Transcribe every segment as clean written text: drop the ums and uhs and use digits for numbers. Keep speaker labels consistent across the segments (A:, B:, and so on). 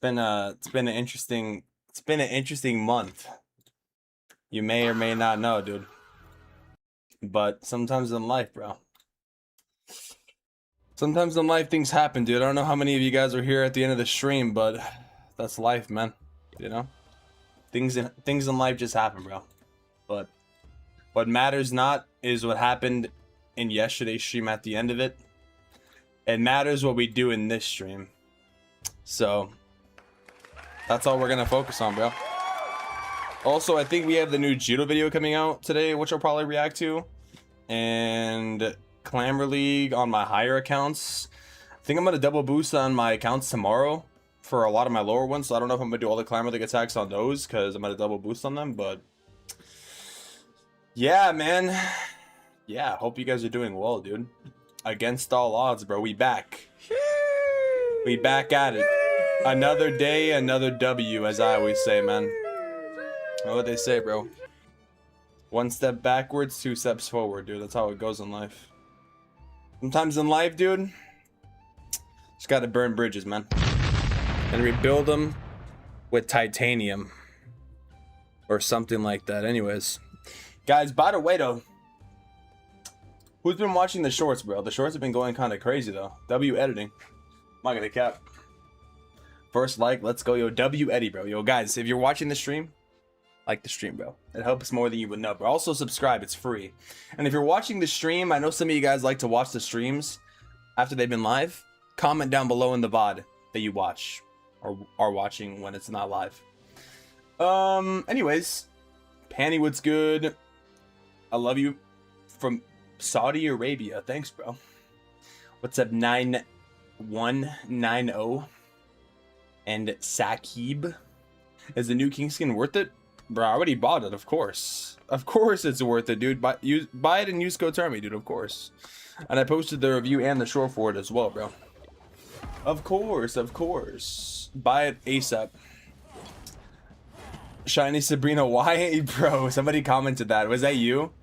A: It's been an interesting month. You may or may not know, dude. But sometimes in life, bro. Sometimes in life things happen, dude. I don't know how many of you guys are here at the end of the stream, but that's life, man. You know? Things in life just happen, bro. But what matters not is what happened in yesterday's stream at the end of it. It matters what we do in this stream. So that's all we're gonna focus on, bro. Also, I think we have the new judo video coming out today, which I'll probably react to. And Clamor League on my higher accounts. I think I'm gonna double boost on my accounts tomorrow for a lot of my lower ones. So I don't know if I'm gonna do all the Clamor League attacks on those because I'm gonna double boost on them. But yeah, man. Yeah, hope you guys are doing well, dude. Against all odds, bro. We back. We back at it. Another day, another W, as I always say, man. You know what they say, bro. One step backwards, two steps forward, dude. That's how it goes in life. Sometimes in life, dude, just gotta burn bridges, man. And rebuild them with titanium. Or something like that. Anyways. Guys, by the way, though. Who's been watching the shorts, bro? The shorts have been going kind of crazy, though. W editing. I'm not gonna cap. First like, let's go, yo. W Eddie, bro. Yo, guys, if you're watching the stream, like the stream, bro. It helps more than you would know, bro. Also, subscribe. It's free. And if you're watching the stream, I know some of you guys like to watch the streams after they've been live. Comment down below in the VOD that you watch or are watching when it's not live. Anyways, Panny, what's good? I love you from Saudi Arabia. Thanks, bro. What's up, 9190? And Sakib. Is the new King skin worth it? Bro, I already bought it, of course. Of course it's worth it, dude. Buy it and use code Termy, dude, of course. And I posted the review and the short for it as well, bro. Of course, of course. Buy it ASAP. Shiny Sabrina, why? Bro, somebody commented that. Was that you?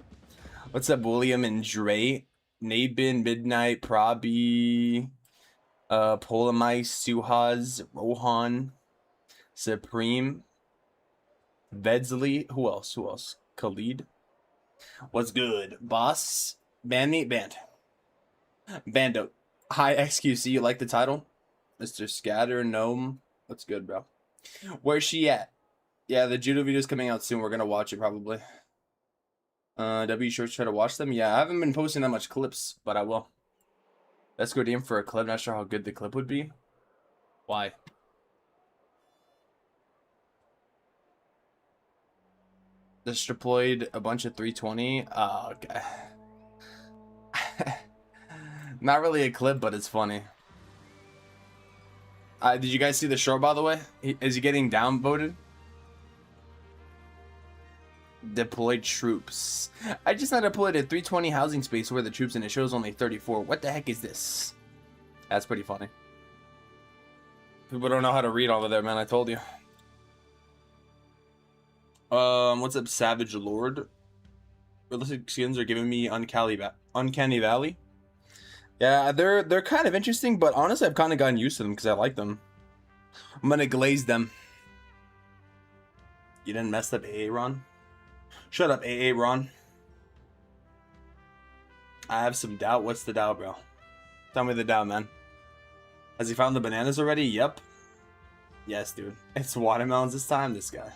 A: What's up, William and Dre? Nabin, Midnight, Proby, Polemice, Suhaz, Rohan, Supreme, Vedsley. Who else? Who else? Khalid. What's good, boss? Bandmate band. Bando. Hi, XQC. You like the title? Mr. Scatter, Gnome. What's good, bro? Where's she at? Yeah, the judo video's coming out soon. We're gonna watch it probably. W shorts, try to watch them. Yeah, I haven't been posting that much clips, but I will. Let's go DM for a clip. Not sure how good the clip would be. Why? Just deployed a bunch of 320. Oh, okay. Not really a clip, but it's funny. Did you guys see the short, by the way? Is he getting downvoted? Deployed troops. I just not deployed a 320 housing space where the troops and it shows only 34. What the heck is this? That's pretty funny. People don't know how to read over there, man. I told you. What's up, Savage Lord? Realistic skins are giving me Uncanny Valley. Yeah, they're kind of interesting, but honestly, I've kind of gotten used to them because I like them. I'm gonna glaze them. You didn't mess up AA, Ron? Shut up, AA, Ron. I have some doubt. What's the doubt, bro? Tell me the doubt, man. Has he found the bananas already? Yep. Yes, dude. It's watermelons this time, this guy.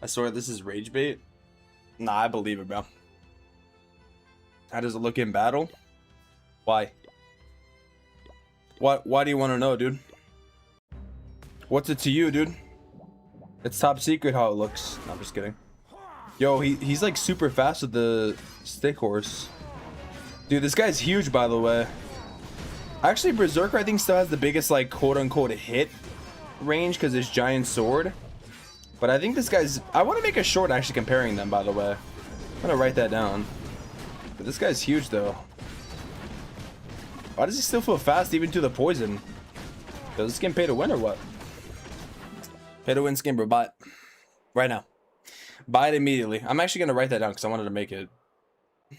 A: I swear this is rage bait. Nah, I believe it, bro. How does it look in battle? Why? Why do you want to know, dude? What's it to you, dude? It's top secret how it looks. No, I'm just kidding. Yo, he's like super fast with the stick horse. Dude, this guy's huge, by the way. Actually, Berserker, I think, still has the biggest, like, quote-unquote hit range because his giant sword. But I think this guy's... I want to make a short actually comparing them, by the way. I'm going to write that down. But this guy's huge, though. Why does he still feel fast even to the poison? Does this game pay to win or what? Pay to win skin, bro. Buy it. Right now. Buy it immediately. I'm actually going to write that down because I wanted to make it. I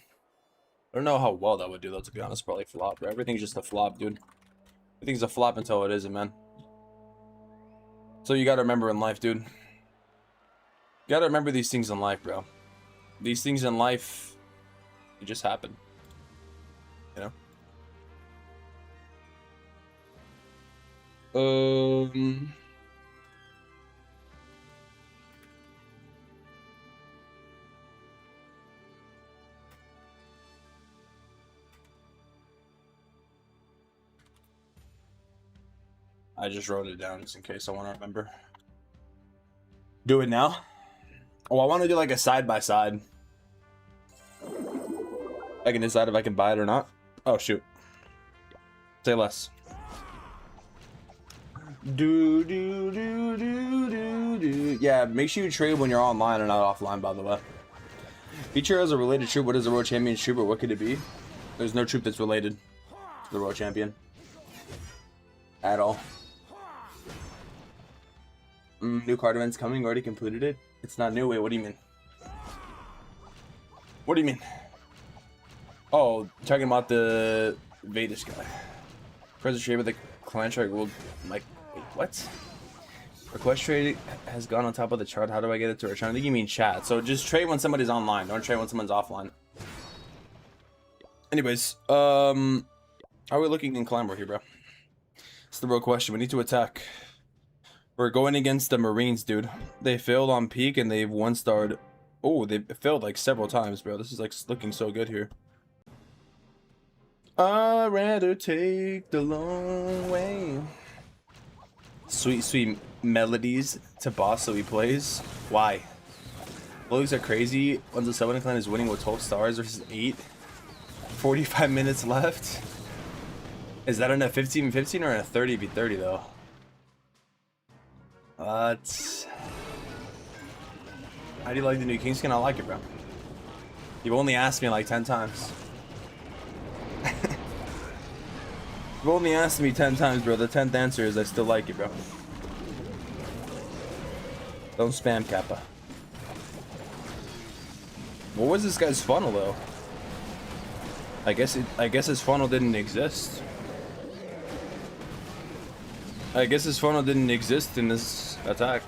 A: don't know how well that would do, though, to be honest. Probably flop, bro. Everything's just a flop, dude. Everything's a flop until it isn't, man. So you gotta remember in life, dude. You gotta remember these things in life, bro. These things in life, it just happen. You know? I just wrote it down just in case I want to remember. Do it now? Oh, I want to do like a side by side. I can decide if I can buy it or not. Oh, shoot. Say less. Yeah, make sure you trade when you're online and not offline, by the way. Feature as a related troop. What is a world champion troop, or what could it be? There's no troop that's related to the world champion. At all. New card event's coming. Already completed it. It's not new. Wait, what do you mean? What do you mean? Oh, talking about the Vedish guy. Present trade with the clan chart will like. Wait, what? Request trade has gone on top of the chart. How do I get it to return? I think you mean chat. So just trade when somebody's online. Don't trade when someone's offline. Anyways, are we looking in clan war here, bro? It's the real question. We need to attack. We're going against the Marines, dude. They failed on peak and they've one-starred. Oh, they failed like several times, bro. This is like looking so good here. I'd rather take the long way. Sweet, sweet melodies to boss so he plays. Why? Logs are crazy. Once the 7 clan is winning with 12 stars versus 8. 45 minutes left. Is that in a 15-15 or in a 30v30 though? How do you like the new king skin? I like it, bro. You've only asked me like 10 times. You've only asked me 10 times, bro. The 10th answer is I still like it, bro. Don't spam Kappa. What was this guy's funnel though? I guess his funnel didn't exist. I guess his funnel didn't exist in this attack.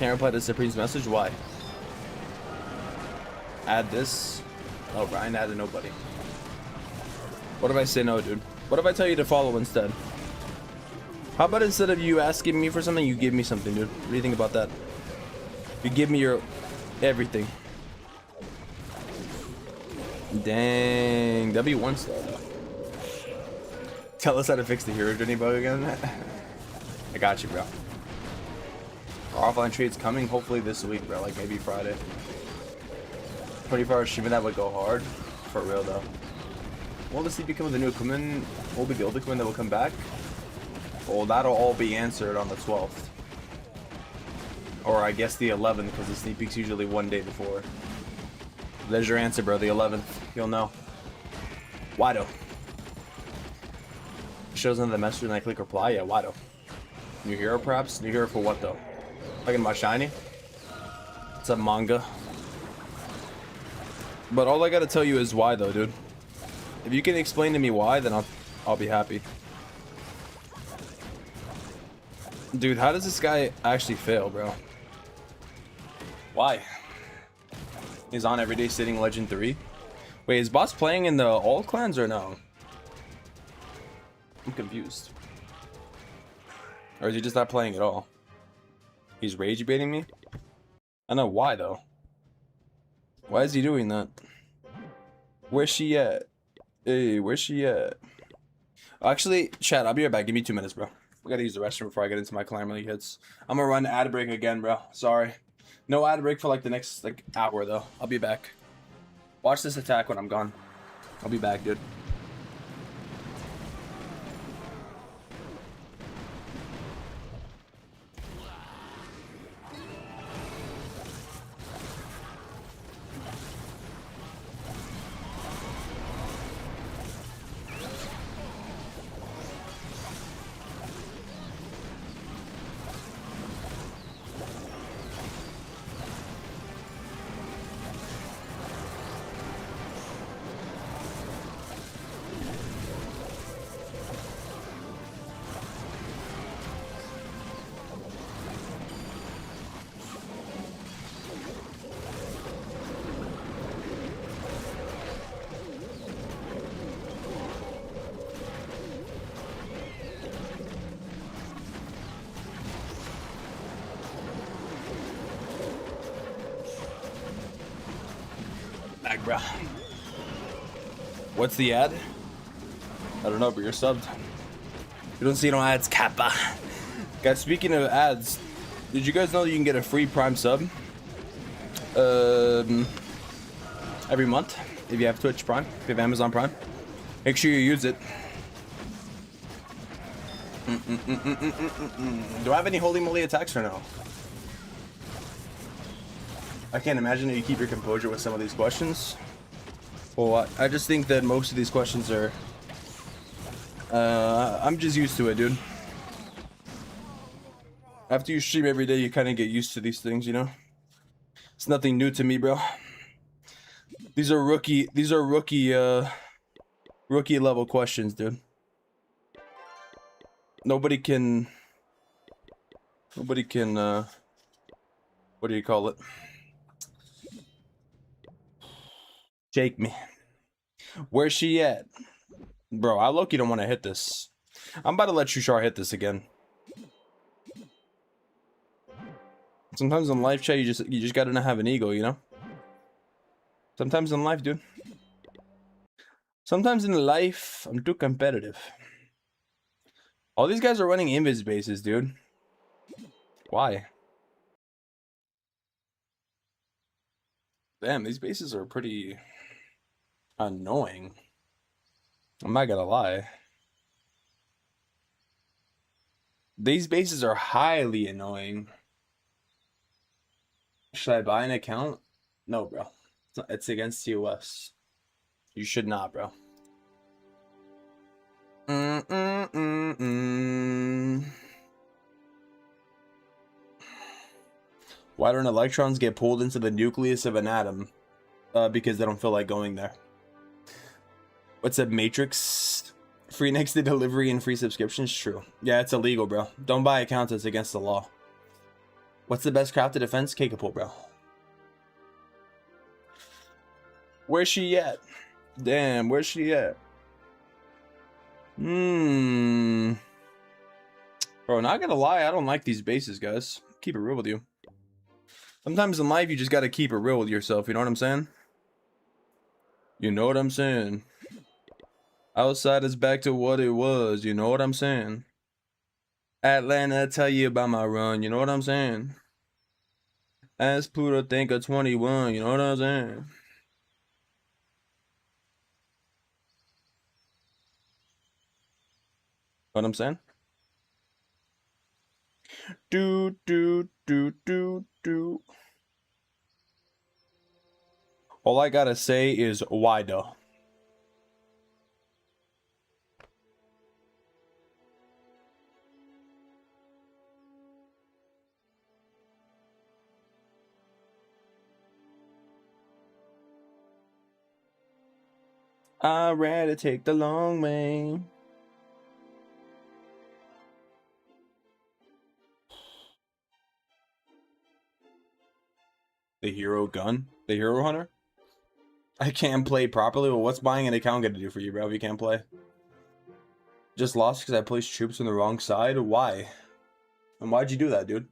A: Can't reply to Supreme's message. Why? Add this. Oh, Ryan added nobody. What if I say no, dude? What if I tell you to follow instead? How about instead of you asking me for something, you give me something, dude? What do you think about that? You give me your everything. Dang, W1 star though. Tell us how to fix the hero journey bug again. I got you, bro. Our offline trade's coming hopefully this week, bro. Like maybe Friday. 24-hour streaming, that would go hard. For real though. Will the CP come with the new equipment? Will be the old equipment that will come back? Well, that'll all be answered on the 12th. Or I guess the 11th, because the sneak peek's usually one day before. There's your answer, bro. The 11th. You'll know. Why though? Shows in the message and I click reply. Yeah, why though? New hero perhaps? New hero for what though? Talking about shiny? It's a manga. But all I gotta tell you is why though, dude. If you can explain to me why, then I'll be happy. Dude, how does this guy actually fail, bro? Why? He's on everyday sitting legend 3. Wait, is boss playing in the all clans or no? I'm confused. Or is he just not playing at all? He's rage baiting me? I know why though. Why is he doing that? Where's she at? Hey, where's she at? Actually, chat, I'll be right back. Give me 2 minutes, bro. We gotta use the restroom before I get into my climb league hits. I'm gonna run ad break again, bro. Sorry. No ad break for like the next like hour though. I'll be back. Watch this attack when I'm gone. I'll be back, dude. bro. What's the ad? I don't know, but you're subbed. You don't see no ads, Kappa. Guys, speaking of ads, did you guys know that you can get a free Prime sub? Every month, if you have Twitch Prime, if you have Amazon Prime. Make sure you use it. Do I have any holy moly attacks or no? I can't imagine that you keep your composure with some of these questions. Well, I just think that most of these questions are... I'm just used to it, dude. After you stream every day, you kind of get used to these things, you know? It's nothing new to me, bro. These are rookie level questions, dude. Nobody can, what do you call it? Shake me. Where's she at? Bro, I low-key don't want to hit this. I'm about to let Shushar hit this again. Sometimes in life, chat, you just gotta have an ego, you know? Sometimes in life, dude. Sometimes in life, I'm too competitive. All these guys are running invis bases, dude. Why? Damn, these bases are pretty annoying. I'm not gonna lie. These bases are highly annoying. Should I buy an account? No, bro. It's against TOS. You should not, bro. Why don't electrons get pulled into the nucleus of an atom? Because they don't feel like going there. What's a matrix? Free next to delivery and free subscriptions? True. Yeah, it's illegal, bro. Don't buy accounts, it's against the law. What's the best crafted defense? Kickapult, bro. Where's she at? Damn, where's she at? Bro, not gonna lie, I don't like these bases, guys. Keep it real with you. Sometimes in life, you just gotta keep it real with yourself, you know what I'm saying? You know what I'm saying? Outside is back to what it was, you know what I'm saying? Atlanta, tell you about my run, you know what I'm saying? Ask Pluto, think of 21, you know what I'm saying? What I'm saying? Do. All I gotta say is why though? I'd rather take the long way. The hero gun? The hero hunter? I can't play properly. Well, what's buying an account gonna do for you, bro, if you can't play? Just lost because I placed troops on the wrong side? Why? And why'd you do that, dude?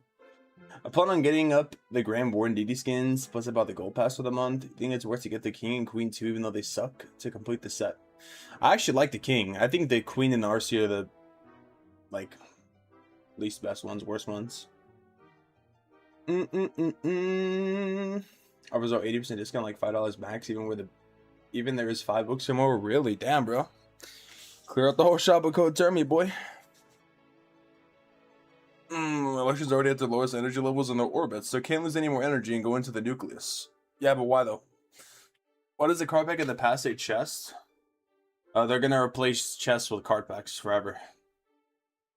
A: I plan on getting up the Grand Warden DD skins, plus about the gold pass for the month. I think it's worth to get the King and Queen too, even though they suck, to complete the set. I actually like the King. I think the Queen and the RC are the, like, least best ones, worst ones. I was out 80% discount, like $5 max, even there is 5 books or more. Really? Damn, bro. Clear out the whole shop with code Termy, boy. Electrons already at the lowest energy levels in their orbits, so can't lose any more energy and go into the nucleus. Yeah, but why though? What is the card pack in the past 8 chests? They're gonna replace chests with card packs forever.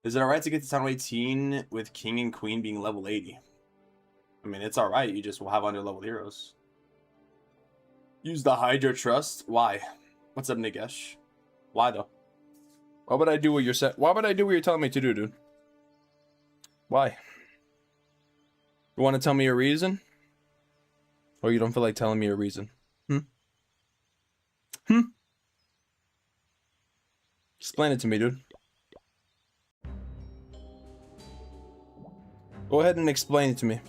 A: Is it alright to get to town 18 with King and Queen being level 80? I mean, it's alright, you just will have under-level heroes. Use the Hydra Trust? Why? What's up, Nikesh? Why, though? Why would I do what you're telling me to do, dude? Why? You want to tell me a reason? Or you don't feel like telling me a reason? Explain it to me, dude. Go ahead and explain it to me.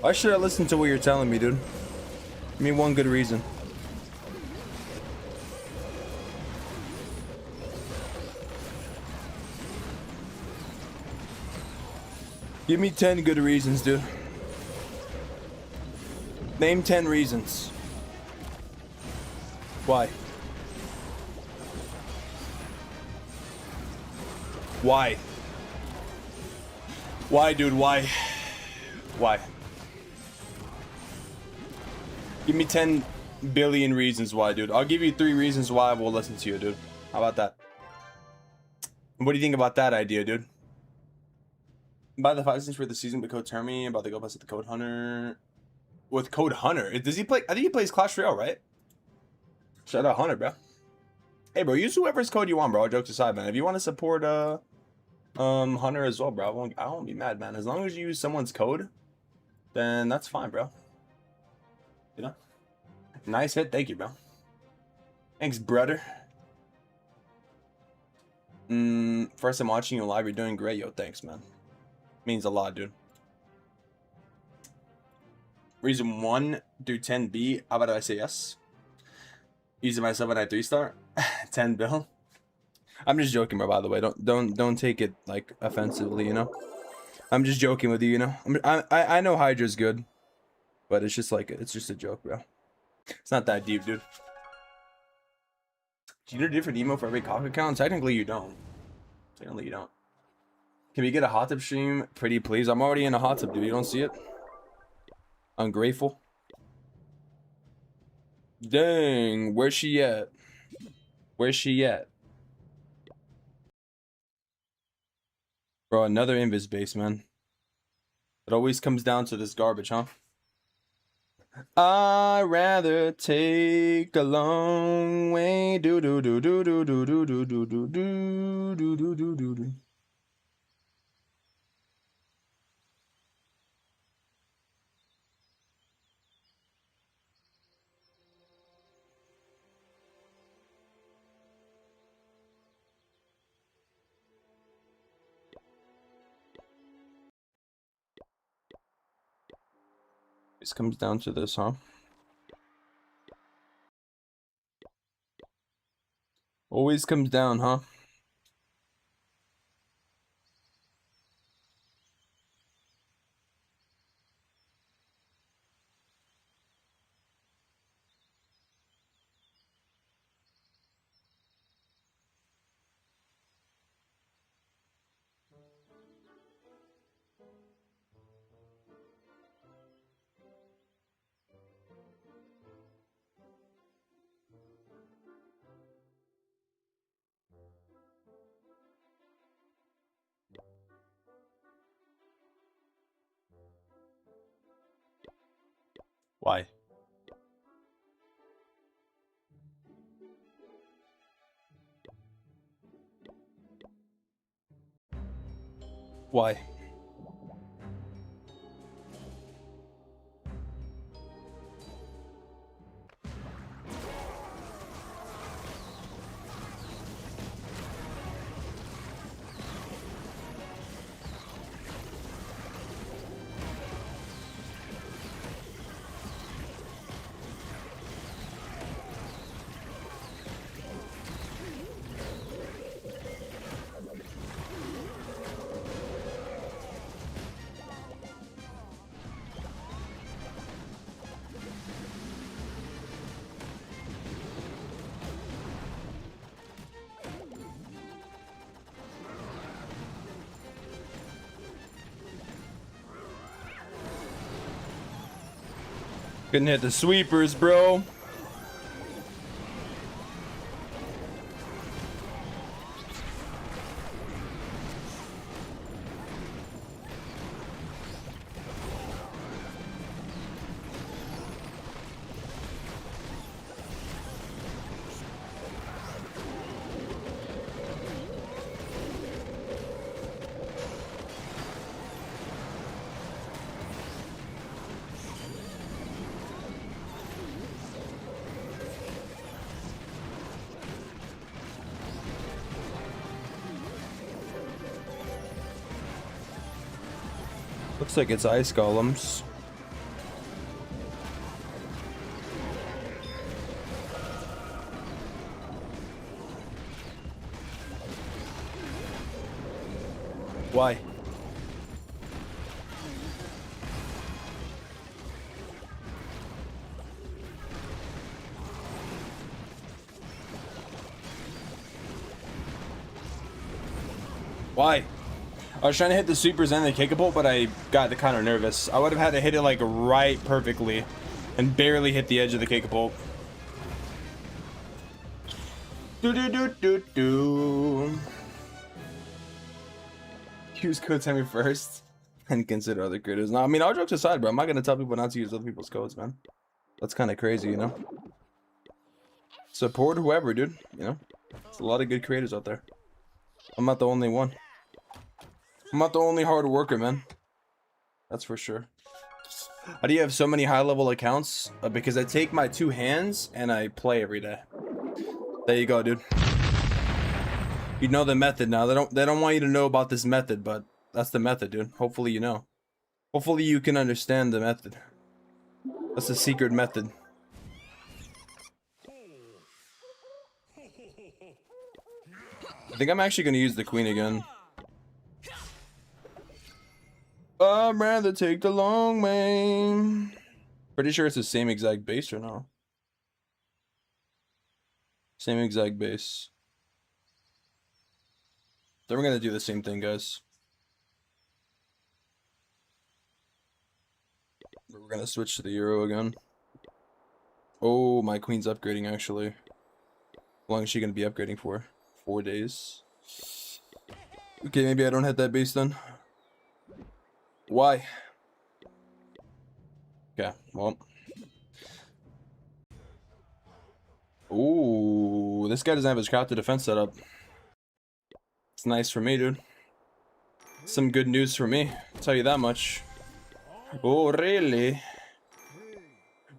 A: Why should I listen to what you're telling me, dude? Give me one good reason. Give me 10 good reasons, dude. Name 10 reasons. Why? Why? Why, dude? Why? Why? Give me 10 billion reasons why, dude. I'll give you 3 reasons why I will listen to you, dude. How about that? What do you think about that idea, dude? Buy the 5 cents for the season with code Termy. About to go plus at the code Hunter. With code Hunter? Does he play? I think he plays Clash Royale, right? Shout out Hunter, bro. Hey, bro, use whoever's code you want, bro. Jokes aside, man. If you want to support Hunter as well, bro, I won't be mad, man. As long as you use someone's code, then that's fine, bro. You know? Nice hit. Thank you, bro. Thanks, brother. First I'm watching you live. You're doing great. Yo, thanks, man. Means a lot, dude. Reason 1, do 10B. How about I say yes? Using myself at 3-star. 10 bill. I'm just joking, bro, by the way. Don't take it like offensively, you know? I'm just joking with you, you know? I know Hydra's good, but it's just like it's just a joke, bro. It's not that deep, dude. Do you need a different email for every cock account? Technically you don't. Technically you don't. Can we get a hot tub stream? Pretty please. I'm already in a hot tub, dude. You don't see it? Ungrateful. Dang, where's she at? Where's she at? Bro, another invis base, man. It always comes down to this garbage, huh? I'd rather take a long way. Do do do do do do do do do do do do do do do do. This comes down to this, huh? Always comes down, huh? Why? Why? Couldn't hit the sweepers, bro. Looks like it's ice golems. Why? Why? I was trying to hit the supers and the kickable, but I got kind of nervous. I would have had to hit it like right perfectly and barely hit the edge of the kickable. Do. Use code Sammy first and consider other creators. No, I mean, all jokes aside, bro, I'm not gonna tell people not to use other people's codes, man. That's kind of crazy, you know? Support whoever, dude, you know? There's a lot of good creators out there. I'm not the only one. I'm not the only hard worker, man. That's for sure. How do you have so many high-level accounts? Because I take my 2 hands and I play every day. There you go, dude. You know the method now. They don't want you to know about this method, but that's the method, dude. Hopefully you know. Hopefully you can understand the method. That's the secret method. I think I'm actually gonna use the queen again. I'd rather take the long way. Pretty sure it's the same exact base or no? Same exact base. Then we're gonna do the same thing, guys. We're gonna switch to the Euro again. Oh, my queen's upgrading actually. How long is she gonna be upgrading for? 4 days. Okay, maybe I don't hit that base then. Why? Okay, well. Ooh, this guy doesn't have his crafted defense set up. It's nice for me, dude. Some good news for me, I'll tell you that much. Oh, really?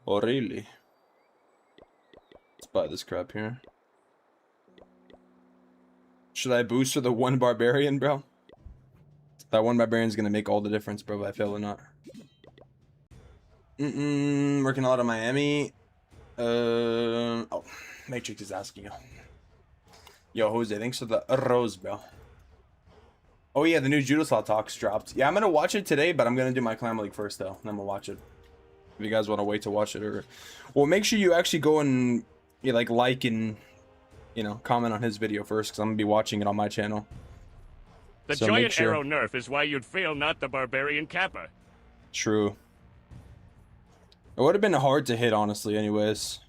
A: Oh, really? Let's buy this crap here. Should I boost for the 1 Barbarian, bro? That 1 Barbarian's gonna make all the difference, bro, if I fail or not. Working a lot on Miami. Oh, Matrix is asking you. Yo, Jose, thanks for the rose, bro. Oh yeah, the new Judo Slot Talks dropped. Yeah, I'm gonna watch it today, but I'm gonna do my Clan League first, though. Then we'll watch it. If you guys want to wait to watch it, or... Well, make sure you actually go and... You like and... You know, comment on his video first, because I'm gonna be watching it on my channel.
B: The
A: So
B: giant
A: sure.
B: arrow nerf is why you'd fail not the Barbarian Kappa.
A: True. It would have been hard to hit, honestly, anyways.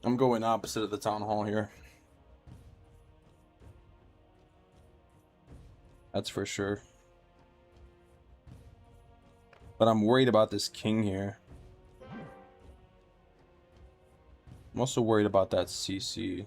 A: I'm going opposite of the town hall here. That's for sure. But I'm worried about this king here. I'm also worried about that CC.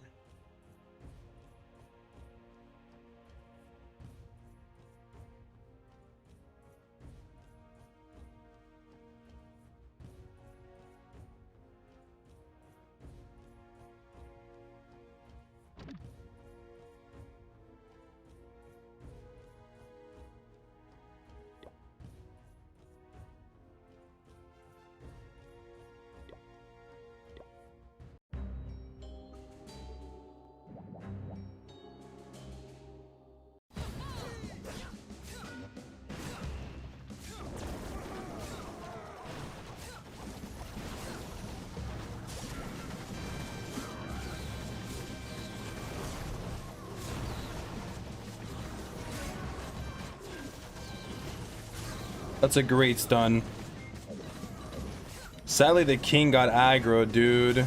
A: That's a great stun. Sadly, the king got aggro, dude.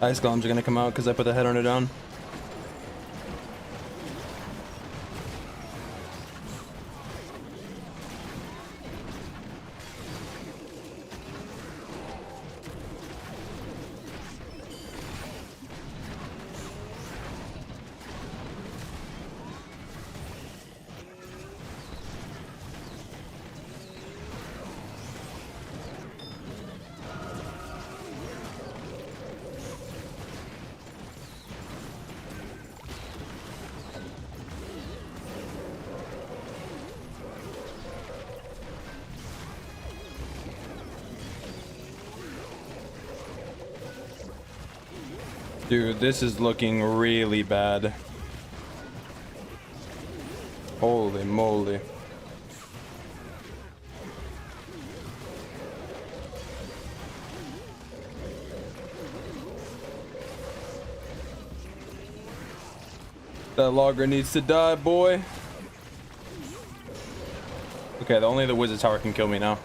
A: Ice Golems are gonna come out because I put the head on it down. Dude, this is looking really bad. Holy moly. That logger needs to die, boy. Okay, only the wizard tower can kill me now.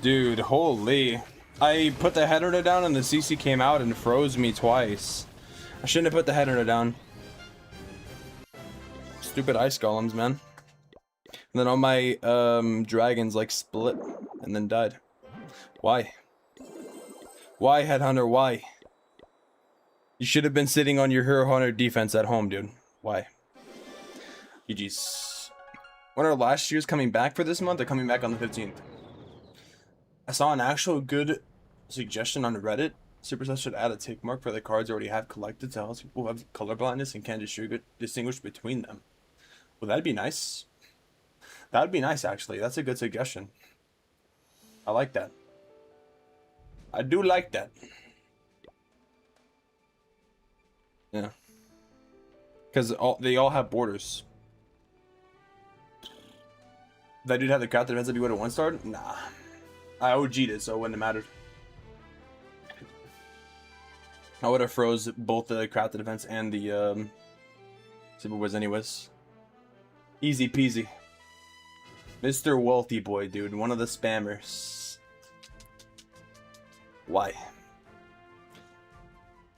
A: Dude, holy. I put the header down and the CC came out and froze me twice. I shouldn't have put the header down. Stupid ice golems, man. And then all my dragons like split and then died. Why? Why, Headhunter? Why? You should have been sitting on your Hero Hunter defense at home, dude. Why? GG's. When are last year's coming back for this month? They're coming back on the 15th. I saw an actual good suggestion on Reddit. Supercell should add a tick mark for the cards they already have collected to help people who have color blindness and can't distinguish between them. Well, that'd be nice. That'd be nice, actually. That's a good suggestion. I like that. I do like that. Yeah. Because they all have borders. That dude had the crafted events if you would have one starred? Nah. I OG'd it, so it wouldn't have mattered. I would have froze both the crafted events and the Super Wiz anyways. Easy peasy. Mr. Wealthy Boy, dude. One of the spammers. Why?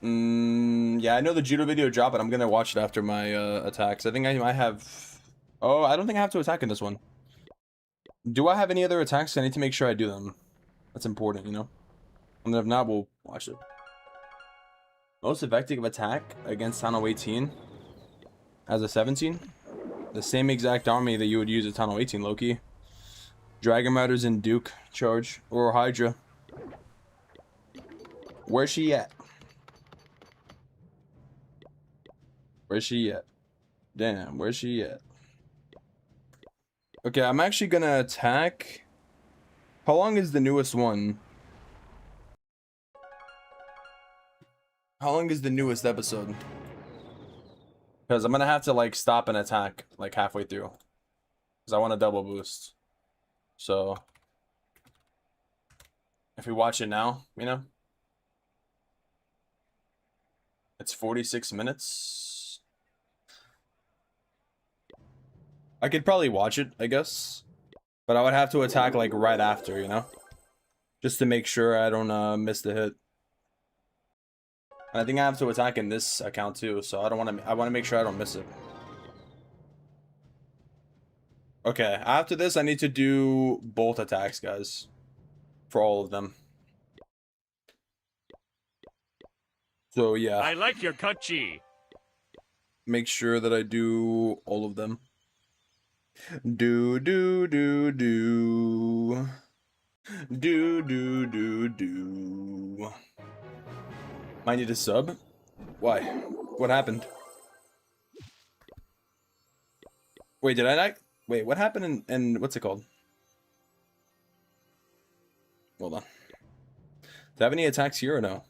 A: Yeah, I know the judo video dropped, but I'm gonna watch it after my attacks. I think I might have... Oh, I don't think I have to attack in this one. Do I have any other attacks? I need to make sure I do them. That's important, you know? And then if not, we'll watch it. Most effective attack against Tunnel 18 as a 17. The same exact army that you would use at Tunnel 18, Loki. Dragon Riders and Duke charge. Or Hydra. Where's she at? Where's she at? Damn, where's she at? Okay, I'm actually gonna attack. How long is the newest one? How long is the newest episode? Because I'm gonna have to like stop and attack like halfway through. Because I want a double boost. So if we watch it now, you know, it's 46 minutes. I could probably watch it, I guess. But I would have to attack like right after, you know? Just to make sure I don't miss the hit. And I think I have to attack in this account too, so I want to make sure I don't miss it. Okay, after this I need to do both attacks, guys. For all of them. So yeah.
B: I like your Kachi.
A: Make sure that I do all of them. Do. Might need a sub? Why? What happened? Wait, did I not? Wait, what happened in what's it called? Hold on. Do I have any attacks here or no?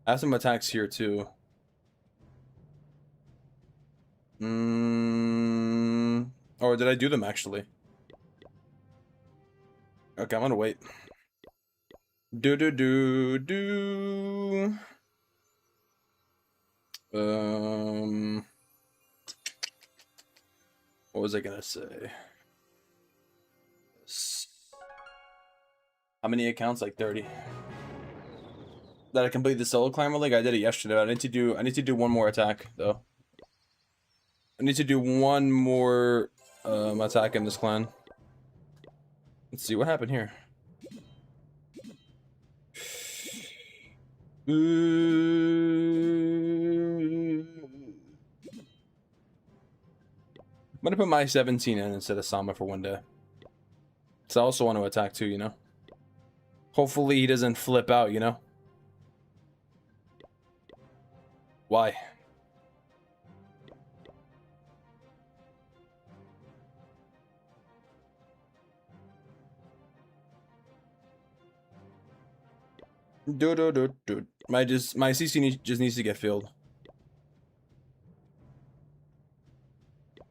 A: I have some attacks here too. Or did I do them actually? Okay, I'm gonna wait. Do. What was I gonna say? How many accounts? Like 30. Did I complete the solo climber league? I did it yesterday. I need to do one more attack though. I need to do one more attack in this clan. Let's see what happened here. I'm gonna put my 17 in instead of Sama for one day. Cause I also want to attack too, you know? Hopefully he doesn't flip out, you know? Why? My CC just needs to get filled.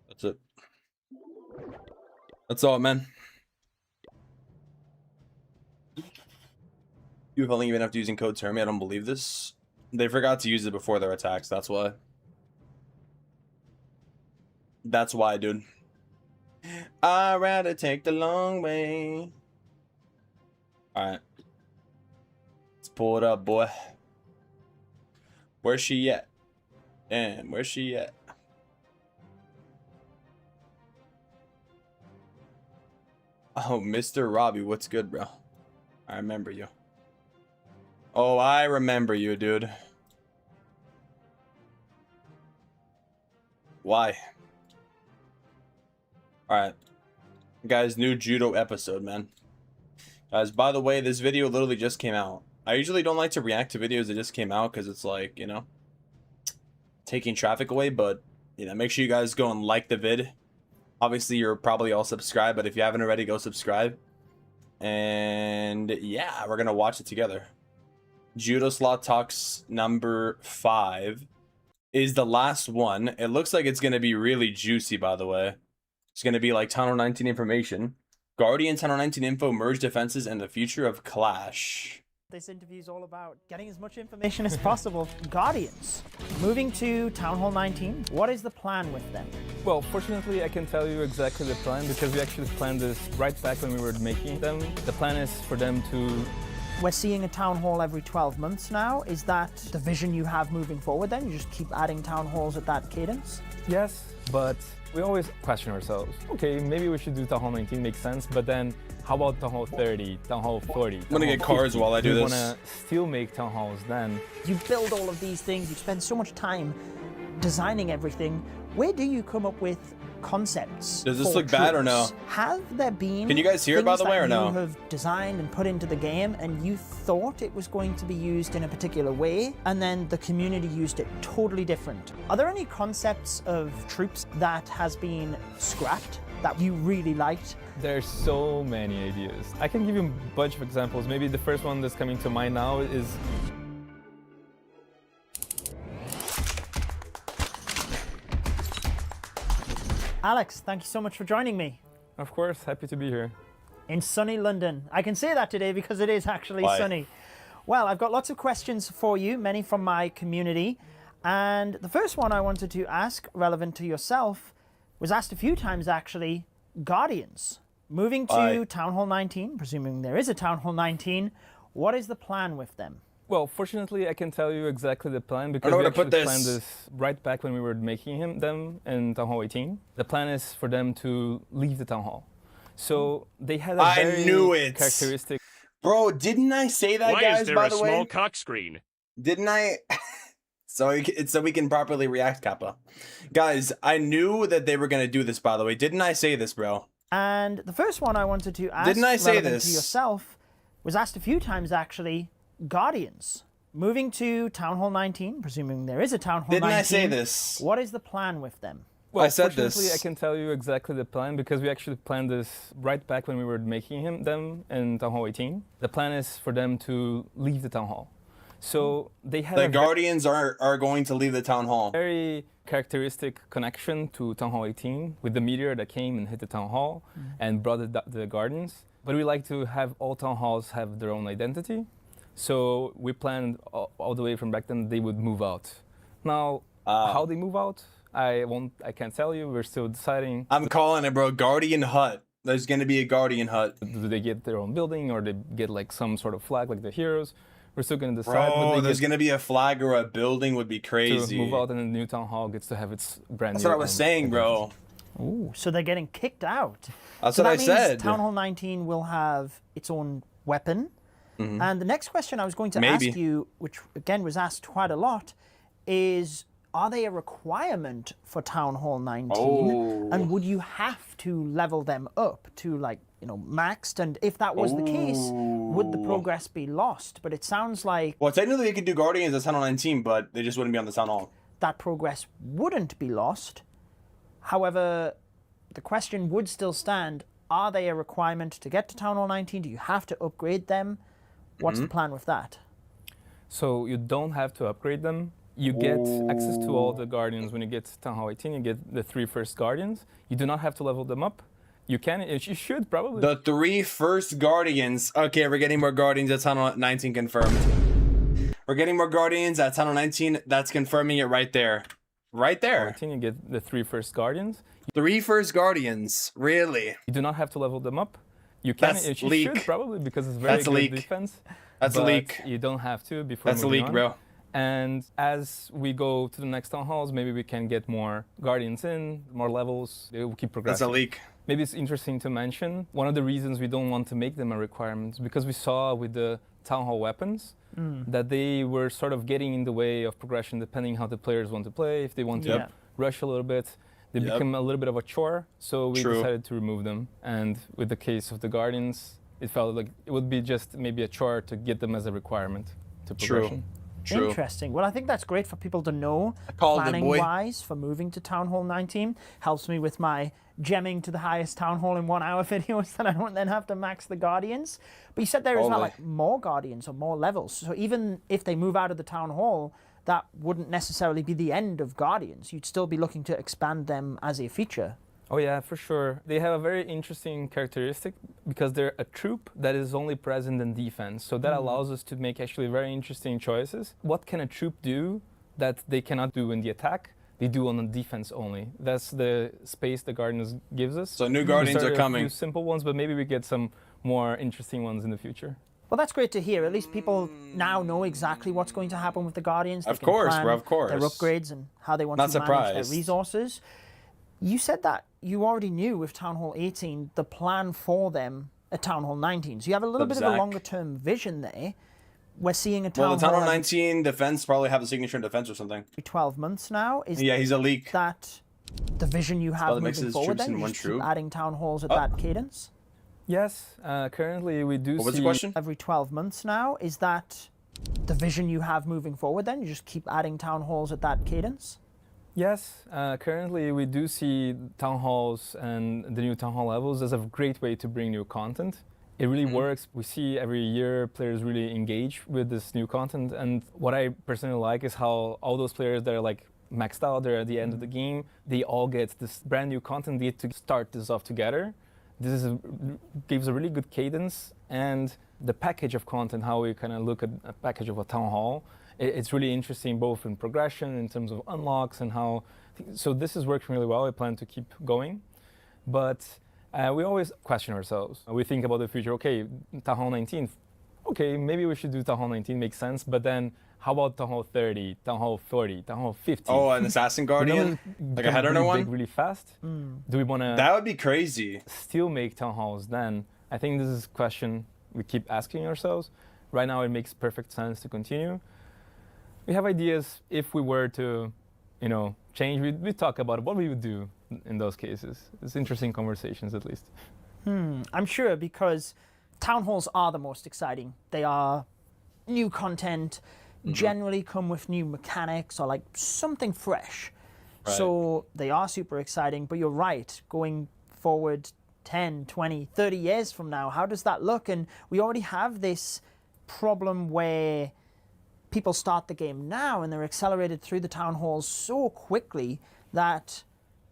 A: That's it. That's all, man. You've only even after using code Termi. I don't believe this. They forgot to use it before their attacks. That's why. That's why, dude. I'd rather take the long way. Alright. Let's pull it up, boy. Where's she at? Damn, where's she at? Oh, Mr. Robbie, what's good, bro? I remember you. Oh, I remember you, dude. Why? Alright. Guys, new judo episode, man. Guys, by the way, this video literally just came out. I usually don't like to react to videos that just came out because it's like, you know, taking traffic away, but, you know, make sure you guys go and like the vid. Obviously, you're probably all subscribed, but if you haven't already, go subscribe. And yeah, we're going to watch it together. Judo Slot Talks number 5 is the last one. It looks like it's going to be really juicy, by the way. It's going to be like Tunnel 19 information. Guardian Tunnel 19 info, merge defenses, and the future of Clash.
C: This interview is all about getting as much information as possible. Guardians, moving to Town Hall 19, what is the plan with them?
D: Well, fortunately, I can tell you exactly the plan because we actually planned this right back when we were making them. The plan is for them to...
C: We're seeing a town hall every 12 months now. Is that the vision you have moving forward then? You just keep adding town halls at that cadence?
D: Yes, but we always question ourselves. Okay, maybe we should do Town Hall 19, makes sense, but then how about Town Hall 30, Town Hall 40?
A: I'm gonna get cards while I do this.
D: We wanna still make Town Halls then.
C: You build all of these things, you spend so much time designing everything. Where do you come up with concepts?
A: Does this
C: for
A: look bad or no?
C: troops? Have there been
A: Can you guys hear it, by the way, or no?
C: you have designed and put into the game and you thought it was going to be used in a particular way and then the community used it totally different? Are there any concepts of troops that has been scrapped that you really liked?
D: There's so many ideas. I can give you a bunch of examples. Maybe the first one that's coming to mind now is
C: Alex, thank you so much for joining me.
D: of course, happy to be here.
C: In sunny London. I can say that today because it is actually
A: Why?
C: sunny. Well, I've got lots of questions for you, many from my community. And the first one I wanted to ask, relevant to yourself, was asked a few times actually. Guardians, moving to
A: Why?
C: Town Hall 19, presuming there is a Town Hall 19, what is the plan with them?
D: Well, fortunately, I can tell you exactly the plan because
A: know
D: we
A: where to put
D: actually
A: this.
D: planned this right back when we were making them in Town Hall 18. The plan is for them to leave the Town Hall. So they had a
A: I
D: very
A: knew it.
D: characteristic...
A: Bro, didn't I say that,
B: Why
A: guys,
B: is there
A: by
B: a
A: the
B: small
A: way?
B: cock screen?
A: Didn't I? So we can properly react, Kappa. Guys, I knew that they were going to do this, by the way. Didn't I say this, bro?
C: And the first one I wanted to ask,
A: Didn't I say
C: relevant
A: this?
C: to yourself, was asked a few times actually. Guardians, moving to Town Hall 19, presuming there is a Town Hall 19.
A: Didn't I say this?
C: What is the plan with them?
D: Well,
A: I said
D: fortunately,
A: this.
D: I can tell you exactly the plan because we actually planned this right back when we were making them in Town Hall 18. The plan is for them to leave the Town Hall. So they had
A: The
D: a
A: Guardians are going to leave the town hall.
D: very characteristic connection to Town Hall 18 with the meteor that came and hit the Town Hall and brought the Guardians. But we like to have all Town Halls have their own identity. So we planned all the way from back then they would move out. Now, how they move out, I can't tell you. We're still deciding.
A: I'm calling it, bro. Guardian hut. There's going to be a Guardian hut.
D: Do they get their own building or they get like some sort of flag like the heroes? We're still going to decide.
A: Bro,
D: but
A: there's going to be a flag or a building would be
D: to
A: crazy.
D: move out and the new Town Hall gets to have its brand
A: That's
D: new.
A: what I was saying, bro.
C: Ooh, so they're getting kicked out.
A: That's
C: So
A: what
C: that
A: I
C: means
A: said.
C: Town Hall 19 will have its own weapon. And the next question I was going to
A: Maybe.
C: ask you, which again was asked quite a lot, is are they a requirement for Town Hall 19?
A: Oh.
C: And would you have to level them up to like, you know, maxed? And if that was the case, would the progress be lost? But it sounds like
A: Well, technically they could do Guardians as Town Hall 19, but they just wouldn't be on the town hall.
C: that progress wouldn't be lost. However, the question would still stand, are they a requirement to get to Town Hall 19? Do you have to upgrade them? What's the plan with that?
D: So you don't have to upgrade them. You get access to all the Guardians when you get Town Hall 18. You get the 3 first Guardians. You do not have to level them up. You can, you should probably.
A: The 3 first Guardians. Okay, we're getting more Guardians at Town Hall 19 confirmed. We're getting more Guardians at Town Hall 19. That's confirming it right there. Right there.
D: 18, you get the 3 first Guardians.
A: 3 first Guardians. Really?
D: You do not have to level them up. You can,
A: That's
D: you
A: leak.
D: should probably because it's very
A: That's a
D: good
A: leak.
D: defense.
A: That's a
D: but
A: leak.
D: You don't have to before
A: That's a
D: moving
A: leak,
D: on.
A: bro.
D: And as we go to the next Town Halls, maybe we can get more Guardians in, more levels. They will keep progressing.
A: That's a leak.
D: Maybe it's interesting to mention, one of the reasons we don't want to make them a requirement is because we saw with the Town Hall weapons that they were sort of getting in the way of progression depending how the players want to play. If they want to rush a little bit, they become a little bit of a chore. So we decided to remove them. And with the case of the Guardians, it felt like it would be just maybe a chore to get them as a requirement to progression.
A: True.
C: Interesting. Well, I think that's great for people to know.
A: Called it, boy.
C: Planning-wise, for moving to Town Hall 19 helps me with my gemming to the highest Town Hall in 1 hour videos that I don't then have to max the Guardians. But you said there is not like more Guardians or more levels. So even if they move out of the Town Hall, that wouldn't necessarily be the end of Guardians. You'd still be looking to expand them as a feature.
D: Oh yeah, for sure. They have a very interesting characteristic because they're a troop that is only present in defense. So that allows us to make actually very interesting choices. What can a troop do that they cannot do in the attack? They do on the defense only. That's the space the Guardians gives us.
A: So new Guardians are coming.
D: A few simple ones, but maybe we get some more interesting ones in the future.
C: Well, that's great to hear. At least people now know exactly what's going to happen with the Guardians. They
A: Of
C: can
A: course,
C: plan
A: bro, of course.
C: their upgrades and how they want
A: Not
C: to manage
A: surprised.
C: their resources. You said that you already knew with Town Hall 18 the plan for them at Town Hall 19. So you have a little bit of a longer-term vision there. We're seeing a Town Hall...
A: Well, the Town Hall 19 defense probably have a signature in defense or something.
C: 12 months now. Is
A: he's a leak.
C: that the vision you have
A: makes
C: moving
A: his
C: forward
A: troops
C: then?
A: in
C: You
A: one
C: just keep
A: troop.
C: adding Town Halls at that cadence?
D: Yes, currently we do
A: What was
D: see...
A: the question?
C: Every 12 months now. Is that the vision you have moving forward then? You just keep adding Town Halls at that cadence?
D: Yes, currently we do see Town Halls and the new Town Hall levels as a great way to bring new content. It really works. We see every year players really engage with this new content, and what I personally like is how all those players that are like maxed out, they're at the end of the game, they all get this brand new content. They get to start this off together. This gives a really good cadence, and the package of content, how we kind of look at a package of a Town Hall, it's really interesting both in progression, in terms of unlocks, and how. So this is working really well. I plan to keep going, but we always question ourselves. We think about the future. Okay, Town Hall 19. Okay, maybe we should do Town Hall 19. Makes sense. But then, how about Town Hall 30, Town Hall 40, Town Hall 50?
A: Oh, an Assassin Guardian, like a header
D: really
A: one.
D: Big, really fast. Do we want to?
A: That would be crazy.
D: Still make Town Halls then? I think this is a question we keep asking ourselves. Right now it makes perfect sense to continue. We have ideas if we were to, change. We talk about what we would do in those cases. It's interesting conversations at least.
C: I'm sure, because Town Halls are the most exciting. They are new content, generally come with new mechanics or like something fresh.
A: Right.
C: So they are super exciting, but you're right, going forward 10, 20, 30 years from now, how does that look? And we already have this problem where people start the game now and they're accelerated through the Town Halls so quickly that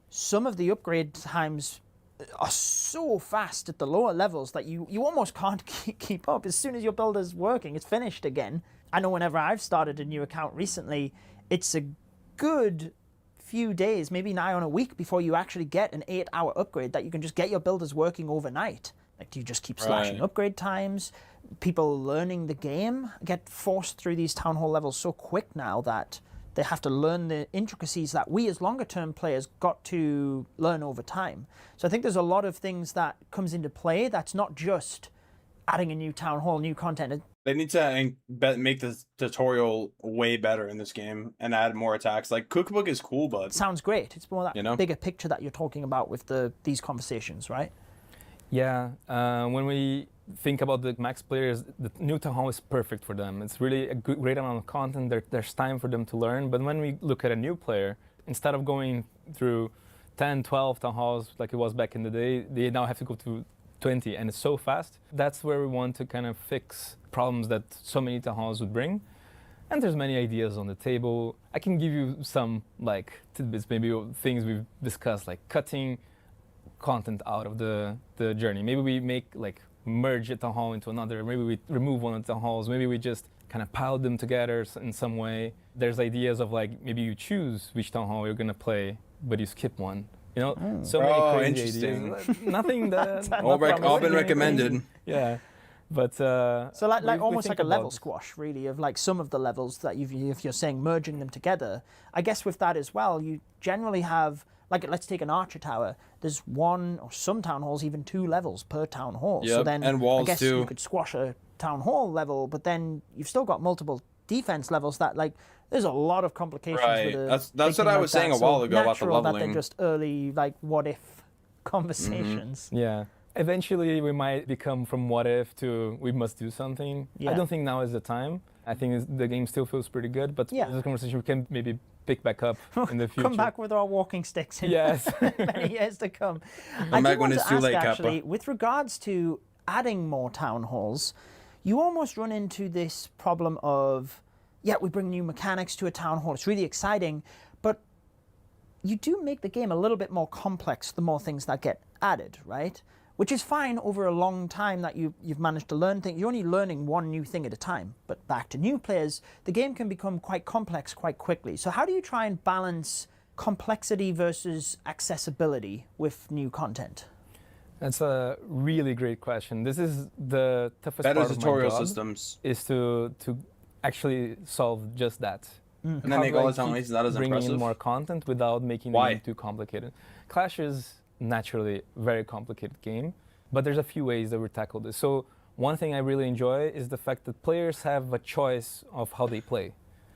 C: some of the upgrade times are so fast at the lower levels that you almost can't keep up. As soon as your builder's working, it's finished again. I know whenever I've started a new account recently, it's a good few days, maybe nigh on a week, before you actually get an 8-hour upgrade that you can just get your builders working overnight. Like, do you just keep slashing upgrade times? People learning the game get forced through these Town Hall levels so quick now that they have to learn the intricacies that we as longer term players got to learn over time. So I think there's a lot of things that comes into play that's not just adding a new Town Hall, new content.
A: They need to make the tutorial way better in this game and add more attacks. Like, Cookbook is cool, but...
C: Sounds great. It's more that bigger picture that you're talking about with these conversations, right?
D: Yeah, when we think about the max players, the new Town Hall is perfect for them. It's really a great amount of content. There's time for them to learn. But when we look at a new player, instead of going through 10, 12 Town Halls like it was back in the day, they now have to go to 20, and it's so fast. That's where we want to kind of fix problems that so many Town Halls would bring. And there's many ideas on the table. I can give you some like tidbits, maybe things we've discussed, like cutting content out of the journey. Maybe we make like merge a town hall into another. Maybe we remove one of the town halls. Maybe we just kind of pile them together in some way. There's ideas of like maybe you choose which town hall you're gonna play, but you skip one. You know, so many crazy ideas. Nothing that
A: all been recommended.
D: Yeah. But
C: so like almost like a level squash, really, of like some of the levels that if you're saying merging them together. I guess with that as well, you generally have, like, let's take an archer tower. There's one or some town halls, even 2 levels per town hall.
A: Yep,
C: so then
A: and walls
C: I guess
A: too.
C: you could squash a town hall level, but then you've still got multiple defense levels that, like, there's a lot of complications
A: Right.
C: with
A: That's what I was saying a while ago about the
C: natural that
A: leveling.
C: they're just early, like, what if conversations.
D: yeah. Eventually, we might become from what if to we must do something.
C: Yeah.
D: I don't think now is the time. I think the game still feels pretty good, but
C: Yeah.
D: this conversation we can maybe pick back up in the future.
C: Come back with our walking sticks in
D: Yes.
C: many years to come.
A: Come back
C: do
A: when
C: want
A: it's
C: to
A: too
C: ask,
A: late, Kappa.
C: actually, with regards to adding more town halls, you almost run into this problem of, yeah, we bring new mechanics to a town hall. It's really exciting, but you do make the game a little bit more complex the more things that get added, right? Which is fine over a long time that you've managed to learn things. You're only learning one new thing at a time. But back to new players, the game can become quite complex quite quickly. So how do you try and balance complexity versus accessibility with new content?
D: That's a really great question. This is the toughest
A: Better
D: part of my
A: tutorial
D: job,
A: systems.
D: is to actually solve just that.
A: And then
D: How
A: make
D: do
A: all
D: I
A: the town
D: keep
A: halls not as
D: bringing
A: impressive.
D: in more content without making
A: Why?
D: it too complicated. Clash is naturally a very complicated game, but there's a few ways that we tackle this. So one thing I really enjoy is the fact that players have a choice of how they play.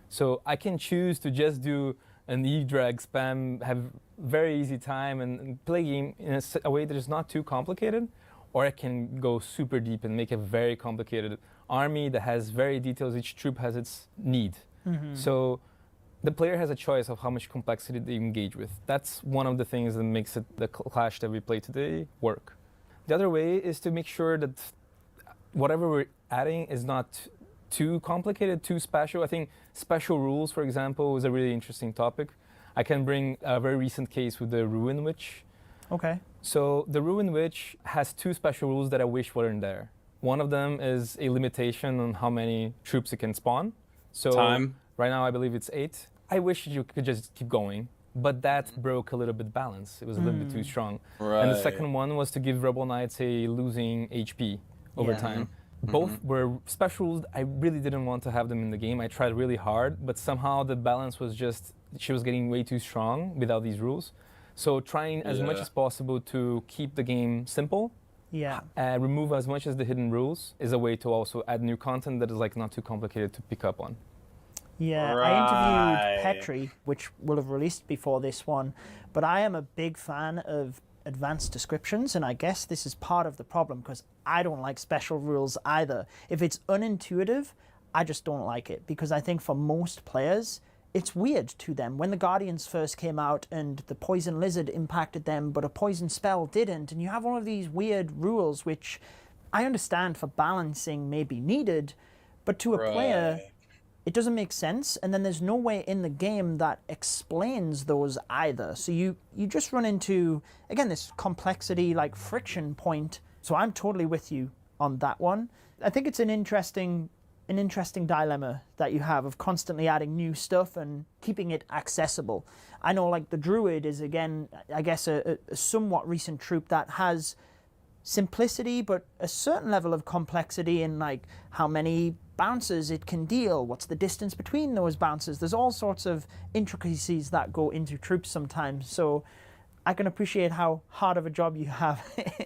D: So I can choose to just do an E-drag spam, have very easy time and play game in a way that is not too complicated, or I can go super deep and make a very complicated army that has very details. Each troop has its need. So the player has a choice of how much complexity they engage with. That's one of the things that makes it the Clash that we play today work. The other way is to make sure that whatever we're adding is not too complicated, too special. I think special rules, for example, is a really interesting topic. I can bring a very recent case with the Ruin Witch.
C: Okay.
D: So the Ruin Witch has 2 special rules that I wish weren't there. One of them is a limitation on how many troops it can spawn. So
A: Time.
D: right now I believe it's 8. I wish you could just keep going, but that broke a little bit balance. It was a little bit too strong.
A: Right.
D: And the second one was to give Rebel Knights a losing HP over
C: Yeah.
D: time. Both were special rules. I really didn't want to have them in the game. I tried really hard, but somehow the balance was just, she was getting way too strong without these rules. So trying as much
A: Yeah.
D: as possible to keep the game simple,
C: Yeah.
D: remove as much as the hidden rules is a way to also add new content that is like not too complicated to pick up on.
C: Yeah,
A: Right.
C: I interviewed Petri, which will have released before this one, but I am a big fan of advanced descriptions, and I guess this is part of the problem because I don't like special rules either. If it's unintuitive, I just don't like it because I think for most players, it's weird to them. When the Guardians first came out and the poison lizard impacted them, but a poison spell didn't, and you have all of these weird rules, which I understand for balancing may be needed, but to a player, it doesn't make sense, and then there's no way in the game that explains those either. So you just run into, again, this complexity, like friction point. So I'm totally with you on that one. I think it's an interesting dilemma that you have of constantly adding new stuff and keeping it accessible. I know, like, the Druid is, again, I guess a somewhat recent troop that has simplicity, but a certain level of complexity in, like, how many bounces it can deal, what's the distance between those bounces. There's all sorts of intricacies that go into troops sometimes, so I can appreciate how hard of a job you have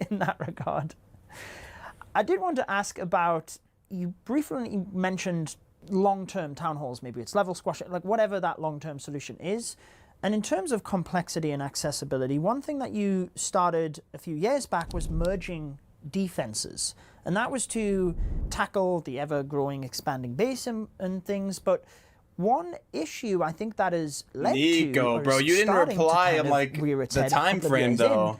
C: in that regard. I did want to ask about, you briefly mentioned long-term town halls, maybe it's level squash, like whatever that long-term solution is. And in terms of complexity and accessibility, one thing that you started a few years back was merging defenses. And that was to tackle the ever-growing expanding base and things. But one issue I think that is led to...
A: Nico,
C: or
A: bro,
C: is
A: you didn't
C: starting to
A: reply
C: kind
A: on,
C: of
A: like,
C: rear its
A: the
C: head a
A: time
C: couple of
A: frame,
C: years in,
A: though.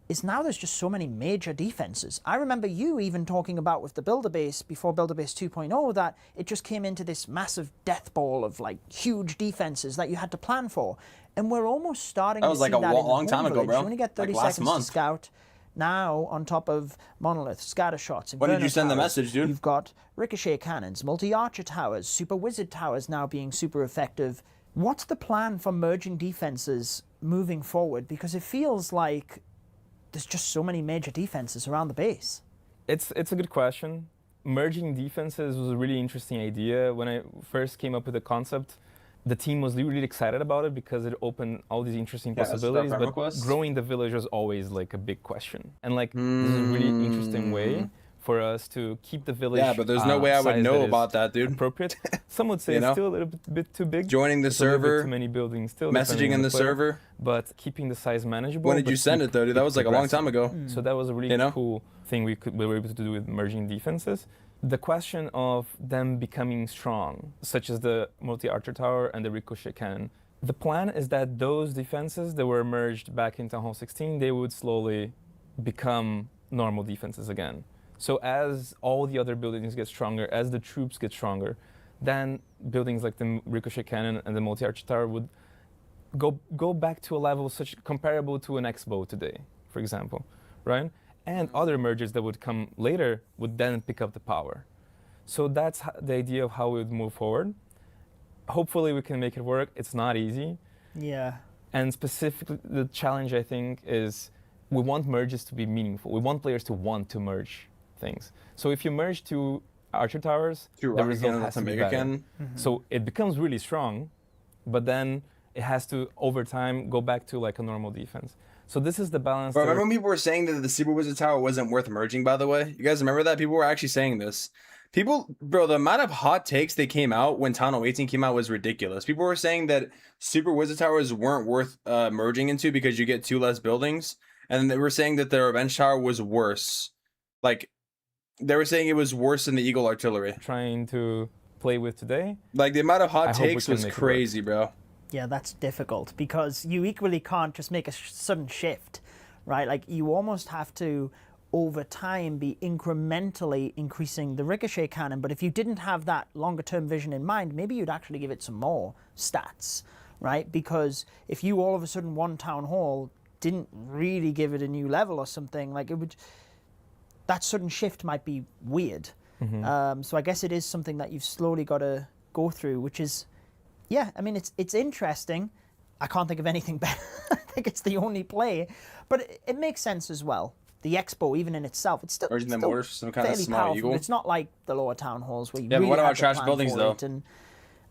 C: is now there's just so many major defenses. I remember you even talking about with the Builder Base before Builder Base 2.0 that it just came into this massive death ball of like huge defenses that you had to plan for. And we're almost starting to see that in the
A: long time
C: home
A: ago,
C: village.
A: bro.
C: You only get 30
A: Like last
C: seconds to
A: month.
C: scout. Now, on top of Monolith, scatter shots,
A: When did you send the
C: towers,
A: message, dude?
C: You've got ricochet cannons, multi-archer towers, super wizard towers now being super effective. What's the plan for merging defenses moving forward? Because it feels like there's just so many major defenses around the base.
D: It's a good question. Merging defenses was a really interesting idea. When I first came up with the concept, the team was really excited about it because it opened all these interesting possibilities. But growing the village was always like a big question. And like this is a really interesting way for us to keep the village.
A: Yeah, but there's no way I would know about that, dude.
D: Appropriate. Some would say it's still a little bit too big.
A: Joining the
D: It's a little bit
A: server,
D: too many buildings still.
A: messaging in the
D: player,
A: server.
D: but keeping the size manageable.
A: When did you send it though, dude? That was like a long time ago.
D: So that was a really cool thing we were able to do with merging defenses. The question of them becoming strong, such as the multi-archer tower and the ricochet cannon. The plan is that those defenses that were merged back in Town Hall 16, they would slowly become normal defenses again. So as all the other buildings get stronger, as the troops get stronger, then buildings like the ricochet cannon and the multi-archer tower would go back to a level such comparable to an X-bow today, for example, right? And other mergers that would come later would then pick up the power. So that's the idea of how we would move forward. Hopefully we can make it work. It's not easy.
C: Yeah.
D: And specifically, the challenge, I think, is we want merges to be meaningful. We want players to want to merge things. So if you merge two archer towers, the result has to be better. So it becomes really strong, but then it has to, over time, go back to like a normal defense. So this is the balance.
A: Bro, remember when people were saying that the Super Wizard Tower wasn't worth merging, by the way? You guys remember that? People were actually saying this. Bro, the amount of hot takes they came out when Town Hall 18 came out was ridiculous. People were saying that Super Wizard Towers weren't worth merging into because you get 2 less buildings. And they were saying that the Revenge Tower was worse. Like, they were saying it was worse than the Eagle Artillery.
D: Trying to play with today.
A: Like, the amount of hot takes was crazy, bro.
C: Yeah, that's difficult because you equally can't just make a sudden shift, right? Like you almost have to, over time, be incrementally increasing the ricochet cannon. But if you didn't have that longer term vision in mind, maybe you'd actually give it some more stats, right? Because if you all of a sudden one town hall didn't really give it a new level or something, like it would, that sudden shift might be weird. So I guess it is something that you've slowly got to go through, which is, yeah, I mean, it's interesting. I can't think of anything better. I think it's the only play, but it makes sense as well. The Expo, even in itself, it's still,
A: Urging them orders for some kind of small
C: powerful.
A: eagle.
C: It's not like the lower town halls where you
A: Yeah,
C: really
A: but what
C: have
A: about
C: to
A: trash
C: plan
A: buildings
C: for
A: though?
C: it. And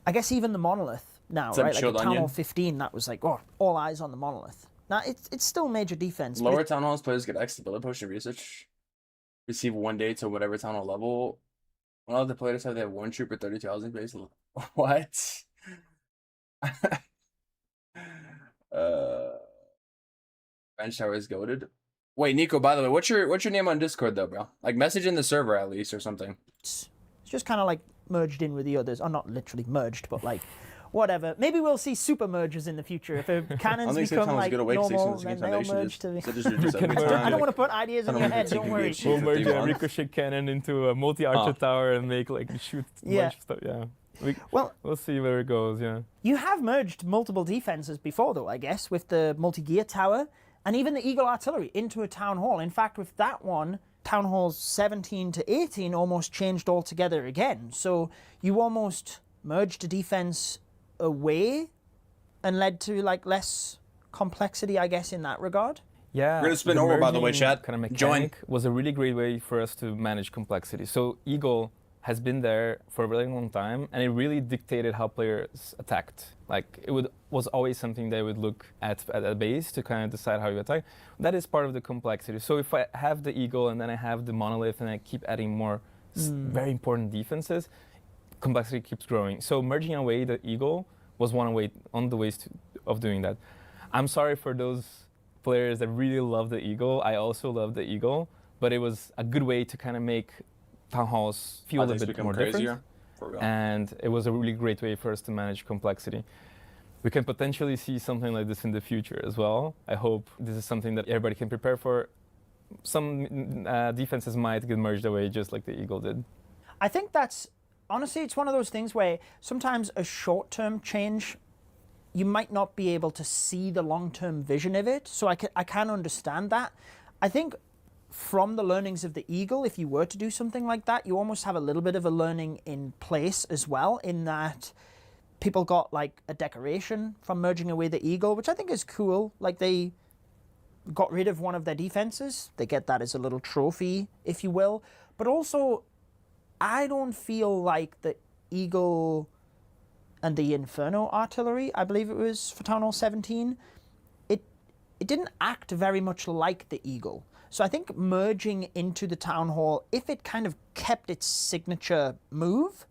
C: I guess even the monolith now,
A: Some
C: right? Like
A: chilled
C: the Town
A: onion.
C: Hall 15, that was like, oh, all eyes on the monolith. Now it's still major defense.
A: Lower Town Halls players get X ability potion research. Receive 1 day to whatever Town Hall level. One of the players have they have 1 troop or 32,000 base. What? Bench tower is goated. Wait, Nico, by the way, what's your name on Discord though, bro? Like message in the server at least or something.
C: It's just kind of like merged in with the others. Or not literally merged, but like whatever. Maybe we'll see super mergers in the future. If the cannons become like normal, then they'll merge to the... I don't want to put ideas in your head, don't worry.
D: We'll merge a ricochet cannon into a multi-archer tower and make like shoot bunch of stuff. Yeah. We'll see where it goes, yeah.
C: You have merged multiple defenses before, though, I guess, with the multi-gear tower and even the Eagle Artillery into a town hall. In fact, with that one, town halls 17 to 18 almost changed altogether again. So you almost merged a defense away and led to like less complexity, I guess, in that regard.
D: Yeah.
A: We're gonna spin over, by the way, chat.
D: Kind of mechanic was a really great way for us to manage complexity. So Eagle has been there for a really long time, and it really dictated how players attacked. Like it was always something they would look at a base to kind of decide how you attack. That is part of the complexity. So if I have the Eagle and then I have the Monolith and I keep adding more very important defenses, complexity keeps growing. So merging away the Eagle was one way on the ways of doing that. I'm sorry for those players that really love the Eagle. I also love the Eagle, but it was a good way to kind of make town halls feel a little bit more different. And it was a really great way for us to manage complexity. We can potentially see something like this in the future as well. I hope this is something that everybody can prepare for. Some defenses might get merged away just like the Eagle did.
C: I think that's, honestly, it's one of those things where sometimes a short-term change, you might not be able to see the long-term vision of it. So I can understand that. I think from the learnings of the Eagle, if you were to do something like that, you almost have a little bit of a learning in place as well, in that people got like a decoration from merging away the Eagle, which I think is cool. Like, they got rid of one of their defenses. They get that as a little trophy, if you will. But also, I don't feel like the Eagle and the Inferno artillery, I believe it was for Town Hall 17, it didn't act very much like the Eagle. So I think merging into the Town Hall, if it kind of kept its signature move,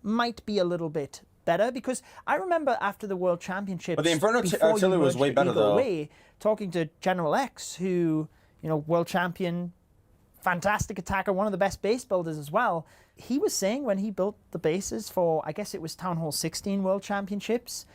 C: might be a little bit better. Because I remember after the World Championships,
A: But the Inferno
C: before
A: artillery
C: you
A: was
C: merged
A: way
C: the
A: better,
C: Eagle
A: though.
C: away, talking to General X, who, you know, world champion, fantastic attacker, one of the best base builders as well. He was saying when he built the bases for, I guess it was Town Hall 16 World Championships,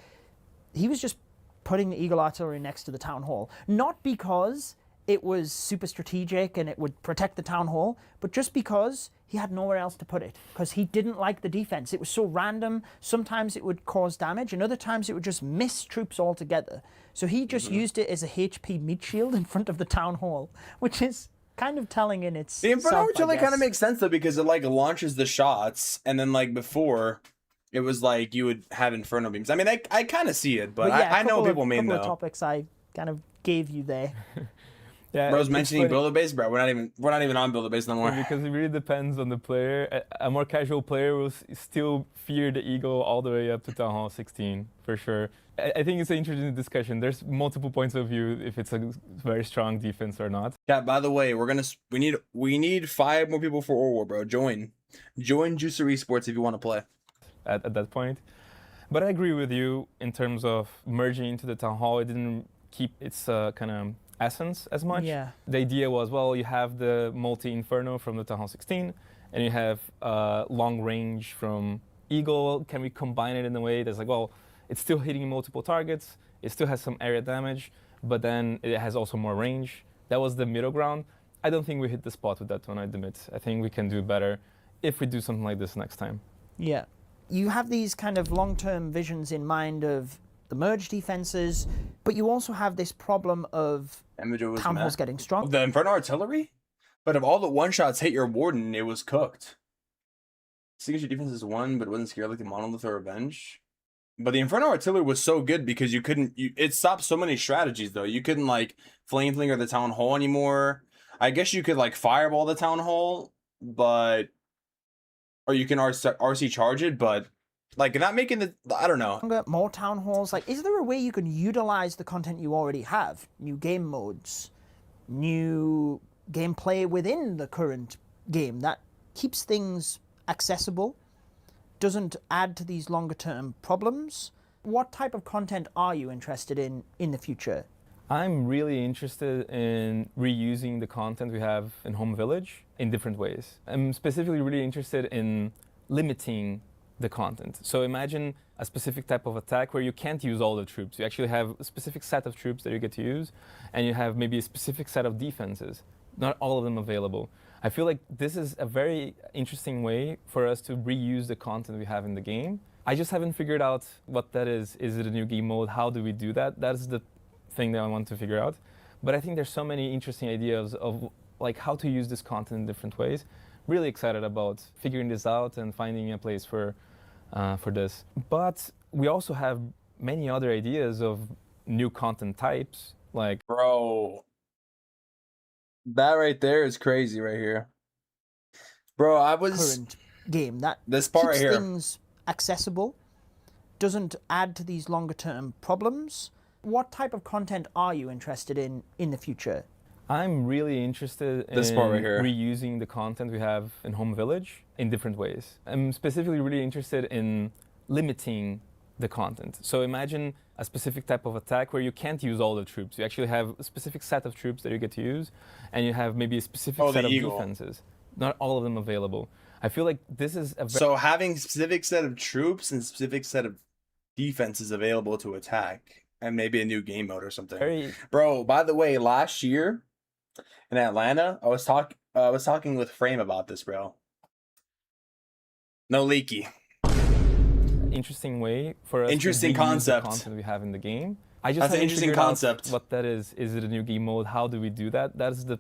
C: he was just putting the Eagle artillery next to the Town Hall. Not because it was super strategic and it would protect the Town Hall, but just because he had nowhere else to put it, because he didn't like the defense. It was so random. Sometimes it would cause damage, and other times it would just miss troops altogether. So he just used it as a HP meat shield in front of the Town Hall, which is kind of telling in its
A: The Inferno artillery kind of
C: makes
A: makes sense though, because it like launches the shots, and then like before, it was like you would have Inferno beams. I mean, I kind of see it, but
C: yeah,
A: I know what people mean
C: couple
A: though.
C: of topics I kind of gave you there.
D: Yeah,
A: Bro's
D: it's
A: mentioning
D: funny.
A: Builder Base, bro. We're not even on Builder Base no more.
D: Because it really depends on the player. A more casual player will still fear the Eagle all the way up to Town Hall 16, for sure. I think it's an interesting discussion. There's multiple points of view if it's a very strong defense or not.
A: Yeah. By the way, we need 5 more people for War, bro. Join Juicer Esports if you want to play.
D: At that point. But I agree with you in terms of merging into the Town Hall. It didn't keep its kind of essence as much.
C: Yeah.
D: The idea was, well, you have the multi-Inferno from the Town Hall 16, and you have long range from Eagle. Can we combine it in a way that's like, well, it's still hitting multiple targets, it still has some area damage, but then it has also more range. That was the middle ground. I don't think we hit the spot with that one, I admit. I think we can do better if we do something like this next time.
C: Yeah. You have these kind of long-term visions in mind of the merge defenses, but you also have this problem of Town Halls getting strong.
A: The Inferno artillery? But if all the one-shots hit your Warden, it was cooked. Signature defense is 1, but it wasn't scared like the Monolith or Revenge. But the Inferno artillery was so good because it stopped so many strategies, though. You couldn't, like, Flame Flinger the Town Hall anymore. I guess you could, like, Fireball the Town Hall, but... Or you can RC charge it, but... Like, not making the... I don't know.
C: More Town Halls. Like, is there a way you can utilize the content you already have? New game modes, new gameplay within the current game that keeps things accessible, doesn't add to these longer term problems? What type of content are you interested in the future?
D: I'm really interested in reusing the content we have in Home Village in different ways. I'm specifically really interested in limiting the content. So imagine a specific type of attack where you can't use all the troops. You actually have a specific set of troops that you get to use, and you have maybe a specific set of defenses, not all of them available. I feel like this is a very interesting way for us to reuse the content we have in the game. I just haven't figured out what that is. Is it a new game mode? How do we do that? That is the thing that I want to figure out. But I think there's so many interesting ideas of like how to use this content in different ways. Really excited about figuring this out and finding a place for this. But we also have many other ideas of new content types, like...
A: Bro. That right there is crazy right here. Bro, I was...
C: Current game that
A: This part
C: keeps
A: right here.
C: things accessible, doesn't add to these longer term problems. What type of content are you interested in the future?
D: I'm really interested in
A: This part right here.
D: reusing the content we have in Home Village in different ways. I'm specifically really interested in limiting the content. So imagine a specific type of attack where you can't use all the troops. You actually have a specific set of troops that you get to use, and you have maybe a specific set of
A: Eagle.
D: defenses, not all of them available. I feel like this is a
A: So having specific set of troops and specific set of defenses available to attack, and maybe a new game mode or something.
D: Very
A: Bro, by the way, last year in Atlanta, I was talking with Frame about this, bro. No leaky.
D: interesting way for us
A: Interesting
D: to reuse
A: concept.
D: the content we have in the game. I just
A: That's an
D: haven't
A: interesting
D: figured out
A: concept.
D: what that is. Is it a new game mode? How do we do that? That's the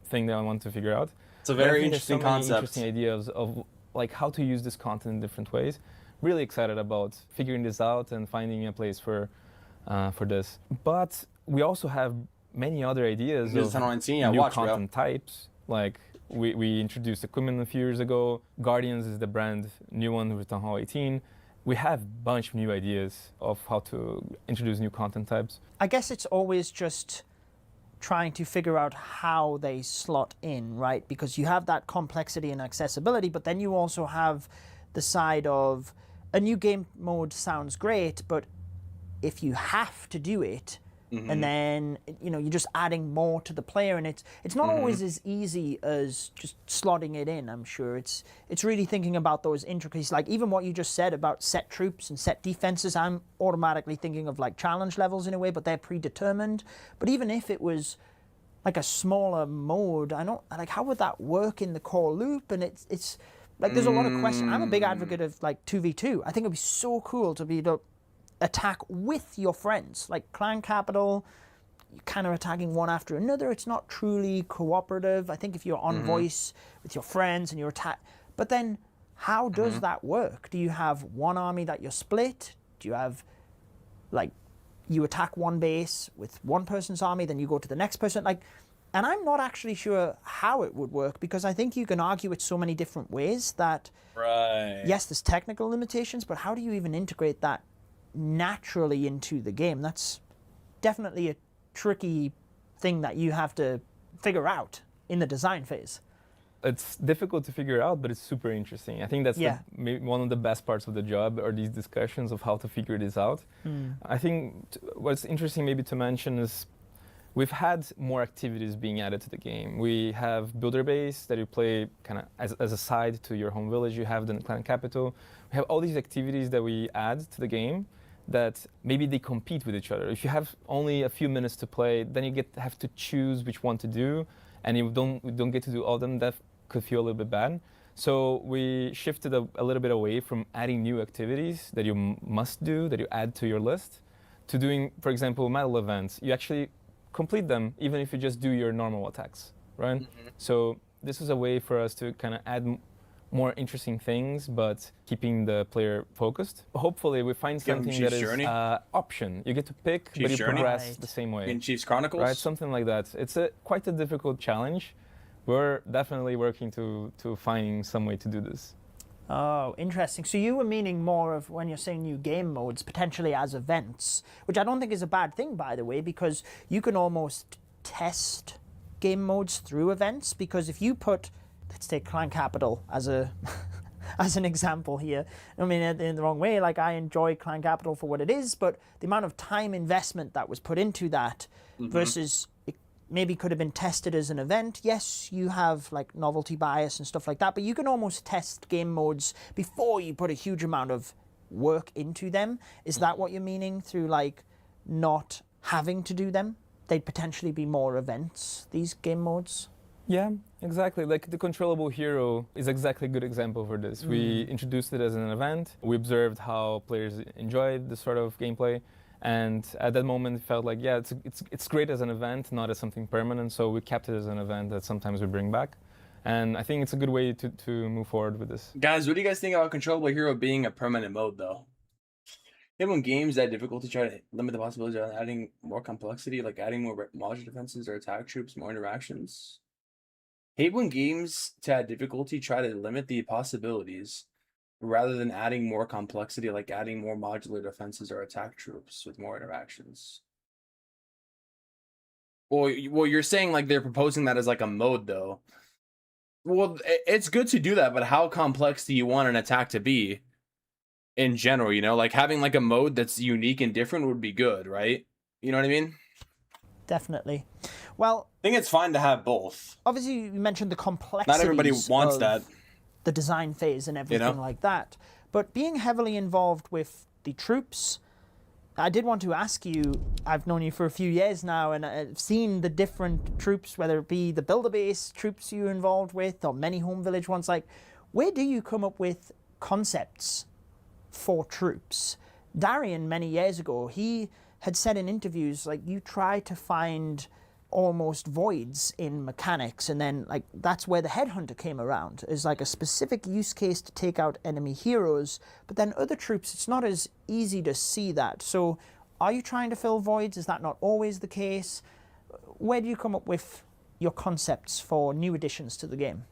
D: thing that I want to figure out.
A: It's a
D: But I
A: very
D: think there's so
A: interesting
D: many
A: concept.
D: Interesting ideas of like how to use this content in different ways. Really excited about figuring this out and finding a place for this. But we also have many other ideas
A: This is
D: of
A: 1019, yeah,
D: new
A: watch, bro.
D: content types. Like we introduced equipment a few years ago. Guardians is the brand new one with Town Hall 18. We have a bunch of new ideas of how to introduce new content types.
C: I guess it's always just trying to figure out how they slot in, right? Because you have that complexity and accessibility, but then you also have the side of a new game mode sounds great, but if you have to do it, and then you're just adding more to the player, and it's not always as easy as just slotting it in. I'm sure it's really thinking about those intricacies, like even what you just said about set troops and set defenses. I'm automatically thinking of like challenge levels in a way, but they're predetermined. But even if it was like a smaller mode, I don't like how would that work in the core loop, and it's like there's a lot of questions. I'm a big advocate of like 2v2. I think it'd be so cool to be able to attack with your friends, like Clan Capital. You're kind of attacking one after another. It's not truly cooperative. I think if you're on voice with your friends and you attack, but then how does that work? Do you have one army that you're split? Do you have like you attack one base with one person's army, then you go to the next person? Like, and I'm not actually sure how it would work, because I think you can argue it so many different ways that yes, there's technical limitations, but how do you even integrate that naturally into the game? That's definitely a tricky thing that you have to figure out in the design phase.
D: It's difficult to figure out, but it's super interesting. I think that's maybe one of the best parts of the job, are these discussions of how to figure this out. I think what's interesting maybe to mention is we've had more activities being added to the game. We have Builder Base that you play kind of as a side to your home village. You have the Clan Capital. We have all these activities that we add to the game that maybe they compete with each other. If you have only a few minutes to play, then you have to choose which one to do, and you don't get to do all of them. That could feel a little bit bad. So we shifted a little bit away from adding new activities that you must do, that you add to your list, to doing, for example, medal events. You actually complete them even if you just do your normal attacks, right? So this is a way for us to kind of add more interesting things, but keeping the player focused. Hopefully we find something that is option. You get to pick, but you progress the same way.
A: In Chiefs Chronicles?
D: Right, something like that. It's quite a difficult challenge. We're definitely working to find some way to do this.
C: Oh, interesting. So you were meaning more of when you're saying new game modes, potentially as events, which I don't think is a bad thing, by the way, because you can almost test game modes through events. Because if you put, let's take Clan Capital as a as an example here. I mean, in the wrong way, like I enjoy Clan Capital for what it is, but the amount of time investment that was put into that versus it maybe could have been tested as an event. Yes, you have like novelty bias and stuff like that, but you can almost test game modes before you put a huge amount of work into them. Is that what you're meaning through like not having to do them? They'd potentially be more events, these game modes?
D: Yeah, exactly. Like the controllable hero is exactly a good example for this. We introduced it as an event. We observed how players enjoyed this sort of gameplay. And at that moment, it felt like, yeah, it's great as an event, not as something permanent. So we kept it as an event that sometimes we bring back. And I think it's a good way to move forward with this.
A: Guys, what do you guys think about Controllable Hero being a permanent mode, though? Even when games that difficulty try to limit the possibilities of adding more complexity, like adding more modular defenses or attack troops, more interactions. Hate when games to add difficulty try to limit the possibilities rather than adding more complexity, like adding more modular defenses or attack troops with more interactions. Well, you're saying like they're proposing that as like a mode, though. Well, it's good to do that, but how complex do you want an attack to be in general? You know, like having like a mode that's unique and different would be good, right? You know what I mean?
C: Definitely. Well,
A: I think it's fine to have both.
C: Obviously, you mentioned the complexities.
A: Not everybody wants that.
C: The design phase and everything like that. But being heavily involved with the troops I did want to ask you, I've known you for a few years now, and I've seen the different troops, whether it be the builder base troops you're involved with or many home village ones. Like, where do you come up with concepts for troops? Darian, many years ago, he had said in interviews, like, you try to find almost voids in mechanics, and then like that's where the headhunter came around, is like a specific use case to take out enemy heroes. But then other troops, it's not as easy to see that. So are you trying to fill voids? Is that not always the case? Where do you come up with your concepts for new additions to the game?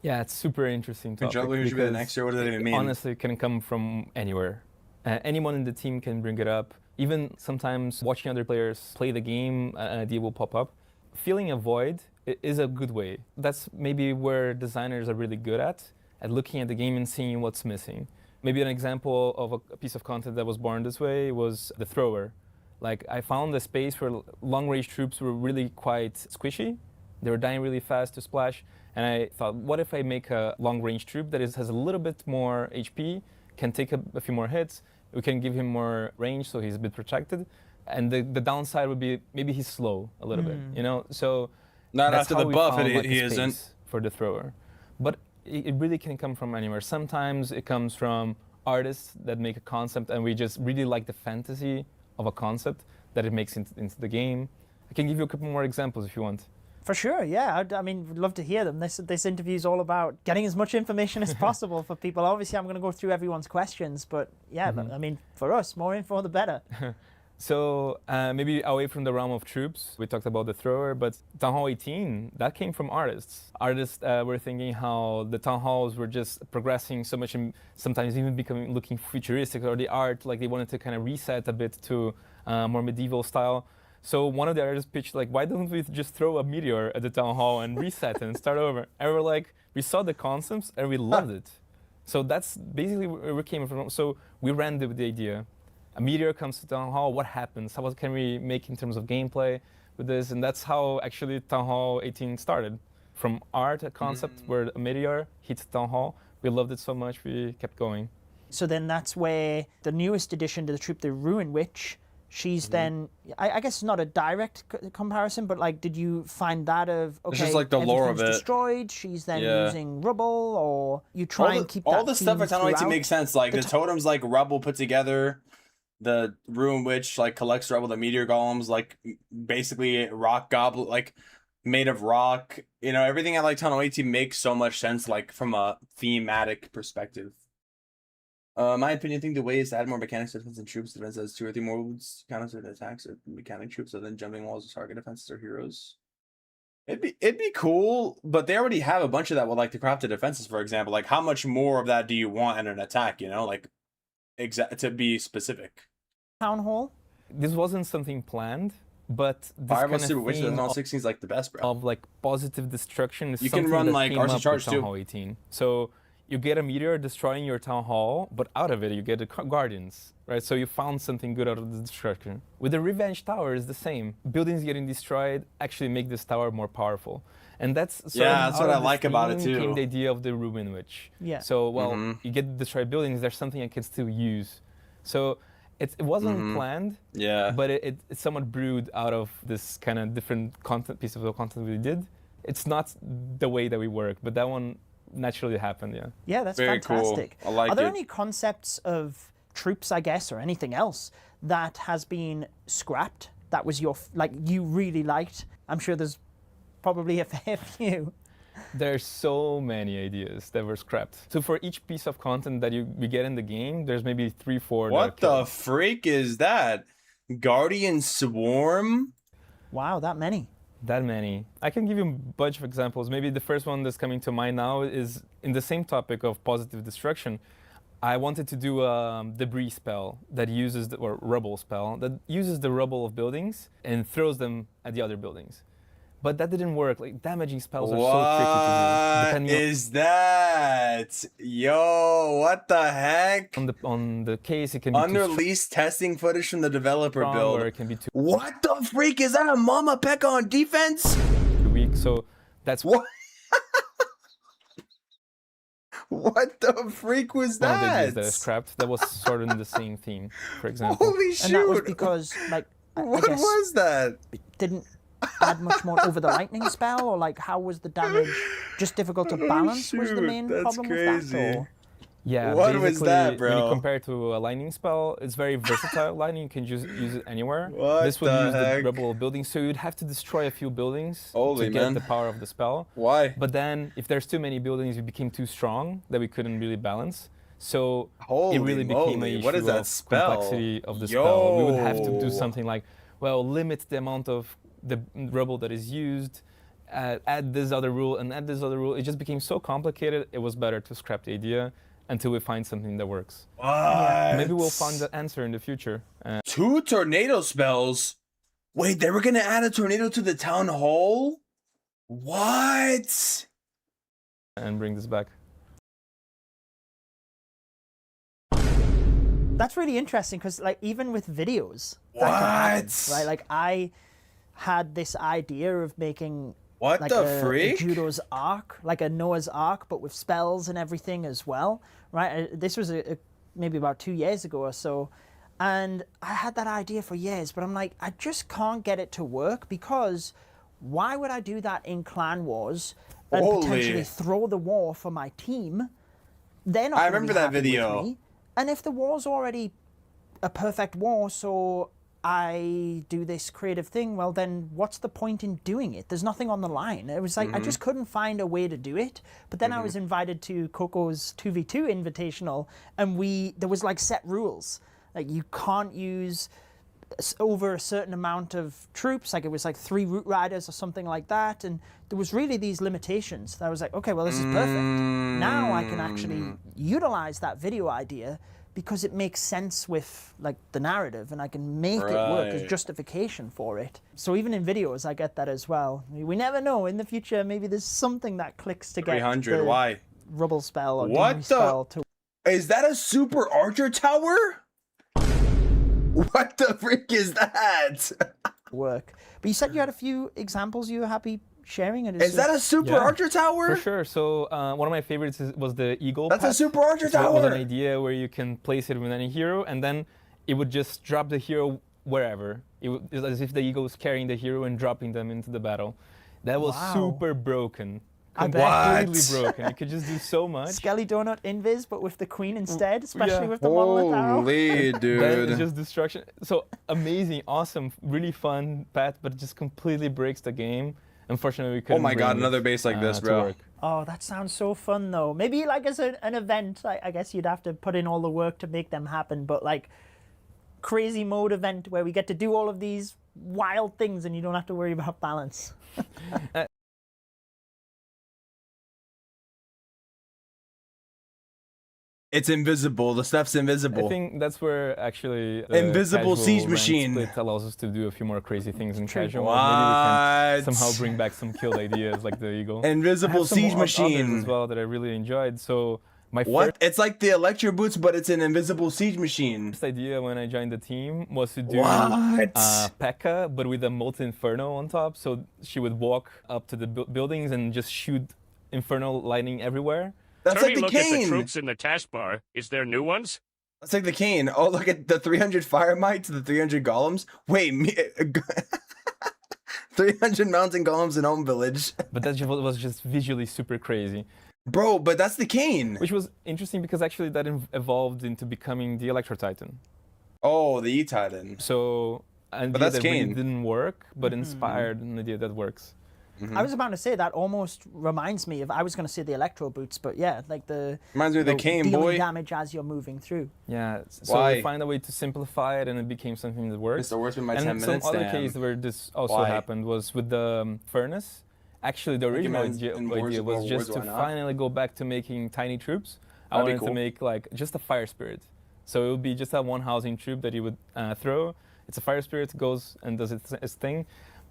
D: Yeah, it's super interesting topic.
A: Juggler should be the next year. What does that even mean?
D: Honestly, it can come from anywhere. Anyone in the team can bring it up. Even sometimes watching other players play the game, an idea will pop up. Filling a void is a good way. That's maybe where designers are really good at looking at the game and seeing what's missing. Maybe an example of a piece of content that was born this way was the thrower. Like, I found a space where long-range troops were really quite squishy. They were dying really fast to splash. And I thought, what if I make a long-range troop that has a little bit more HP, can take a few more hits, we can give him more range so he's a bit protected. And the downside would be maybe he's slow a little bit, you know? So
A: not
D: that's
A: after
D: how
A: the
D: we
A: buff,
D: found, like,
A: he
D: a
A: isn't.
D: space for the thrower. But it really can come from anywhere. Sometimes it comes from artists that make a concept and we just really like the fantasy of a concept that it makes into the game. I can give you a couple more examples if you want.
C: For sure, yeah. I mean, we'd love to hear them. This interview is all about getting as much information as possible for people. Obviously, I'm going to go through everyone's questions, but yeah, I mean, for us, more info the better.
D: So maybe away from the realm of troops, we talked about the thrower, but Town Hall 18, that came from artists. Artists were thinking how the town halls were just progressing so much and sometimes even looking futuristic, or the art, like they wanted to kind of reset a bit to more medieval style. So one of the artists pitched, like, why don't we just throw a meteor at the town hall and reset it and start over? And we're like, we saw the concepts and we loved it. So that's basically where we came from. So we ran with the idea. A meteor comes to town hall, what happens? What can we make in terms of gameplay with this? And that's how actually Town Hall 18 started. From art, a concept where a meteor hits town hall. We loved it so much, we kept going.
C: So then that's where the newest addition to the troop, the Ruin Witch, she's then, I guess it's not a direct comparison, but like, did you find that of, okay,
A: it's just like the lore of it.
C: Destroyed, she's then using rubble, or you try and keep that
A: all the stuff at Town Hall 18 makes sense. Like the totems, like rubble put together, the Ruin Witch like collects rubble, the meteor golems like basically rock goblin, like made of rock. You know, everything at like Town Hall 18 makes so much sense, like from a thematic perspective. My opinion, I think the way is to add more mechanics to defense and troops. Defense has 2 or 3 more moves, counters and attacks, or mechanic troops, so then jumping walls or target defenses or heroes. It'd be cool, but they already have a bunch of that with like the crafted defenses, for example. Like, how much more of that do you want in an attack? You know, like to be specific.
C: Town Hall.
D: This wasn't something planned, but this
A: Fireball
D: kind of
A: Super Witch
D: theme
A: in all 16 is like the best, bro.
D: of like positive destruction is
A: You
D: something
A: can run
D: that
A: like
D: came
A: RC
D: up
A: Charge
D: with Town
A: too.
D: Hall 18. So you get a meteor destroying your town hall, but out of it you get the guardians, right? So you found something good out of the destruction. With the Revenge Tower, is the same. Buildings getting destroyed actually make this tower more powerful, and that's
A: that's what I like about it too.
D: Came the idea of the Ruin Witch.
C: Yeah.
D: So you get destroyed buildings. There's something I can still use. So it wasn't planned.
A: Yeah.
D: But it's somewhat brewed out of this kind of different piece of content we did. It's not the way that we work, but that one naturally happened, yeah.
C: Yeah, that's
A: Very
C: fantastic.
A: Cool. I like
C: Are there
A: it.
C: any concepts of troops, I guess, or anything else that has been scrapped that was you really liked? I'm sure there's probably a fair few.
D: There's so many ideas that were scrapped. So for each piece of content that we get in the game, there's maybe 3-4.
A: What the freak is that? Guardian Swarm?
C: Wow, that many.
D: That many. I can give you a bunch of examples. Maybe the first one that's coming to mind now is in the same topic of positive destruction. I wanted to do a debris spell that uses, or rubble spell, that uses the rubble of buildings and throws them at the other buildings. But that didn't work. Like, damaging spells are so tricky to do.
A: What is that? Yo, what the heck?
D: On the case, it can be
A: unreleased testing footage from the developer build.
D: Or it can be too
A: what the freak is that? A Mama Pekka on defense?
D: weak. So that's
A: what. What the freak was
D: One of the ideas
A: that?
D: that I scrapped that was sort of in the same theme, for example.
A: Holy shoot!
C: And that was because, like, I
A: what
C: guess
A: was that?
C: it didn't add much more over the lightning spell, or like how was the damage just difficult to balance was the
A: shoot,
C: main
A: that's
C: problem with
A: crazy.
C: that? Or?
D: Yeah,
A: What was
D: basically,
A: that,
D: when you
A: bro?
D: compare it to a lightning spell, it's very versatile lightning. You can just use it anywhere.
A: What
D: this would
A: the
D: use
A: heck?
D: the rebel buildings, so you'd have to destroy a few buildings
A: Holy
D: to get
A: man.
D: the power of the spell.
A: Why?
D: But then, if there's too many buildings, it became too strong that we couldn't really balance. So
A: Holy
D: it really became
A: moly,
D: an issue
A: what is that
D: of
A: spell?
D: complexity of the spell. We would have to
A: Yo.
D: do something like, well, limit the amount of the rebel that is used, add this other rule, and add this other rule. It just became so complicated, it was better to scrap the idea until we find something that works.
A: What?
D: Maybe we'll find the answer in the future.
A: 2 tornado spells? Wait, they were gonna add a tornado to the town hall? What?
D: And bring this back.
C: That's really interesting because, like, even with videos, that can happen,
A: What?
C: right? Like, I had this idea of making
A: What
C: like
A: the
C: a
A: freak?
C: Judo's Ark, like a Noah's Ark, but with spells and everything as well, right? This was maybe about 2 years ago or so, and I had that idea for years, but I'm like, I just can't get it to work because why would I do that in Clan Wars and
A: Holy.
C: potentially throw the war for my team? They're not
A: I
C: gonna
A: remember
C: be
A: that
C: happy with
A: video.
C: me. And if the war's already a perfect war, so I do this creative thing, well then what's the point in doing it? There's nothing on the line. It was like I just couldn't find a way to do it. But then I was invited to Coco's 2v2 invitational, and there was like set rules. Like you can't use over a certain amount of troops, like it was like 3 root riders or something like that, and there was really these limitations that I was like, okay, well, this is perfect. Now I can actually utilize that video idea because it makes sense with like the narrative, and I can make it work as
A: Right.
C: justification for it. So even in videos, I get that as well. We never know, in the future, maybe there's something that clicks to get
A: 300,
C: the
A: why?
C: rubble spell or
A: What
C: Demonry
A: the-
C: spell to
A: Is that a super archer tower? What the freak is that?
C: work. But you said you had a few examples you were happy sharing. And
A: Is that a super
D: Yeah,
A: archer tower?
D: For sure. So one of my favorites was the eagle.
A: That's a
D: pet.
A: super archer
D: So it was an
A: tower.
D: idea where you can place it with any hero, and then it would just drop the hero wherever. It's as if the eagle was carrying the hero and dropping them into the battle. That was
C: Wow.
D: super broken.
C: I bet.
D: Completely
A: What?
D: broken. You could just do so much.
C: Skelly Donut Invis, but with the queen instead, especially with the monolith arrow.
A: Holy
D: That
A: dude.
D: is just destruction. So amazing, awesome, really fun pet, but it just completely breaks the game. Unfortunately, we couldn't.
A: Oh my god,
D: bring
A: another
D: it,
A: base like this,
D: to
A: bro.
D: work.
C: Oh, that sounds so fun though. Maybe like as an event, I guess you'd have to put in all the work to make them happen, but like crazy mode event where we get to do all of these wild things and you don't have to worry about balance.
A: It's invisible. The stuff's invisible.
D: I think that's where actually the
A: Invisible
D: casual
A: siege
D: ranked
A: machine.
D: split allows us to do a few more crazy things in casual.
A: What?
D: Maybe we can somehow bring back some kill ideas like the eagle. I
A: Invisible
D: have some
A: siege
D: others
A: machine.
D: as well that I really enjoyed. So my
A: What? It's like the electro boots, but it's an invisible siege machine.
D: first idea when I joined the team was to do
A: What?
D: P.E.K.K.A, but with a molten inferno on top. So she would walk up to the buildings and just shoot infernal lightning everywhere.
A: That's
B: Turning
A: like the
B: look at the
A: cane.
B: troops in the taskbar. Is there new ones?
A: That's like the cane. Oh, look at the 300 fire mites, the 300 golems. Wait, 300 mountain golems in home village.
D: But that was just visually super crazy.
A: Bro, but that's the cane.
D: Which was interesting because actually that evolved into becoming the Electro Titan.
A: Oh, the E-Titan.
D: So an
A: But
D: idea
A: that's
D: that really
A: Kane.
D: didn't work, but inspired an idea that works.
C: I was about to say that almost reminds me of, I was going to say the electro boots, but yeah, like the
A: Reminds me of the cane,
C: dealing
A: boy.
C: damage as you're moving through.
D: Yeah, so
A: Why?
D: we find a way to simplify it and it became something that works.
A: It's the worst with my
D: and
A: 10 minutes.
D: some other
A: damn.
D: case where this also
A: Why?
D: happened was with the furnace. Actually, the original
A: mine's
D: idea,
A: in Wars-
D: idea was
A: Wars,
D: just to
A: why not?
D: finally go back to making tiny troops. I
A: That'd be
D: wanted
A: cool.
D: to make like just a fire spirit. So it would be just a one housing troop that you would throw. It's a fire spirit, goes and does its thing.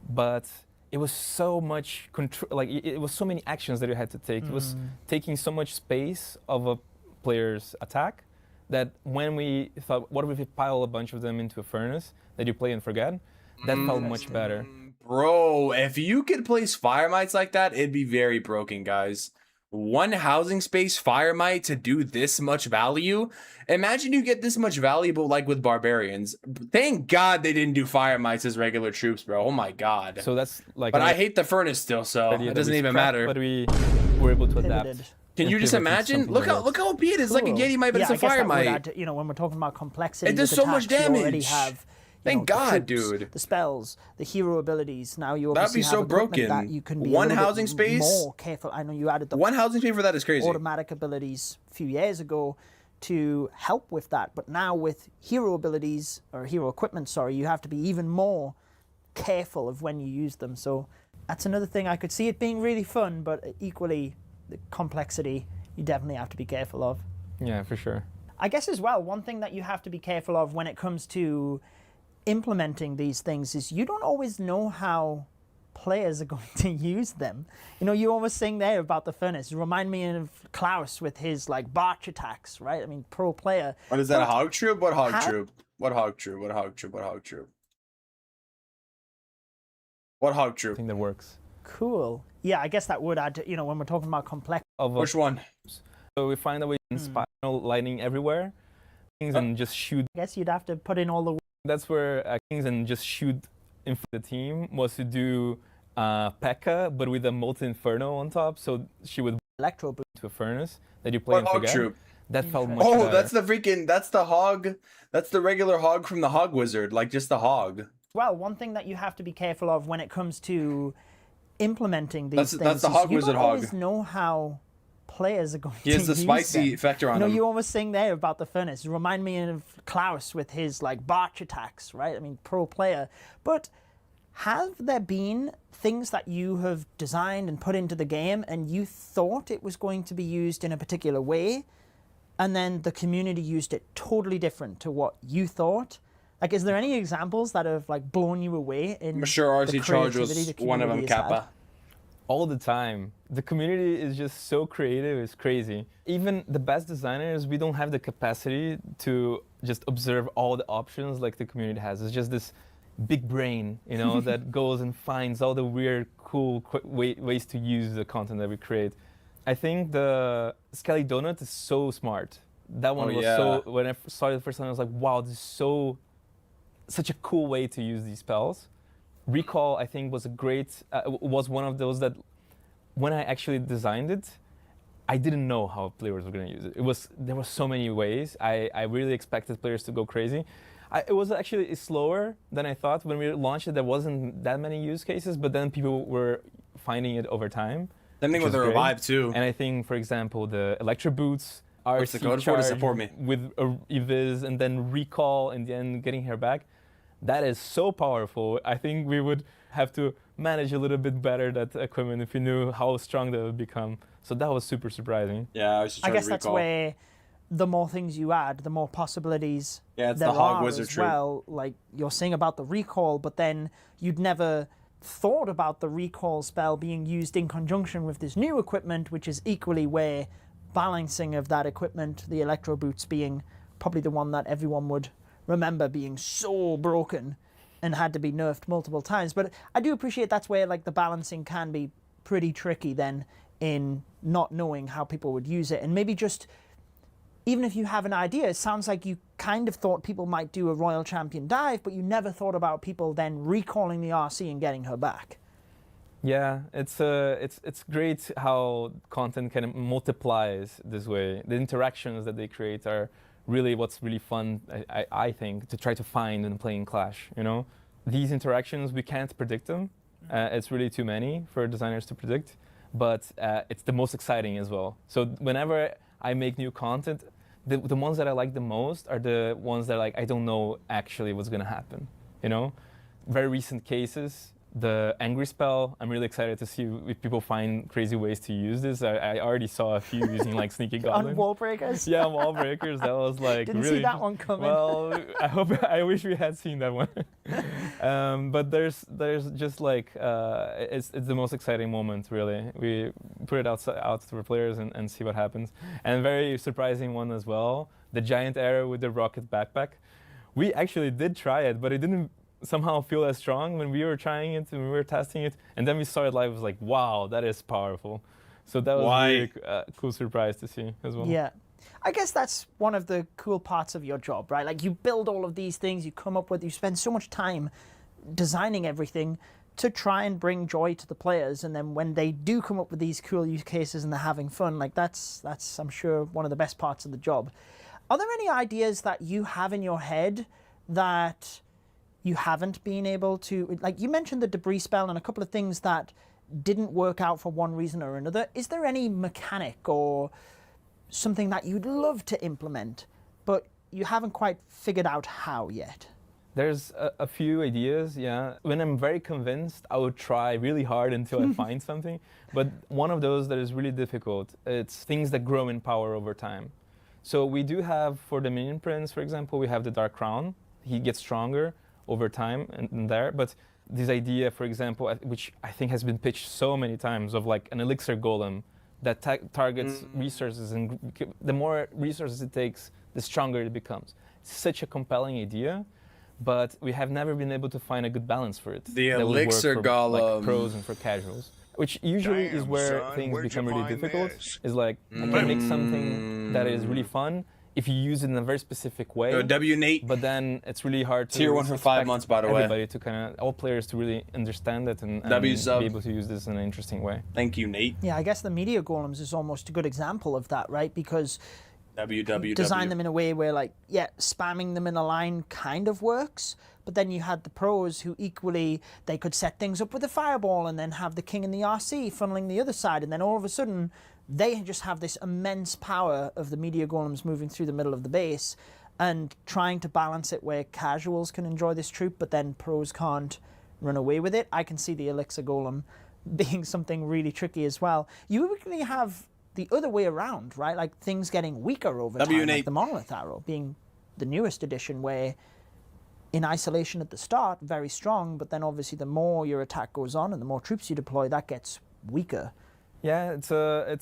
D: But it was so much control, like it was so many actions that you had to take. It was taking so much space of a player's attack that when we thought, what if we pile a bunch of them into a furnace that you play and forget? That felt much better.
A: Bro, if you could place fire mites like that, it'd be very broken, guys. 1 housing space fire mite to do this much value. Imagine you get this much valuable like with barbarians. Thank God they didn't do fire mites as regular troops, bro. Oh my God.
D: So that's like.
A: But I hate the furnace still, so it doesn't even matter.
D: But we were able to adapt.
C: Pivoted.
A: Can you just imagine? Look how OP it is. Like a
C: Cool.
A: Yeti mite, but
C: Yeah,
A: it's a
C: I guess
A: fire
C: that would
A: mite.
C: add to, when we're talking about complexity,
A: It does
C: with
A: so much
C: attacks, you already
A: damage.
C: have,
A: Thank
C: the
A: God,
C: troops,
A: dude.
C: The spells, the hero abilities. Now you
A: That'd
C: obviously
A: be so
C: have equipment
A: broken.
C: that you can be
A: 1
C: a little
A: housing
C: bit
A: space?
C: more careful. I know you added the
A: 1 housing space for that is crazy.
C: automatic abilities a few years ago to help with that, but now with hero abilities or hero equipment, sorry, you have to be even more careful of when you use them. So that's another thing. I could see it being really fun, but equally the complexity you definitely have to be careful of.
D: Yeah, for sure.
C: I guess as well, one thing that you have to be careful of when it comes to implementing these things is you don't always know how players are going to use them. You always saying there about the furnace. You remind me of Klaus with his like Barch attacks, right? I mean, pro player.
A: What is that, a hog troop? What hog
C: How-
A: troop? What hog troop? What hog troop? What hog troop? What hog
D: I
A: troop?
D: think that works.
C: Cool. Yeah, I guess that would add to, when we're talking about complex.
A: Which one?
D: So we find a way to inspire lighting everywhere, things and just shoot.
C: I guess you'd have to put in all the
D: That's where things and just shoot in the team was to do P.E.K.K.A, but with a molten inferno on top. So she would
C: electro boost.
D: to a furnace that you play
A: What
D: and
A: hog
D: forget.
A: troop?
D: That felt much
A: Oh,
D: better.
A: that's the hog. That's the regular hog from the hog wizard, like just the hog.
C: Well, one thing that you have to be careful of when it comes to implementing these things
A: That's the
C: is
A: hog
C: you
A: wizard
C: don't
A: hog.
C: always know how players are going
A: He
C: to
A: has the
C: use
A: spicy
C: them.
A: effector on him.
C: You always saying there about the furnace. You remind me of Klaus with his like Barch attacks, right? I mean, pro player. But have there been things that you have designed and put into the game and you thought it was going to be used in a particular way, and then the community used it totally different to what you thought? Like, is there any examples that have like blown you away in
A: I'm sure
C: the
A: RC Charge
C: creativity
A: was
C: the
A: one of them,
C: community has had?
A: Kappa.
D: all the time. The community is just so creative, it's crazy. Even the best designers, we don't have the capacity to just observe all the options like the community has. It's just this big brain, that goes and finds all the weird, cool ways to use the content that we create. I think the Skelly Donut is so smart. That one was so, when I saw it the first time, I was like, wow, this is such a cool way to use these spells. Recall, I think, was one of those that when I actually designed it, I didn't know how players were going to use it. There were so many ways. I really expected players to go crazy. It was actually slower than I thought. When we launched it, there wasn't that many use cases, but then people were finding it over time.
A: Same thing with the revive too.
D: And I think, for example, the Electro Boots,
A: What's the code for to support me?
D: with Eviz, and then Recall, and then getting her back. That is so powerful. I think we would have to manage a little bit better that equipment if we knew how strong that would become. So that was super surprising.
A: Yeah,
C: I guess that's where the more things you add, the more possibilities
A: it's
C: there
A: the hog
C: are
A: wizard
C: as
A: troop.
C: well. Like you're saying about the recall, but then you'd never thought about the recall spell being used in conjunction with this new equipment, which is equally where balancing of that equipment, the electro boots being probably the one that everyone would remember being so broken and had to be nerfed multiple times. But I do appreciate that's where like the balancing can be pretty tricky then in not knowing how people would use it. And maybe just, even if you have an idea, it sounds like you kind of thought people might do a Royal Champion dive, but you never thought about people then recalling the RC and getting her back.
D: Yeah, it's great how content kind of multiplies this way. The interactions that they create are really what's really fun, I think, to try to find when playing Clash. These interactions, we can't predict them. It's really too many for designers to predict, but it's the most exciting as well. So whenever I make new content, the ones that I like the most are the ones that I don't know actually what's gonna happen. Very recent cases. The angry spell, I'm really excited to see if people find crazy ways to use this. I already saw a few using sneaky goblins.
C: On wall breakers?
D: Yeah, wall breakers. That was
C: Didn't
D: really
C: see that one coming.
D: Well, I wish we had seen that one. But there's just it's the most exciting moment really. We put it out to the players and see what happens. And very surprising one as well. The giant arrow with the rocket backpack. We actually did try it, but it didn't somehow feel as strong when we were trying it and we were testing it, and then we saw it live. It was like, wow, that is powerful. So that was
A: Why?
D: really a cool surprise to see as well.
C: Yeah. I guess that's one of the cool parts of your job, right? Like you build all of these things, you come up with, you spend so much time designing everything to try and bring joy to the players. And then when they do come up with these cool use cases and they're having fun, like that's I'm sure one of the best parts of the job. Are there any ideas that you have in your head that you haven't been able to, like you mentioned the debris spell and a couple of things that didn't work out for one reason or another. Is there any mechanic or something that you'd love to implement, but you haven't quite figured out how yet?
D: There's a few ideas, yeah. When I'm very convinced, I would try really hard until I find something. But one of those that is really difficult, it's things that grow in power over time. So we do have, for the Minion Prince, for example, we have the Dark Crown. He gets stronger over time and there. But this idea, for example, which I think has been pitched so many times, of like an elixir golem that targets resources, and the more resources it takes, the stronger it becomes. It's such a compelling idea, but we have never been able to find a good balance for it.
A: The
D: that would work
A: elixir
D: for,
A: golem.
D: like, pros and for casuals, which usually is
B: Damn,
D: where
B: son,
D: things
B: where'd
D: become
B: you
D: really
B: find
D: difficult.
B: this?
D: Is like, I can make something that is really fun if you use it in a very specific way.
A: Yo, W Nate.
D: But then it's really hard to
A: Tier 1 for 5
D: expect
A: months, by the way.
D: everybody to kind of, all players to really understand it and
A: W sub.
D: be able to use this in an interesting way.
A: Thank you, Nate.
C: Yeah, I guess the media golems is almost a good example of that, right? Because
A: WWW.
C: design them in a way where, like, yeah, spamming them in a line kind of works, but then you had the pros who equally, they could set things up with a fireball and then have the king and the RC funneling the other side, and then all of a sudden they just have this immense power of the media golems moving through the middle of the base and trying to balance it where casuals can enjoy this troop, but then pros can't run away with it. I can see the elixir golem being something really tricky as well. You usually have the other way around, right? Like things getting weaker over time, like the monolith arrow being the newest edition, where in isolation at the start, very strong, but then obviously the more your attack goes on and the more troops you deploy, that gets weaker.
D: Yeah, it's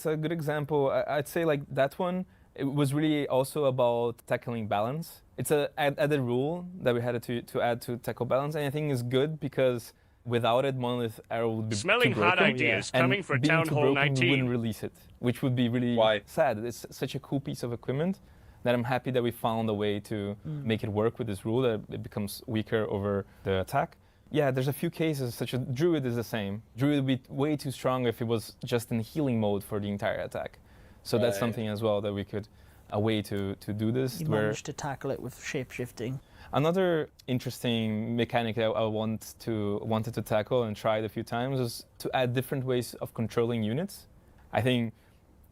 D: a good example. I'd say like that one, it was really also about tackling balance. It's a added rule that we had to add to tackle balance, and I think it's good because without it, Monolith Arrow would be
B: Smelling
D: too
B: hot
D: broken,
B: ideas
D: and
B: coming for
D: being
B: Town
D: too
B: Hall
D: broken, we
B: 19.
D: wouldn't release it, which would be really sad. It's such a cool piece of equipment that I'm happy that we found a way to make it work with this rule, that it becomes weaker over the attack. Yeah, there's a few cases, such as Druid is the same. Druid would be way too strong if it was just in healing mode for the entire attack. So that's something as well that we could, a way to do this.
C: You managed to tackle it with shape-shifting.
D: Another interesting mechanic that I wanted to tackle and tried a few times is to add different ways of controlling units. I think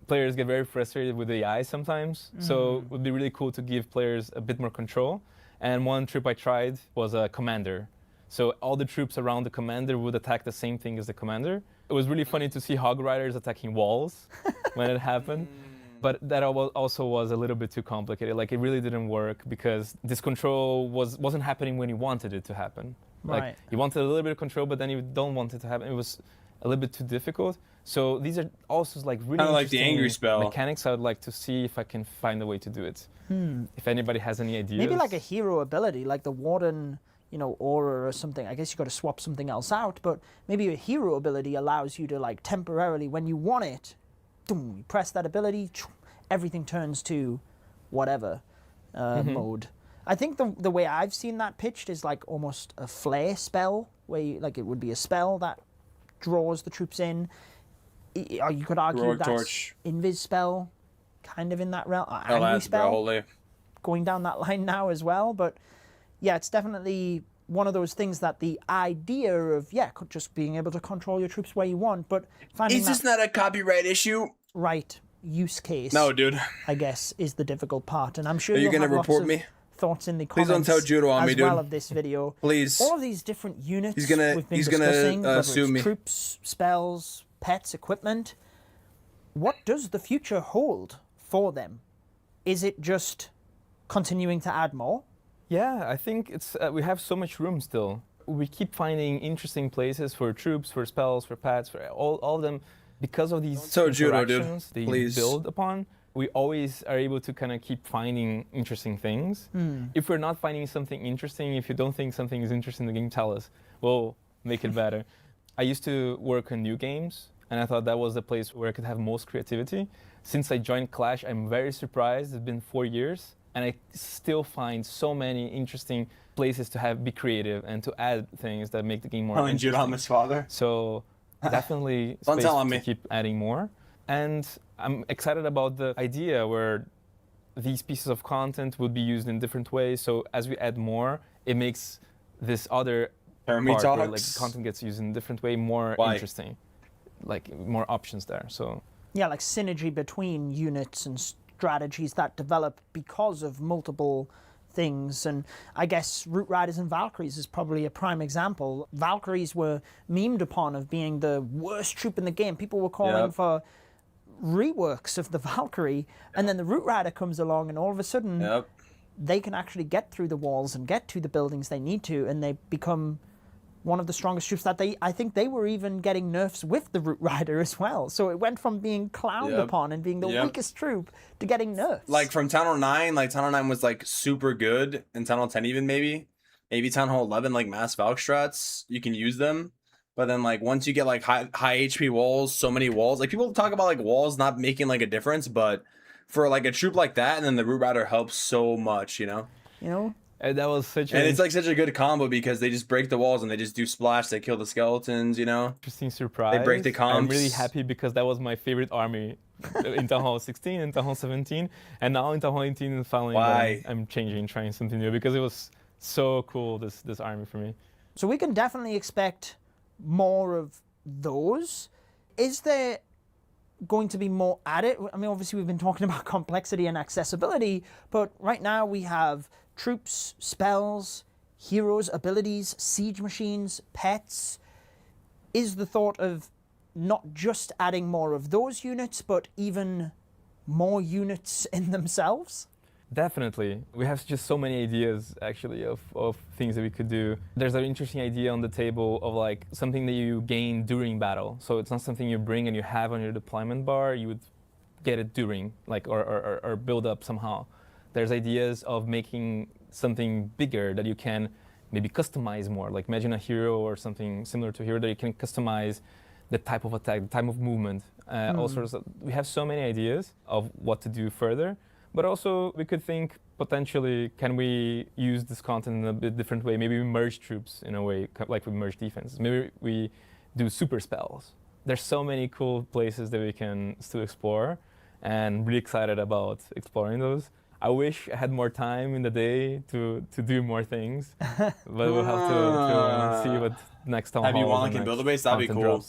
D: players get very frustrated with AI sometimes, so it would be really cool to give players a bit more control. And one trip I tried was a commander. So all the troops around the commander would attack the same thing as the commander. It was really funny to see Hog Riders attacking walls when it happened. But that also was a little bit too complicated. Like, it really didn't work because this control wasn't happening when you wanted it to happen.
C: Right.
D: Like, you wanted a little bit of control, but then you don't want it to happen. It was a little bit too difficult. So these are also like really
A: kind of like the angry spell
D: mechanics. I would like to see if I can find a way to do it. If anybody has any ideas.
C: Maybe like a hero ability, like the Warden, you know, aura or something. I guess you got to swap something else out, but maybe a hero ability allows you to, like, temporarily, when you want it, boom, you press that ability, everything turns to whatever mode. I think the way I've seen that pitched is like almost a flare spell, where you, like, it would be a spell that draws the troops in. You could argue
A: Heroic
C: that's
A: Torch.
C: Invis spell, kind of in that realm. Angry spell, going down that line now as well. But yeah, it's definitely one of those things that the idea of, just being able to control your troops where you want, but finding
A: Is this not a copyright issue?
C: right use case,
A: No, dude.
C: I guess, is the difficult part. And I'm sure
A: Are you
C: you'll
A: gonna
C: have lots
A: report
C: of
A: me?
C: thoughts in the
A: Please
C: comments
A: don't tell Judo on
C: as
A: me, dude.
C: well of this video.
A: Please.
C: All of these different units
A: He's gonna
C: discussing, whether
A: sue
C: it's
A: me.
C: troops, spells, pets, equipment. What does the future hold for them? Is it just continuing to add more?
D: Yeah, I think it's we have so much room still. We keep finding interesting places for troops, for spells, for pets, for all of them. Because of these
A: Judo, dude.
D: interactions they
A: Please.
D: build upon, we always are able to kind of keep finding interesting things. If we're not finding something interesting, if you don't think something is interesting in the game, tell us. We'll make it better. I used to work on new games, and I thought that was the place where I could have most creativity. Since I joined Clash, I'm very surprised. It's been 4 years, and I still find so many interesting places to be creative and to add things that make the game more interesting.
A: Jude, I'm his father.
D: So definitely
A: Don't
D: space
A: tell
D: to
A: me.
D: keep adding more. And I'm excited about the idea where these pieces of content will be used in different ways. So as we add more, it makes this other part where like content gets used in a different way more interesting, like more options there. So
C: yeah, like synergy between units and strategies that develop because of multiple things. And I guess Root Riders and Valkyries is probably a prime example. Valkyries were memed upon of being the worst troop in the game. People were calling for reworks of the Valkyrie, and then the Root Rider comes along, and all of a sudden they can actually get through the walls and get to the buildings they need to, and they become one of the strongest troops that I think they were even getting nerfs with the Root Rider as well. So it went from being clowned upon and being the weakest troop to getting nerfs.
A: Like from Town Hall 9, like Town Hall 9 was like super good, and Town Hall 10 even maybe Town Hall 11, like mass Valk strats, you can use them. But then like once you get like high HP walls, so many walls, like people talk about like walls not making like a difference, but for like a troop like that, and then the Root Rider helps so much, you know?
D: And that was
A: and it's like such a good combo because they just break the walls and they just do splash. They kill the skeletons, you know.
D: Interesting surprise.
A: They break the comps.
D: I'm really happy because that was my favorite army in Town Hall 16 and Town Hall 17, and now in Town Hall 18 and finally I'm changing, trying something new because it was so cool. This army for me.
C: So we can definitely expect more of those. Is there going to be more added? I mean, obviously we've been talking about complexity and accessibility, but right now we have troops, spells, heroes, abilities, siege machines, pets. Is the thought of not just adding more of those units, but even more units in themselves?
D: Definitely. We have just so many ideas, actually, of things that we could do. There's an interesting idea on the table of like something that you gain during battle. So it's not something you bring and you have on your deployment bar. You would get it during, like, or build up somehow. There's ideas of making something bigger that you can maybe customize more. Like imagine a hero or something similar to a hero that you can customize the type of attack, the type of movement. All sorts of, we have so many ideas of what to do further. But also we could think potentially, can we use this content in a bit different way? Maybe we merge troops in a way, like we merge defenses. Maybe we do super spells. There's so many cool places that we can still explore, and really excited about exploring those. I wish I had more time in the day to do more things, but we'll have to see what next Town Hall.
A: Have you won like in Build-A-Base? That'd be cool.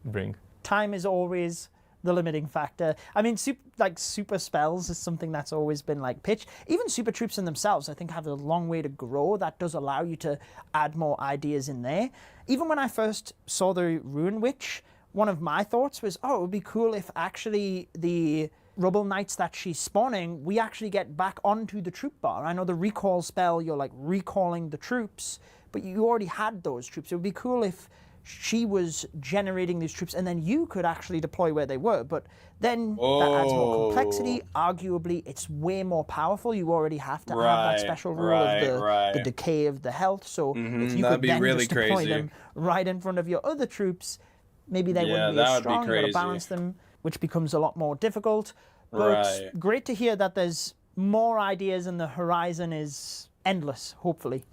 D: Bring.
C: Time is always the limiting factor. I mean, super spells is something that's always been like pitched. Even super troops in themselves, I think, have a long way to grow. That does allow you to add more ideas in there. Even when I first saw the Ruin Witch, one of my thoughts was, oh, it would be cool if actually the Rubble Knights that she's spawning, we actually get back onto the troop bar. I know the recall spell, you're like recalling the troops, but you already had those troops. It would be cool if she was generating these troops and then you could actually deploy where they were. But then that adds more complexity. Arguably, it's way more powerful. You already have to have that special rule of the decay of the health. So if you could then just deploy them right in front of your other troops, maybe they wouldn't be as strong. You got to balance them, which becomes a lot more difficult. But great to hear that there's more ideas and the horizon is endless, hopefully.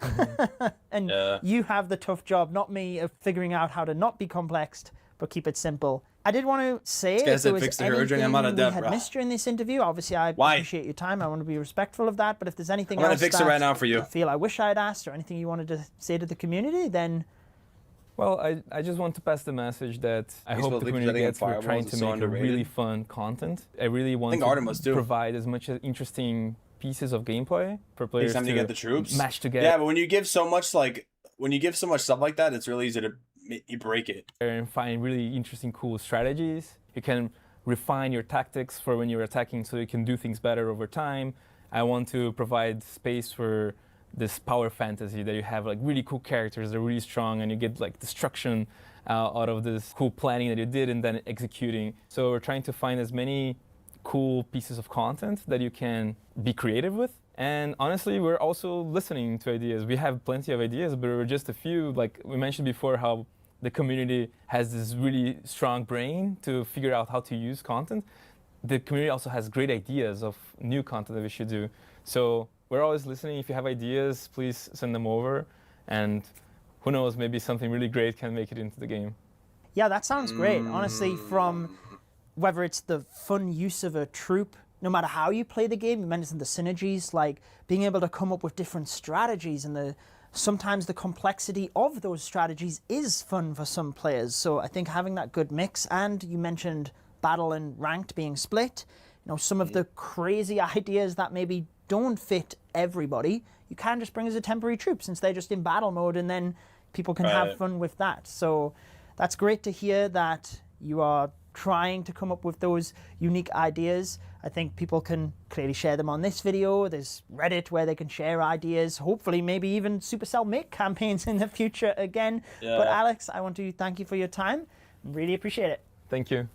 C: And you have the tough job, not me, of figuring out how to not be complex, but keep it simple. I did want to say if there was anything we had missed during this interview, obviously I appreciate your time. I want to be respectful of that. But if there's anything else
A: fix it right now for you.
C: I feel I wish I'd asked or anything you wanted to say to the community, then...
D: Well, I just want to pass the message that I hope the community gets. We're trying to make a really fun content. I really want to provide as much interesting pieces of gameplay for players to
A: get the troops
D: match together.
A: Yeah, but when you give so much stuff like that, it's really easy to you break it.
D: And find really interesting, cool strategies. You can refine your tactics for when you're attacking, so you can do things better over time. I want to provide space for this power fantasy that you have like really cool characters that are really strong, and you get like destruction out of this cool planning that you did and then executing. So we're trying to find as many cool pieces of content that you can be creative with. And honestly, we're also listening to ideas. We have plenty of ideas, but we're just a few. Like we mentioned before, how the community has this really strong brain to figure out how to use content, the community also has great ideas of new content that we should do. So we're always listening. If you have ideas, please send them over. And who knows, maybe something really great can make it into the game.
C: Yeah, that sounds great. Honestly, from whether it's the fun use of a troop, no matter how you play the game, you mentioned the synergies, like being able to come up with different strategies, and sometimes the complexity of those strategies is fun for some players. So I think having that good mix, and you mentioned battle and ranked being split, you know, some of the crazy ideas that maybe don't fit everybody, you can just bring as a temporary troop since they're just in battle mode, and then people can have fun with that. So that's great to hear that you are trying to come up with those unique ideas. I think people can clearly share them on this video. There's Reddit where they can share ideas. Hopefully, maybe even Supercell make campaigns in the future again. Yeah. But Alex, I want to thank you for your time. Really appreciate it.
D: Thank you.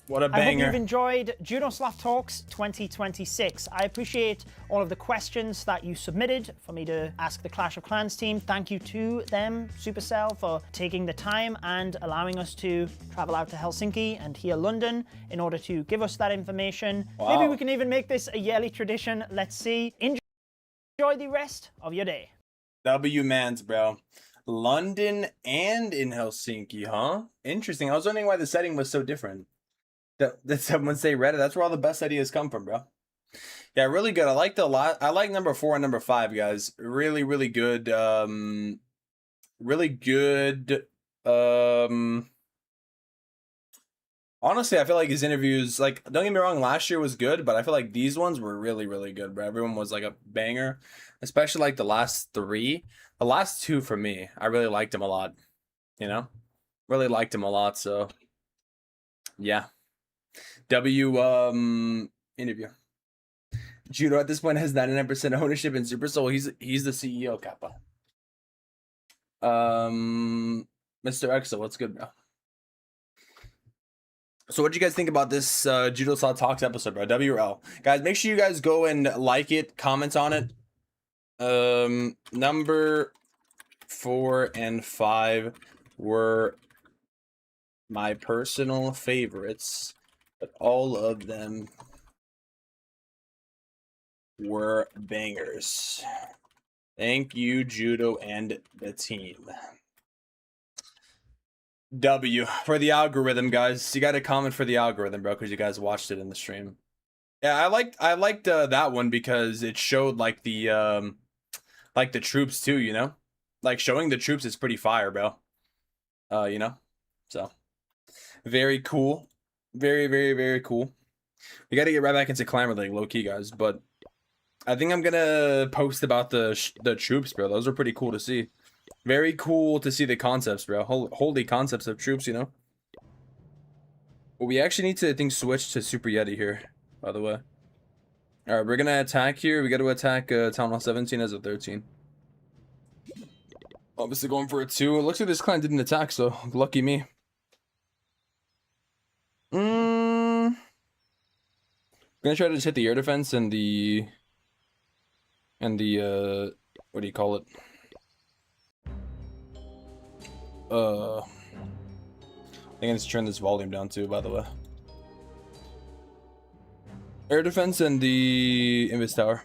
A: What a banger.
C: I hope you've enjoyed Judo Slot Talks 2026. I appreciate all of the questions that you submitted for me to ask the Clash of Clans team. Thank you to them, Supercell, for taking the time and allowing us to travel out to Helsinki and here London in order to give us that information. Wow. Maybe we can even make this a yearly tradition. Let's see. Enjoy the rest of your day.
A: W-mans, bro. London and in Helsinki, huh? Interesting. I was wondering why the setting was so different. Did someone say Reddit? That's where all the best ideas come from, bro. Yeah, really good. I liked a lot. I like number 4 and number 5, guys. Really, really good. Really good. Honestly, I feel like his interviews, like, don't get me wrong, last year was good, but I feel like these ones were really, really good, bro. Everyone was like a banger, especially like the last 3. The last 2 for me, I really liked him a lot. You know, really liked him a lot. So, yeah. Interview. Judo at this point has 99% ownership in Supercell. He's the CEO, Kappa. Mr. Exo, what's good, bro? So what do you guys think about this Judo Slot Talks episode, bro? WL. Guys, make sure you guys go and like it, comment on it. Number 4 and 5 were my personal favorites, but all of them were bangers. Thank you, Judo and the team. W for the algorithm, guys. You got to comment for the algorithm, bro, because you guys watched it in the stream. Yeah, I liked that one because it showed like the troops too, you know? Like showing the troops is pretty fire, bro. You know? So very cool. Very, very, very cool. We got to get right back into Clamor League, low key, guys. But I think I'm gonna post about the troops, bro. Those are pretty cool to see. Very cool to see the concepts, bro. Holy concepts of troops, you know. Well, we actually need to, I think, switch to Super Yeti here. By the way. All right, we're gonna attack here. We got to attack Town Hall 17 as a 13. Obviously going for a 2. It looks like this clan didn't attack, so lucky me. Gonna try to just hit the air defense and the what do you call it? I think I need to turn this volume down too, by the way. Air defense and the Invis Tower.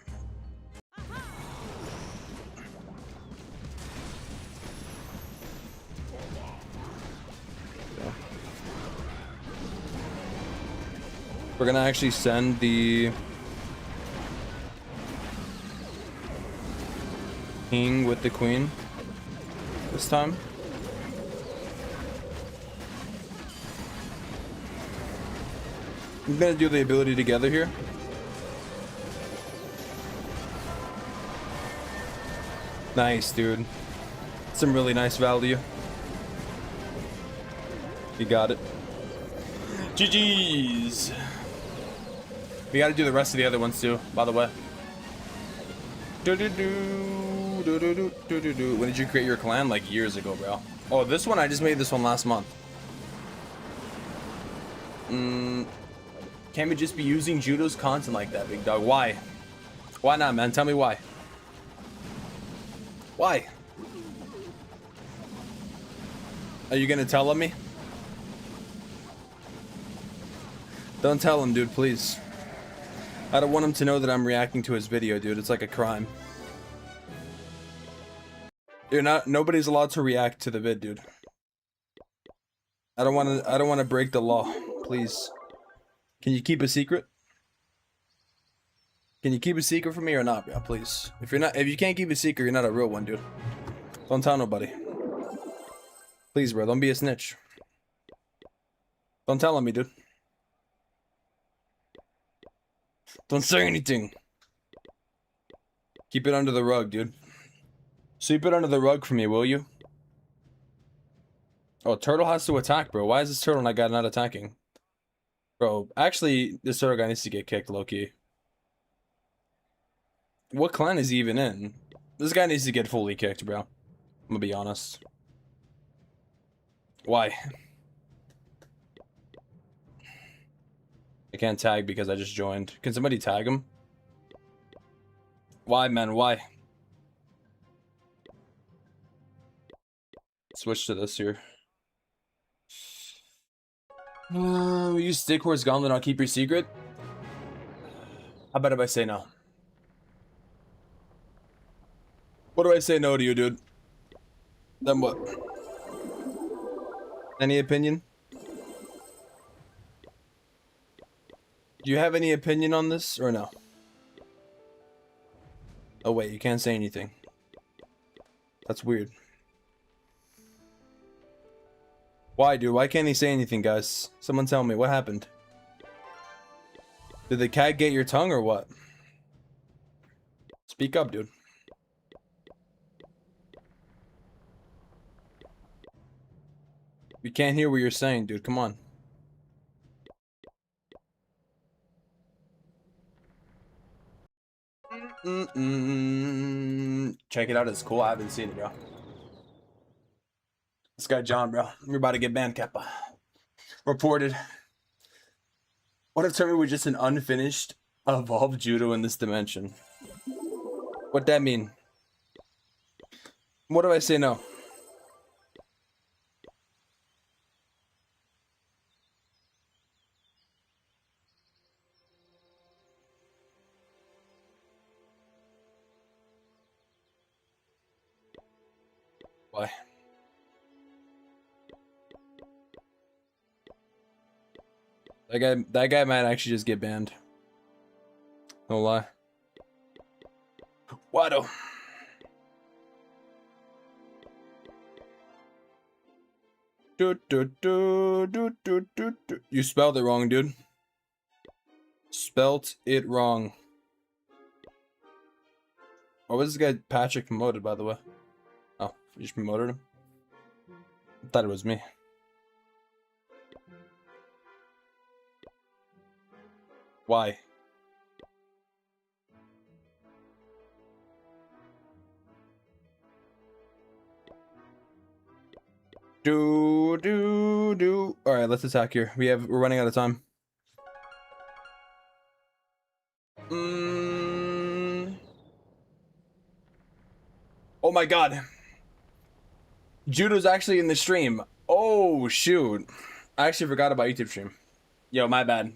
A: We're gonna actually send the king with the queen this time. I'm gonna do the ability together here. Nice, dude. Some really nice value. You got it. GG's. We gotta do the rest of the other ones too, by the way. When did you create your clan? Like years ago, bro. Oh, this one, I just made this one last month. Can't we just be using Judo's content like that, big dog? Why? Why not, man? Tell me why. Why? Are you gonna tell him me? Don't tell him, dude, please. I don't want him to know that I'm reacting to his video, dude. It's like a crime. Nobody's allowed to react to the vid, dude. I don't want to break the law. Please. Can you keep a secret? Can you keep a secret from me or not, bro? Please. If you can't keep a secret, you're not a real one, dude. Don't tell nobody. Please, bro. Don't be a snitch. Don't tell on me, dude. Don't say anything. Keep it under the rug, dude. Sweep it under the rug for me, will you? Oh, turtle has to attack, bro. Why is this turtle not attacking? Bro, actually, this turtle guy needs to get kicked, low-key. What clan is he even in? This guy needs to get fully kicked, bro. I'm gonna be honest. Why? I can't tag because I just joined. Can somebody tag him? Why, man? Why? Switch to this here. We use Stick Horse Gauntlet on Keep Your Secret? How about if I say no? What do I say no to you, dude? Then what? Any opinion? Do you have any opinion on this or no? Oh wait, you can't say anything. That's weird. Why, dude? Why can't he say anything, guys? Someone tell me, what happened? Did the cat get your tongue or what? Speak up, dude. We can't hear what you're saying, dude. Come on. Check it out. It's cool. I haven't seen it, bro. This guy John, bro. We're about to get banned, Kappa. Reported. What if Termi was just an unfinished evolved judo in this dimension? What'd that mean? What do I say no? Why? That guy might actually just get banned. No lie. Wado. You spelled it wrong, dude. Spelt it wrong. Oh, was this guy Patrick promoted, by the way? Oh, you just promoted him? I thought it was me. Why? All right, let's attack here. We're running out of time. Oh my god. Judo's actually in the stream. Oh shoot. I actually forgot about YouTube stream. Yo, my bad.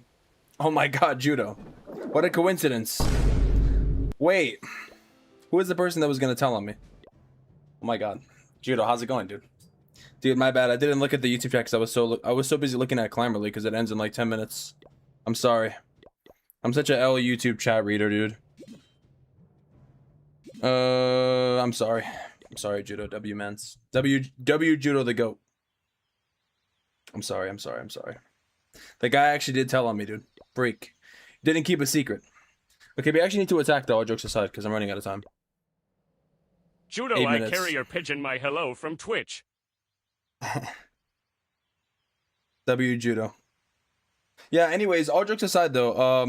A: Oh my god, Judo. What a coincidence. Wait. Who is the person that was gonna tell on me? Oh my god. Judo, how's it going, dude? Dude, my bad. I didn't look at the YouTube chat because I was so busy looking at Clamorly because it ends in like 10 minutes. I'm sorry. I'm such a L YouTube chat reader, dude. I'm sorry. I'm sorry, Judo. W Mans. W Judo the GOAT. I'm sorry. The guy actually did tell on me, dude. Break. Didn't keep a secret. Okay, we actually need to attack though, all jokes aside, because I'm running out of time.
B: Judo, I carry your pigeon my hello from Twitch.
A: W Judo. Yeah, anyways, all jokes aside though,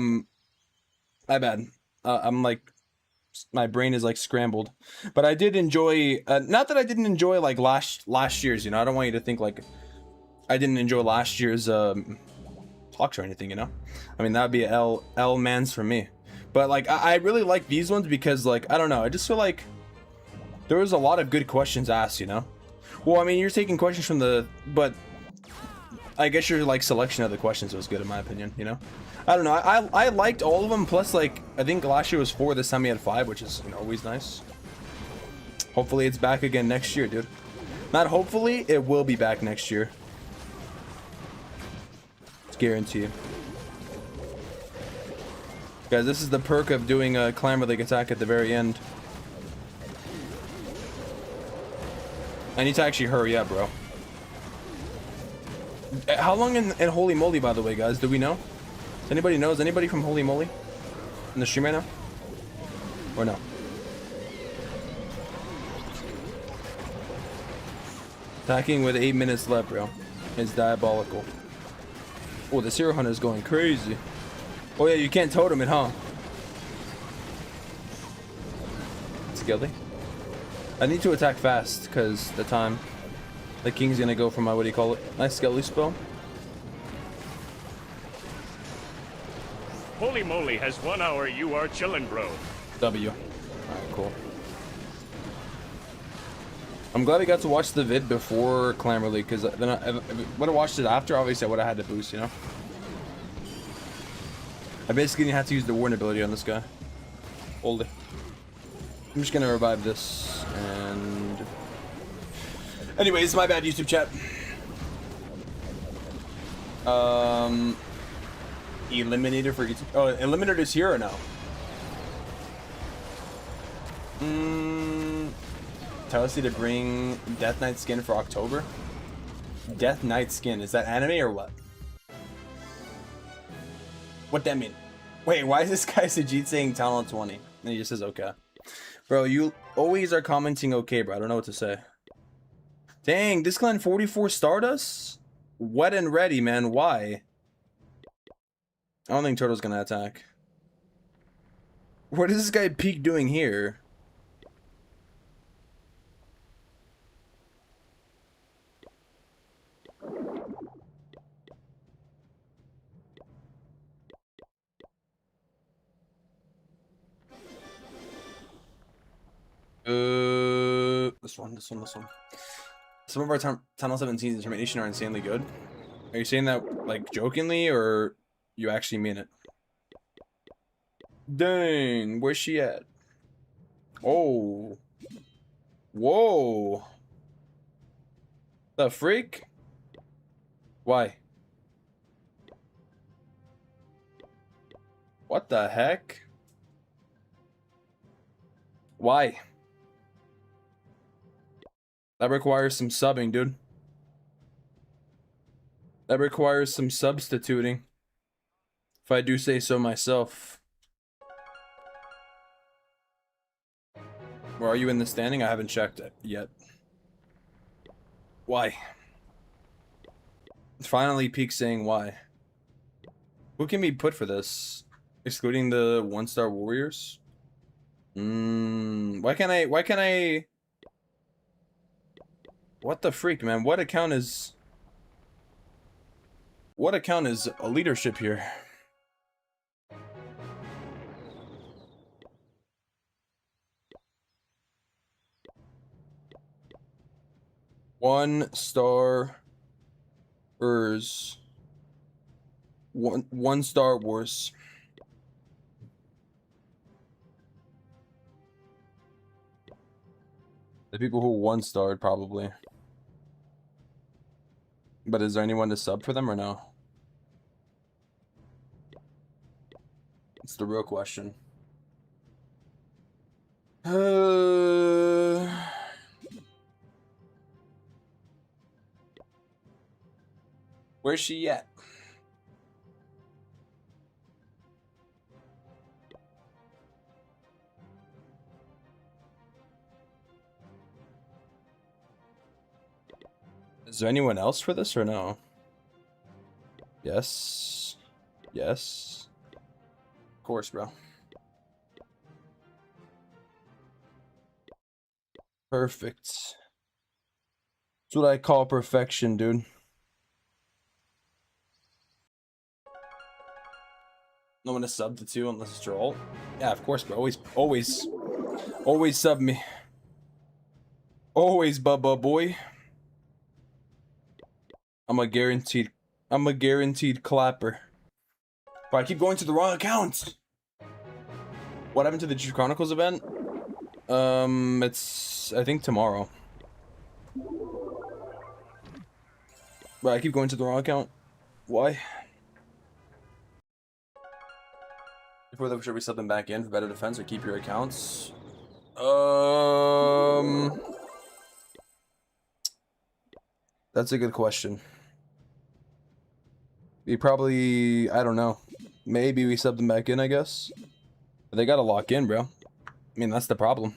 A: my bad. I'm like, my brain is like scrambled. But I did enjoy, not that I didn't enjoy like last year's, you know, I don't want you to think like I didn't enjoy last year's talks or anything, you know. I mean, that'd be L mans for me. But like I really like these ones because like I don't know, I just feel like there was a lot of good questions asked, you know. Well, I mean, you're taking questions from the, but I guess your like selection of the questions was good in my opinion. You know, I don't know. I liked all of them. Plus, like I think last year was 4. This time we had 5, which is always nice. Hopefully, it's back again next year, dude. Not hopefully, it will be back next year. It's guaranteed. Guys, this is the perk of doing a Clamor League attack at the very end. I need to actually hurry up, bro. How long in Holy Moly, by the way, guys? Do we know? Does anybody know? Is anybody from Holy Moly in the stream right now? Or no? Attacking with 8 minutes left, bro. It's diabolical. Oh, the Zero Hunter is going crazy. Oh yeah, you can't totem it, huh? Skilly. I need to attack fast because the time. The king's gonna go for my, what do you call it? Nice Skelly spell.
B: Holy moly has 1 hour. You are chillin', bro.
A: W. Alright, cool. I'm glad we got to watch the vid before Clamor League, because then if I would have watched it after, obviously I would have had to boost, you know? I basically had to use the Warden ability on this guy. Hold it. I'm just gonna revive this, and... Anyways, my bad, YouTube chat. Eliminator for YouTube. Oh, Eliminator is here or no? Tell us to bring Death Knight skin for October. Death Knight skin, is that anime or what? What that mean? Wait, why is this guy Sajid saying talent 20? And he just says okay. Bro, you always are commenting okay, bro. I don't know what to say. Dang, this clan 44 Stardust? Wet and ready, man. Why? I don't think Turtle's gonna attack. What is this guy Peak doing here? This one. Some of our Tunnel 17's determination are insanely good. Are you saying that, like, jokingly, or you actually mean it? Dang, where's she at? Oh. Whoa. The freak? Why? What the heck? Why? That requires some subbing, dude. That requires some substituting. If I do say so myself. Where are you in the standing? I haven't checked it yet. Why? Finally, Peak saying why. Who can be put for this? Excluding the 1-star warriors? Why can't I... What the freak, man? What account is a leadership here? One star one Star Wars. The people who 1-starred probably. But is there anyone to sub for them or no? It's the real question. Where's she at? Is there anyone else for this or no? Yes. Yes. Of course, bro. Perfect. That's what I call perfection, dude. No one to sub to 2 unless it's your ult. Yeah, of course, bro. Always sub me. Always, Bubba boy. I'm a guaranteed clapper. But I keep going to the wrong account. What happened to the Chief Chronicles event? It's I think tomorrow. But I keep going to the wrong account. Why? Before that, should we sub them back in for better defense or keep your accounts? That's a good question. We probably, I don't know. Maybe we sub them back in, I guess. But they gotta lock in, bro. I mean, that's the problem.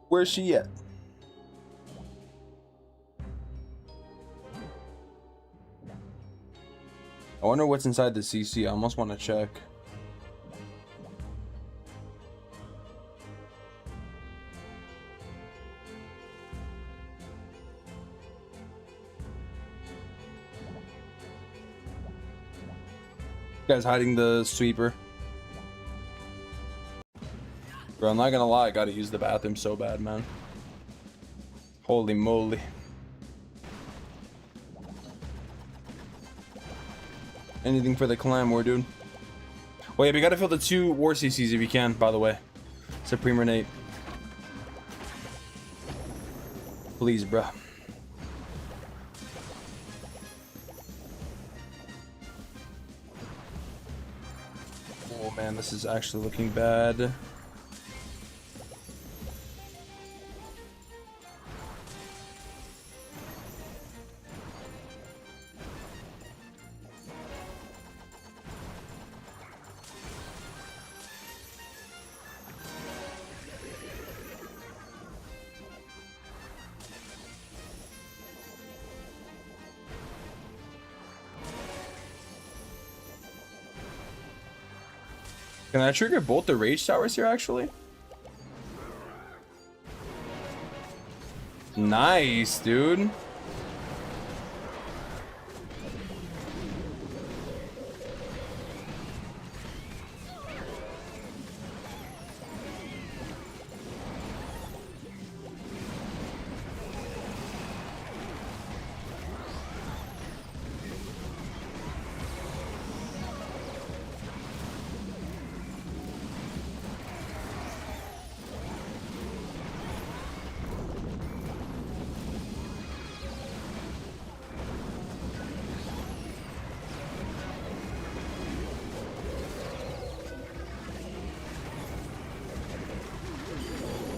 A: Where's she at? I wonder what's inside the CC. I almost want to check. Guy's hiding the sweeper. Bro, I'm not gonna lie, I gotta use the bathroom so bad, man. Holy moly. Anything for the clan war, dude. Wait, we gotta fill the 2 war CCs if you can, by the way. Supreme Renate. Please, bro. Oh man, this is actually looking bad. Can I trigger both the rage towers here, actually? Nice, dude.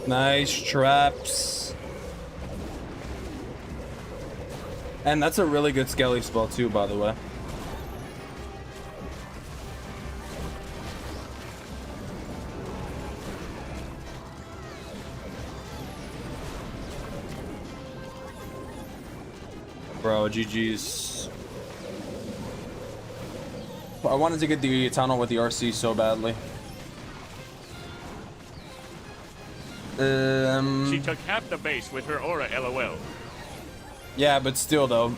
A: Nice traps. And that's a really good skelly spell too, by the way. Bro, GG's. I wanted to get the tunnel with the RC so badly.
B: She took half the base with her aura, LOL.
A: Yeah, but still, though.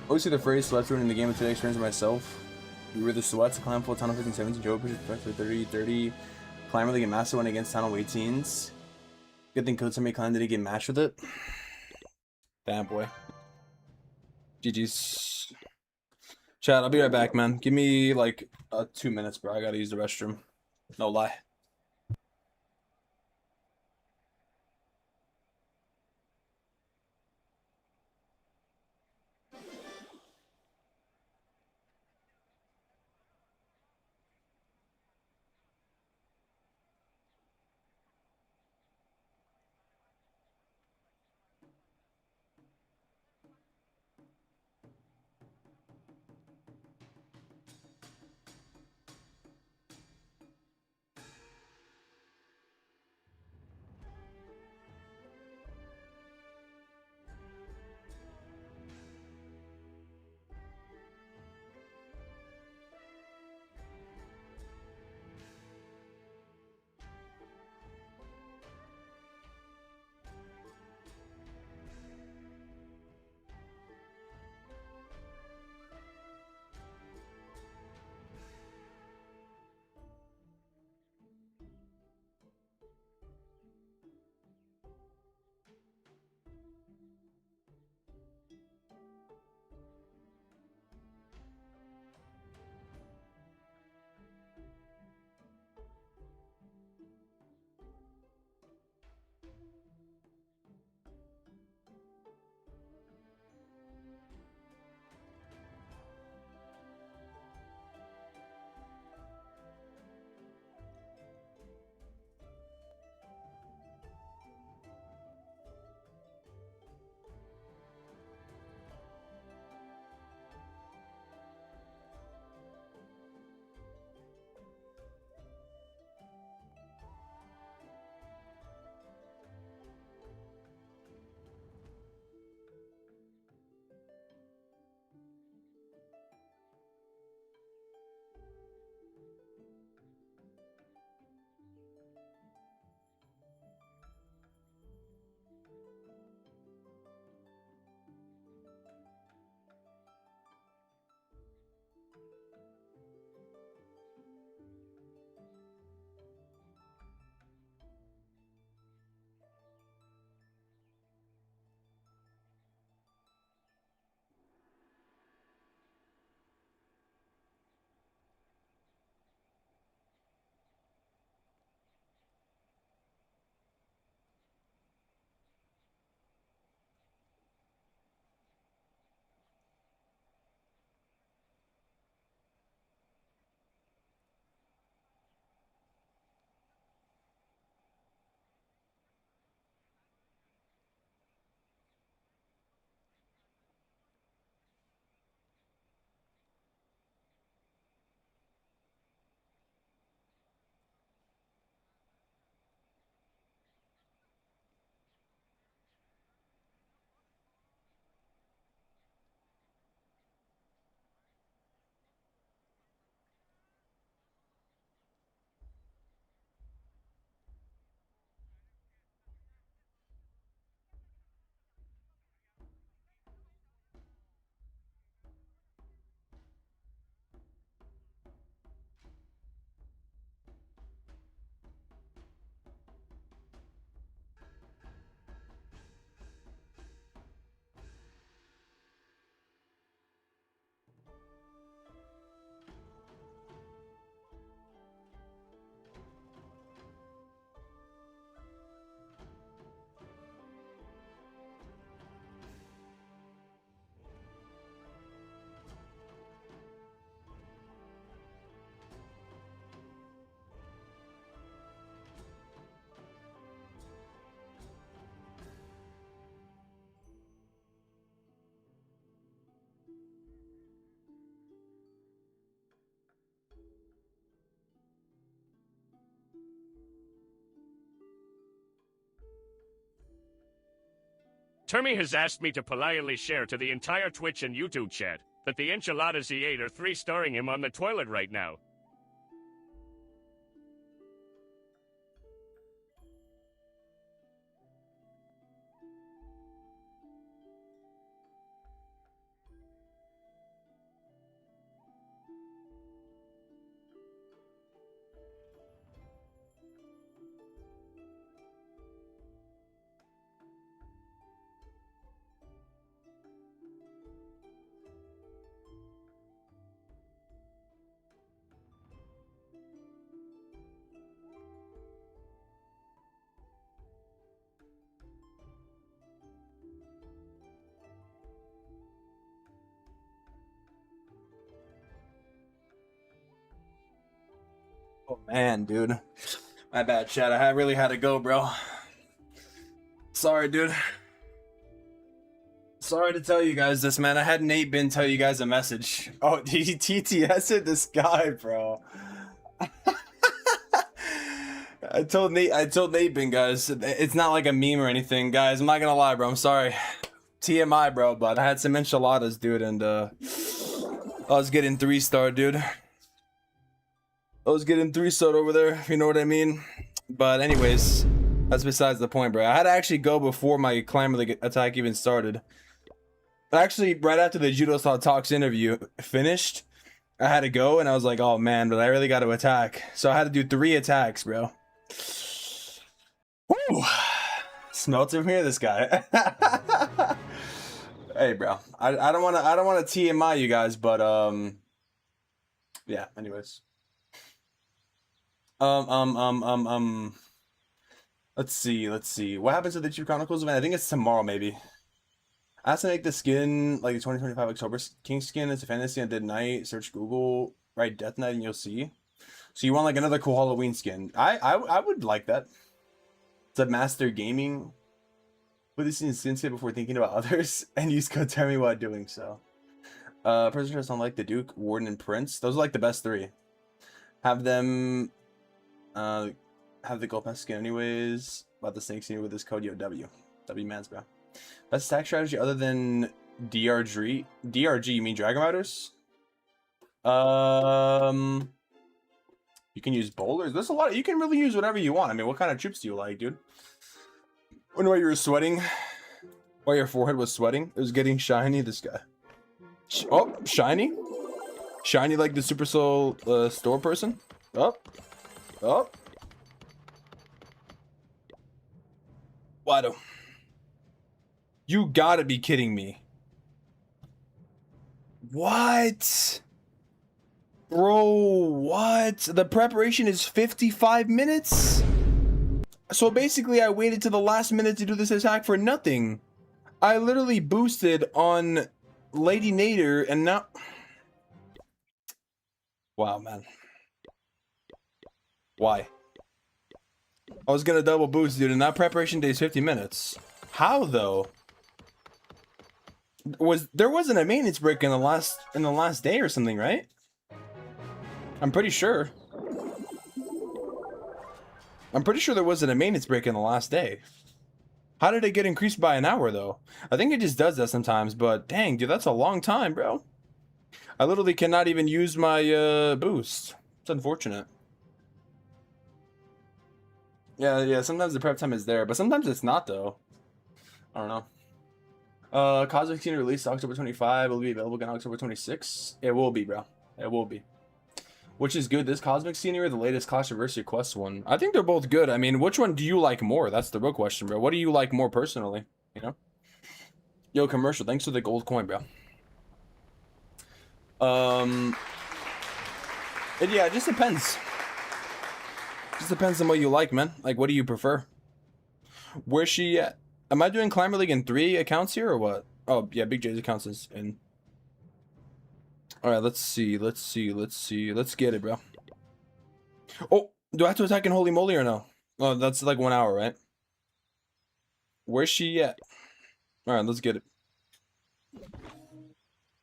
A: Always see the phrase sweats ruining the game of today experience myself. We were the sweats, climb full tunnel 15, 17, Joe pushes back for 30, 30. Climb really get massive when against tunnel 18s. Good thing Code Somebody Climb didn't get matched with it. Damn, boy. GG's. Chat, I'll be right back, man. Give me like 2 minutes, bro. I gotta use the restroom. No lie.
B: Termy has asked me to politely share to the entire Twitch and YouTube chat that the enchiladas he ate are 3-starring him on the toilet right now.
A: Oh man, dude. My bad, chat. I really had to go, bro. Sorry, dude. Sorry to tell you guys this, man. I had Nate Bin tell you guys a message. Oh, he TTS'd this guy, bro. I told Nate Bin, guys. It's not like a meme or anything, guys. I'm not gonna lie, bro. I'm sorry. TMI, bro, but I had some enchiladas, dude, and I was getting 3-star, dude. I was getting 3-star over there, if you know what I mean. But anyways, that's besides the point, bro. I had to actually go before my climber attack even started. Actually, right after the Judo Saw Talks interview finished, I had to go, and I was like, oh man, but I really got to attack. So I had to do 3 attacks, bro. Woo! Smelts from here, this guy. Hey, bro. I don't want to TMI you guys, but yeah. Anyways. Let's see. What happens to the 2 Chronicles event? I think it's tomorrow, maybe. I have to make the skin like the 2025 October King skin. It's a fantasy on Dead Night. Search Google, write Death Knight, and you'll see. So you want like another cool Halloween skin? I would like that. It's a Master Gaming. Put this in skin before thinking about others, and use code tell me while doing so. Person just don't like the Duke, Warden, and Prince. Those are like the best 3. Have them. Have the gold pass skin anyways. About the snake scene with this code, yo, W mans, bro. Best attack strategy other than DRG. DRG, you mean Dragon Riders? You can use bowlers. There's a lot. You can really use whatever you want. I mean, what kind of troops do you like, dude? Wonder why you were sweating. Why your forehead was sweating? It was getting shiny. This guy. Oh, shiny. Shiny like the Super Soul store person. Up. Up. Wado. You gotta be kidding me. What? Bro, what? The preparation is 55 minutes? So basically I waited to the last minute to do this attack for nothing. I literally boosted on Lady Nader and now... Wow, man. Why? I was gonna double boost, dude, and that preparation day is 50 minutes. How though? There wasn't a maintenance break in the last day or something, right? I'm pretty sure. I'm pretty sure there wasn't a maintenance break in the last day. How did it get increased by an hour though? I think it just does that sometimes, but dang, dude, that's a long time, bro. I literally cannot even use my boost. It's unfortunate. Yeah, sometimes the prep time is there, but sometimes it's not though. I don't know. Cosmic Scene released October 25, will be available again October 26. It will be, bro. It will be. Which is good, this Cosmic Scene or the latest Clashiversary Quest one? I think they're both good. I mean, which one do you like more? That's the real question, bro. What do you like more personally? You know? Yo, commercial, thanks for the gold coin, bro. Yeah, it just depends. Just depends on what you like, man. Like, what do you prefer? Where's she at? Am I doing Climber League in 3 accounts here or what? Oh, yeah, Big J's accounts is in. Alright, let's see. Let's get it, bro. Oh, do I have to attack in Holy Moly or no? Oh, that's like 1 hour, right? Where's she at? Alright, let's get it.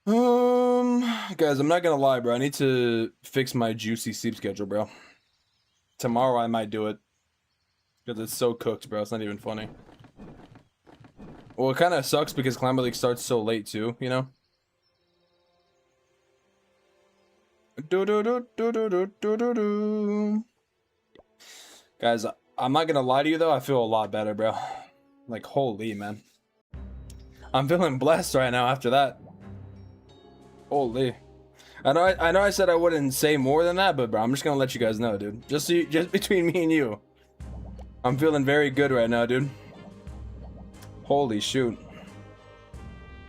A: Guys, I'm not gonna lie, bro. I need to fix my juicy sleep schedule, bro. Tomorrow I might do it. Because it's so cooked, bro. It's not even funny. Well, it kind of sucks because Climber League starts so late too, you know? Guys, I'm not gonna lie to you though, I feel a lot better, bro. Like, holy, man. I'm feeling blessed right now after that. Holy. I know I said I wouldn't say more than that, but bro, I'm just gonna let you guys know, dude. Just between me and you. I'm feeling very good right now, dude. Holy shoot.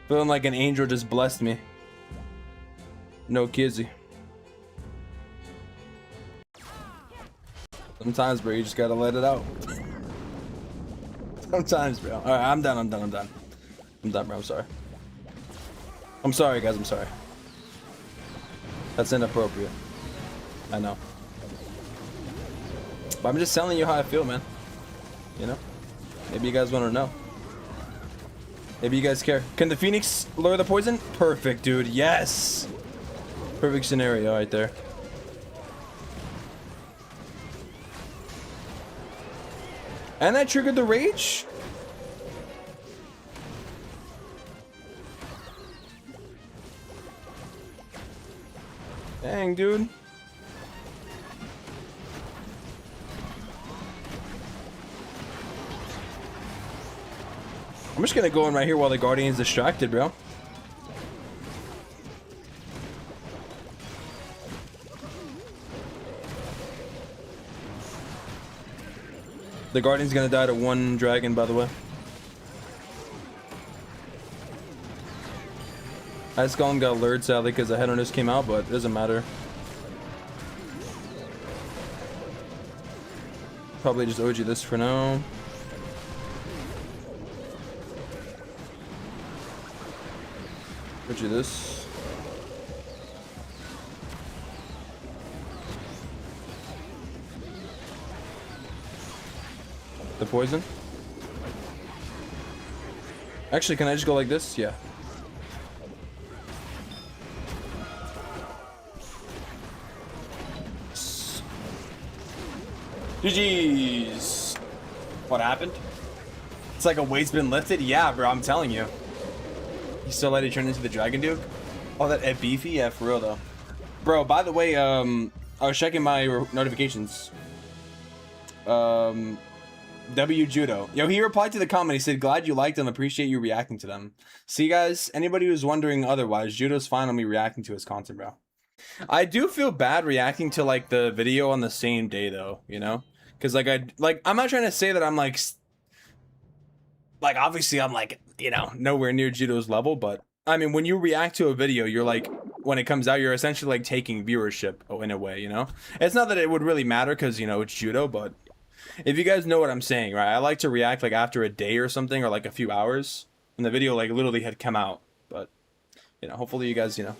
A: Feeling like an angel just blessed me. No kizzy. Sometimes, bro, you just gotta let it out. Sometimes, bro. Alright, I'm done, I'm done, bro, I'm sorry. I'm sorry, guys, I'm sorry. That's inappropriate. I know. But I'm just telling you how I feel, man. You know? Maybe you guys want to know. Maybe you guys care. Can the Phoenix lure the poison? Perfect, dude. Yes! Perfect scenario right there. And I triggered the rage? Dang, dude. I'm just gonna go in right here while the Guardian's distracted, bro. The Guardian's gonna die to one dragon, by the way. Ice Golem got lured, sadly, because the head on this came out, but it doesn't matter. Probably just OG this for now. OG this. The poison. Actually, can I just go like this? Yeah. GG's. What happened? It's like a weight's been lifted? Yeah, bro, I'm telling you. You still let it turn into the Dragon Duke? Oh, that beefy? Yeah, for real though. Bro, by the way, I was checking my notifications. W Judo. Yo, he replied to the comment. He said, glad you liked them. Appreciate you reacting to them. See, guys, anybody who's wondering otherwise, Judo's fine on me reacting to his content, bro. I do feel bad reacting to, like, the video on the same day, though, you know? Because, I'm not trying to say that I'm, like, obviously I'm, like, you know, nowhere near Judo's level, but, I mean, when you react to a video, you're, like, when it comes out, you're essentially, like, taking viewership in a way, you know? It's not that it would really matter because, you know, it's Judo, but if you guys know what I'm saying, right? I like to react, like, after a day or something, or, like, a few hours, when the video, like, literally had come out, but, you know, hopefully you guys, you know,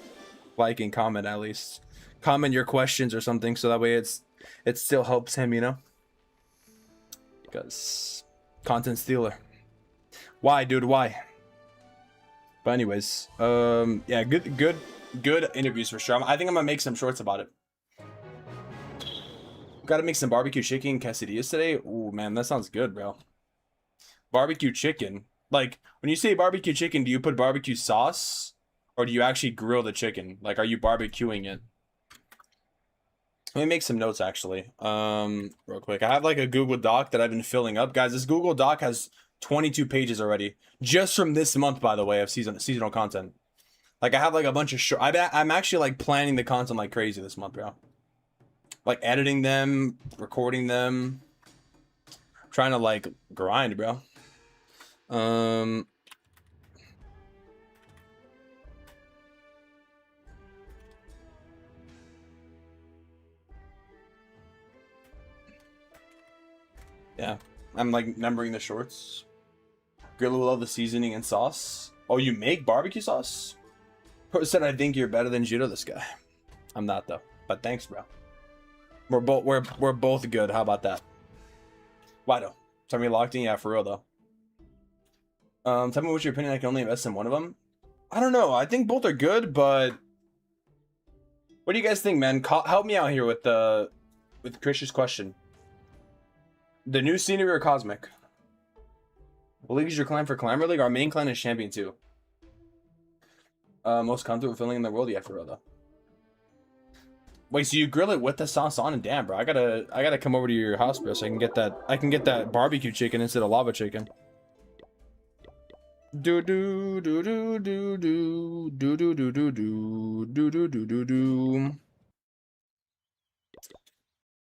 A: like and comment at least. Comment your questions or something, so that way it still helps him, you know? Because content stealer. Why, dude? Why? But anyways, yeah, good interviews for sure. I think I'm gonna make some shorts about it. Gotta make some barbecue chicken quesadillas today. Ooh, man, that sounds good, bro. Barbecue chicken. Like, when you say barbecue chicken, do you put barbecue sauce? Or do you actually grill the chicken? Like, are you barbecuing it? Let me make some notes, actually. Real quick. I have, like, a Google Doc that I've been filling up. Guys, this Google Doc has 22 pages already. Just from this month, by the way, of seasonal content. Like, I have, like, a bunch of short... I'm actually, like, planning the content like crazy this month, bro. Like, editing them, recording them. Trying to, like, grind, bro. Yeah, I'm like numbering the shorts. Grill will love the seasoning and sauce. Oh, you make barbecue sauce? Pro said I think you're better than Judo, this guy. I'm not though, but thanks, bro. We're both good. How about that? Why though? Tell me locked in, yeah, for real though. Tell me what's your opinion. I can only invest in one of them. I don't know. I think both are good, but what do you guys think, man? Help me out here with Chris's question. The new scenery or cosmic? What league is your clan for Climber League? Our main clan is Champion 2. Most comfortable feeling in the world? Yeah, for real though. Wait, so you grill it with the sauce on? And damn, bro, I gotta come over to your house, bro, so I can get that barbecue chicken instead of lava chicken. Do do do do do do do do do do do do do do do do.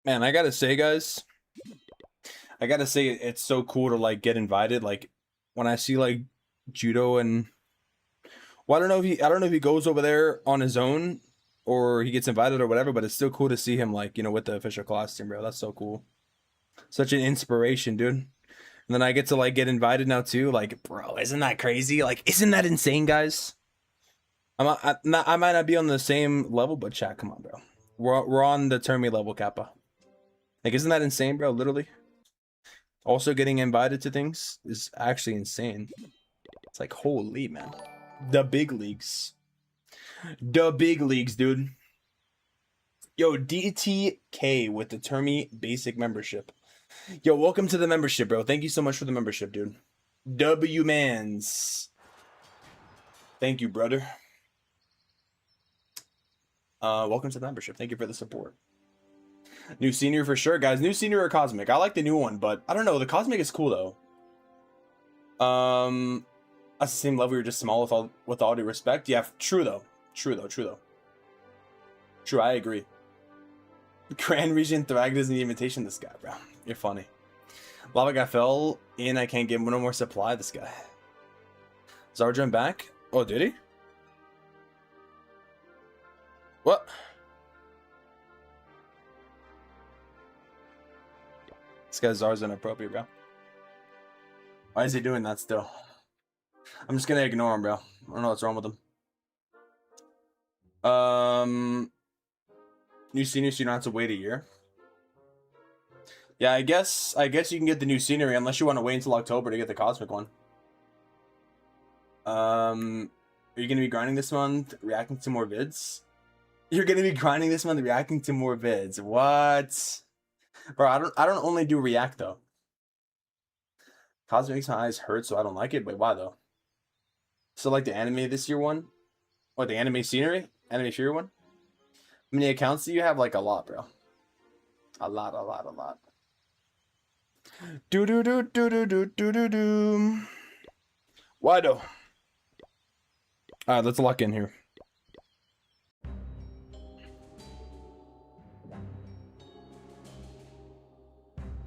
A: Man, I gotta say, guys, it's so cool to like get invited. Like when I see like Judo and, well, I don't know if he goes over there on his own or he gets invited or whatever, but it's still cool to see him like, you know, with the official class team, bro. That's so cool. Such an inspiration, dude. And then I get to like get invited now too. Like, bro, isn't that crazy? Like, isn't that insane, guys? I might not be on the same level, but chat, come on, bro. We're on the Termi level, Kappa. Like, isn't that insane, bro? Literally. Also getting invited to things is actually insane. It's like, holy, man. The big leagues. The big leagues, dude. Yo, DTK with the Termi basic membership. Yo, welcome to the membership, bro. Thank you so much for the membership, dude. W-Mans. Thank you, brother. Welcome to the membership. Thank you for the support. New senior for sure, guys. New senior or cosmic? I like the new one, but I don't know. The cosmic is cool though. That's the same level. You're just small with all due respect. Yeah, true though. True. I agree. Grand Region Thrag is the invitation. This guy, bro. You're funny. Lava guy fell in. I can't give him no more supply. This guy. Zarjan back. Oh, did he? What? This guy's Zar's inappropriate, bro. Why is he doing that still? I'm just gonna ignore him, bro. I don't know what's wrong with him. New senior, so you don't have to wait a year. Yeah, I guess you can get the new scenery unless you want to wait until October to get the cosmic one. Are you gonna be grinding this month, reacting to more vids? You're gonna be grinding this month, reacting to more vids. What? Bro, I don't only do react though. Cosmic makes my eyes hurt, so I don't like it. Wait, why though? So like the anime this year one? What, the anime scenery? Anime Fury one? How many accounts do you have? Like a lot, bro. A lot. Do. Why though? Alright, let's lock in here.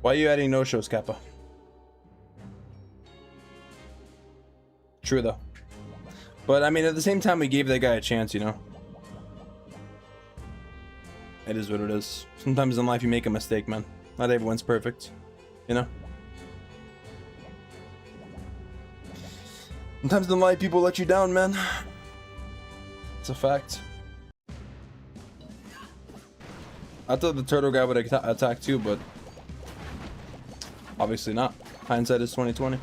A: Why are you adding no-shows, Kappa? True, though. But, I mean, at the same time, we gave that guy a chance, you know? It is what it is. Sometimes in life, you make a mistake, man. Not everyone's perfect, you know? Sometimes in life, people let you down, man. It's a fact. I thought the turtle guy would attack too, but obviously not. Hindsight is 2020.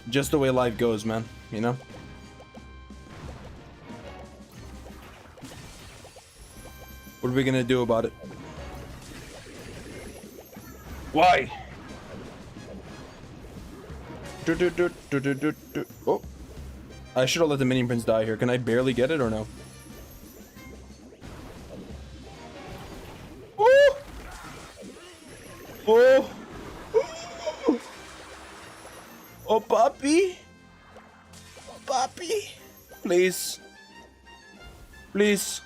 A: Just the way life goes, man. You know. What are we gonna do about it? Why? Oh, I should have let the minion prince die here. Can I barely get it or no? Oh! Oh! Oh, puppy! Puppy! Please. Please.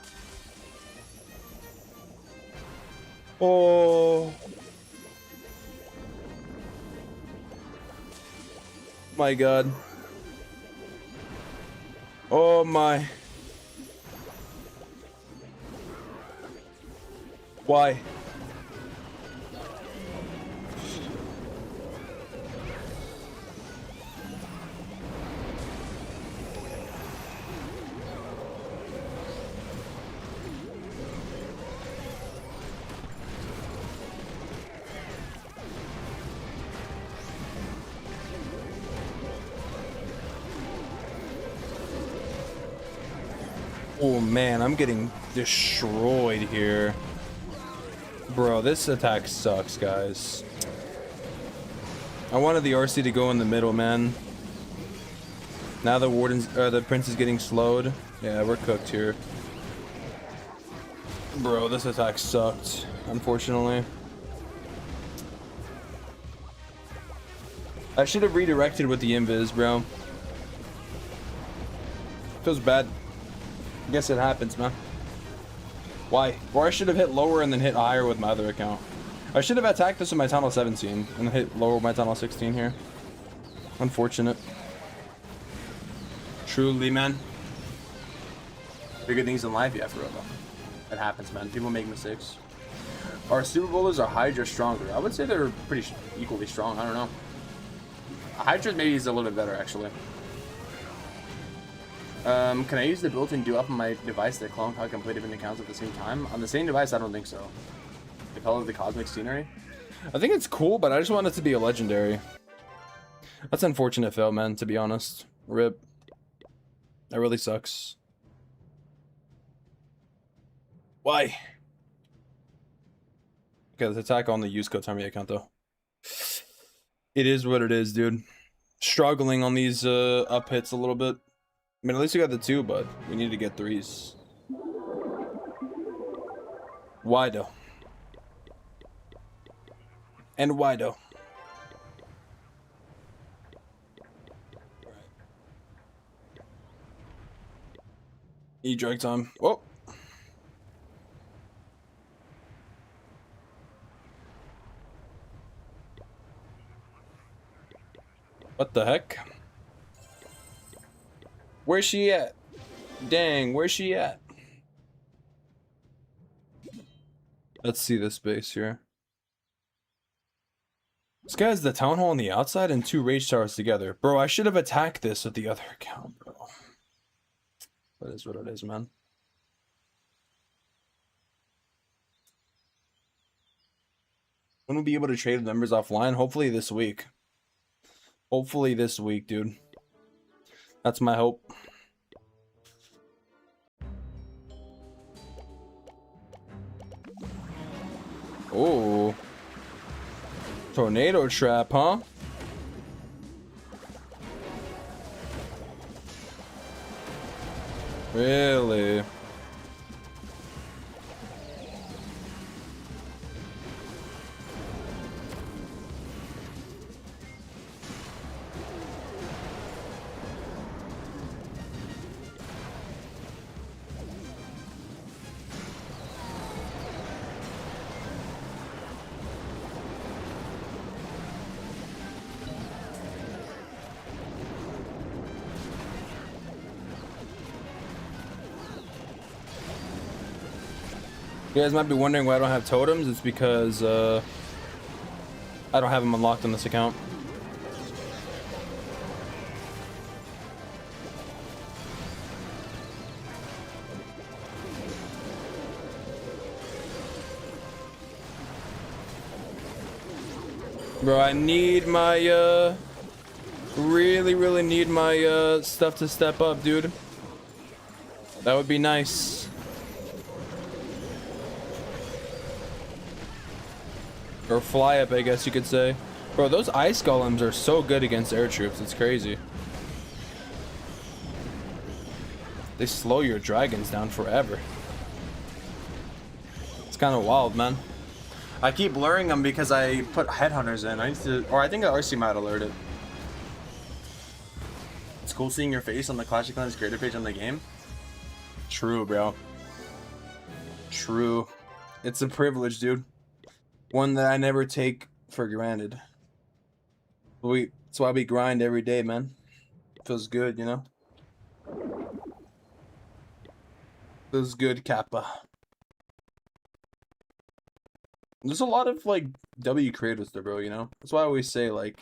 A: Oh. My God. Oh my. Why? Oh man, I'm getting destroyed here. Bro, this attack sucks, guys. I wanted the RC to go in the middle, man. Now the the prince is getting slowed. Yeah, we're cooked here. Bro, this attack sucked, unfortunately. I should have redirected with the invis, bro. Feels bad. I guess it happens, man. Why? Or I should have hit lower and then hit higher with my other account. I should have attacked this with my tunnel 17 and hit lower with my tunnel 16 here. Unfortunate. Truly, man. Bigger things in life, yeah, for real though. It happens, man. People make mistakes. Are Super Bowlers or Hydra stronger? I would say they're pretty equally strong. I don't know. Hydra maybe is a little bit better, actually. Can I use the built-in do up on my device that clone how I can play different accounts at the same time? On the same device, I don't think so. The color of the cosmic scenery? I think it's cool, but I just want it to be a legendary. That's unfortunate fail, man, to be honest. RIP. That really sucks. Why? Okay, let's attack on the use code Tommy account, though. It is what it is, dude. Struggling on these up hits a little bit. I mean, at least we got the 2, but we need to get 3s. Why, though? And why, though? E-drag time. Whoa. What the heck? Where's she at? Dang, where's she at? Let's see this base here. This guy has the town hall on the outside and 2 rage towers together. Bro, I should have attacked this with the other account, bro. That is what it is, man. When we'll be able to trade members offline? Hopefully this week. Hopefully this week, dude. That's my hope. Oh. Tornado trap, huh? Really? You guys might be wondering why I don't have totems. It's because I don't have them unlocked on this account. Bro, I need my really need my stuff to step up, dude. That would be nice. Or fly up, I guess you could say. Bro, those ice golems are so good against air troops. It's crazy. They slow your dragons down forever. It's kind of wild, man. I keep blurring them because I put headhunters in. I need to, or I think RC might alert it. It's cool seeing your face on the Clash of Clans creator page on the game. True, bro. True. It's a privilege, dude. One that I never take for granted. That's why we grind every day, man. Feels good, you know? Feels good, Kappa. There's a lot of, like, W creators there, bro, you know? That's why I always say, like,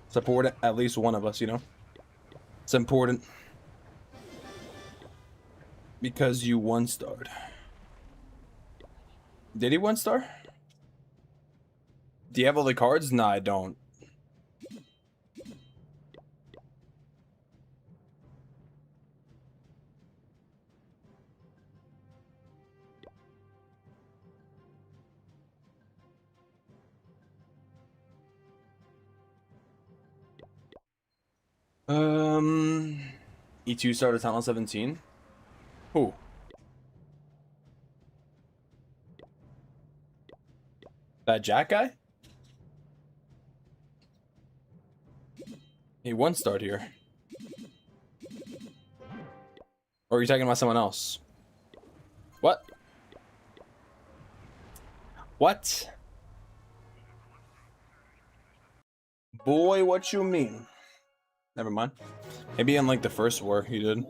A: support at least one of us, you know? It's important. Because you 1-starred. Did he 1-star? Do you have all the cards? Nah, I don't. E2 started Tunnel 17. Who? That Jack guy? He one starred here. Or are you talking about someone else? What? What? Boy, what you mean? Never mind. Maybe in like the first war he did.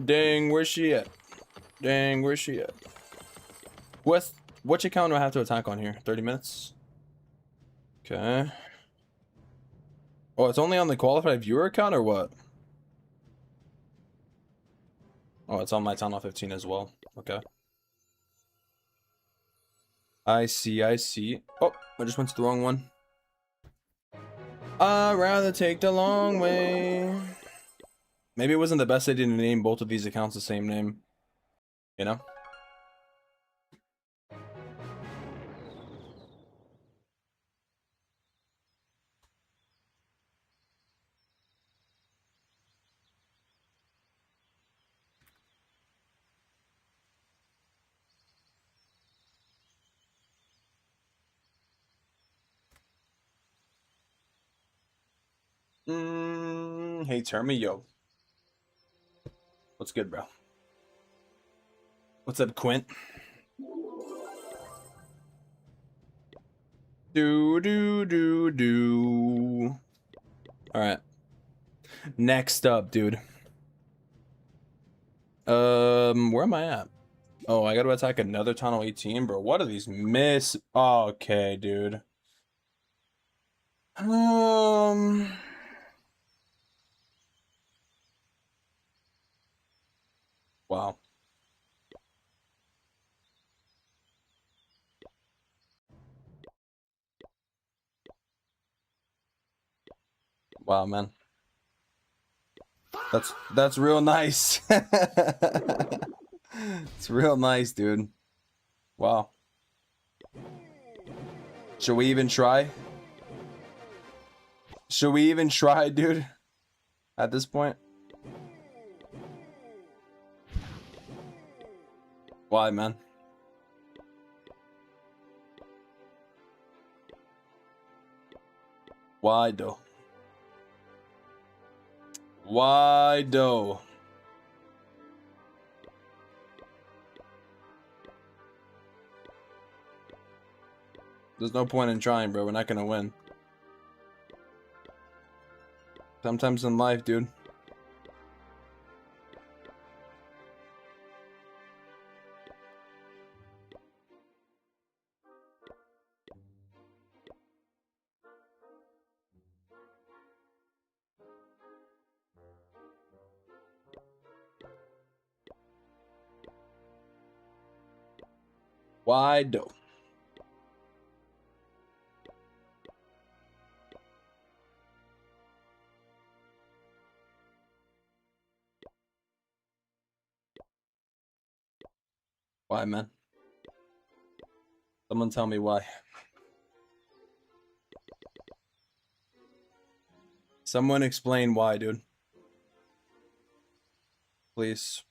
A: Dang, where's she at? Dang, where's she at? Which account do I have to attack on here? 30 minutes? Okay. Oh, it's only on the qualified viewer account or what? Oh, it's on my Tunnel 15 as well. Okay. I see, I see. Oh, I just went to the wrong one. I'd rather take the long way. Maybe it wasn't the best idea to name both of these accounts the same name. You know? Hey, Termy, yo. What's good, bro? What's up, Quint? Do. Alright. Next up, dude. Where am I at? Oh, I gotta attack another Tunnel 18, bro. What are these miss? Oh, okay, dude. Wow. Wow, man. That's real nice. It's real nice, dude. Wow. Should we even try? Should we even try, dude? At this point? Why, man? Why, though? Why, though? There's no point in trying, bro. We're not gonna win. Sometimes in life, dude. Why, though? Why, man? Someone tell me why. Someone explain why, dude. Please.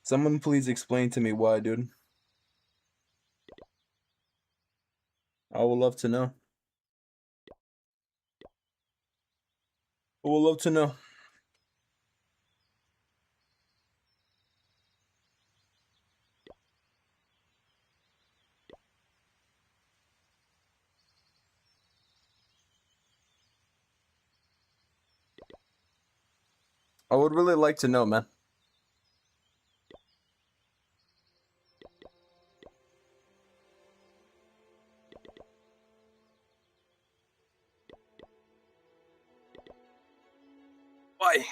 A: Someone please explain to me why, dude. I would love to know. I would love to know. I would really like to know, man. Why?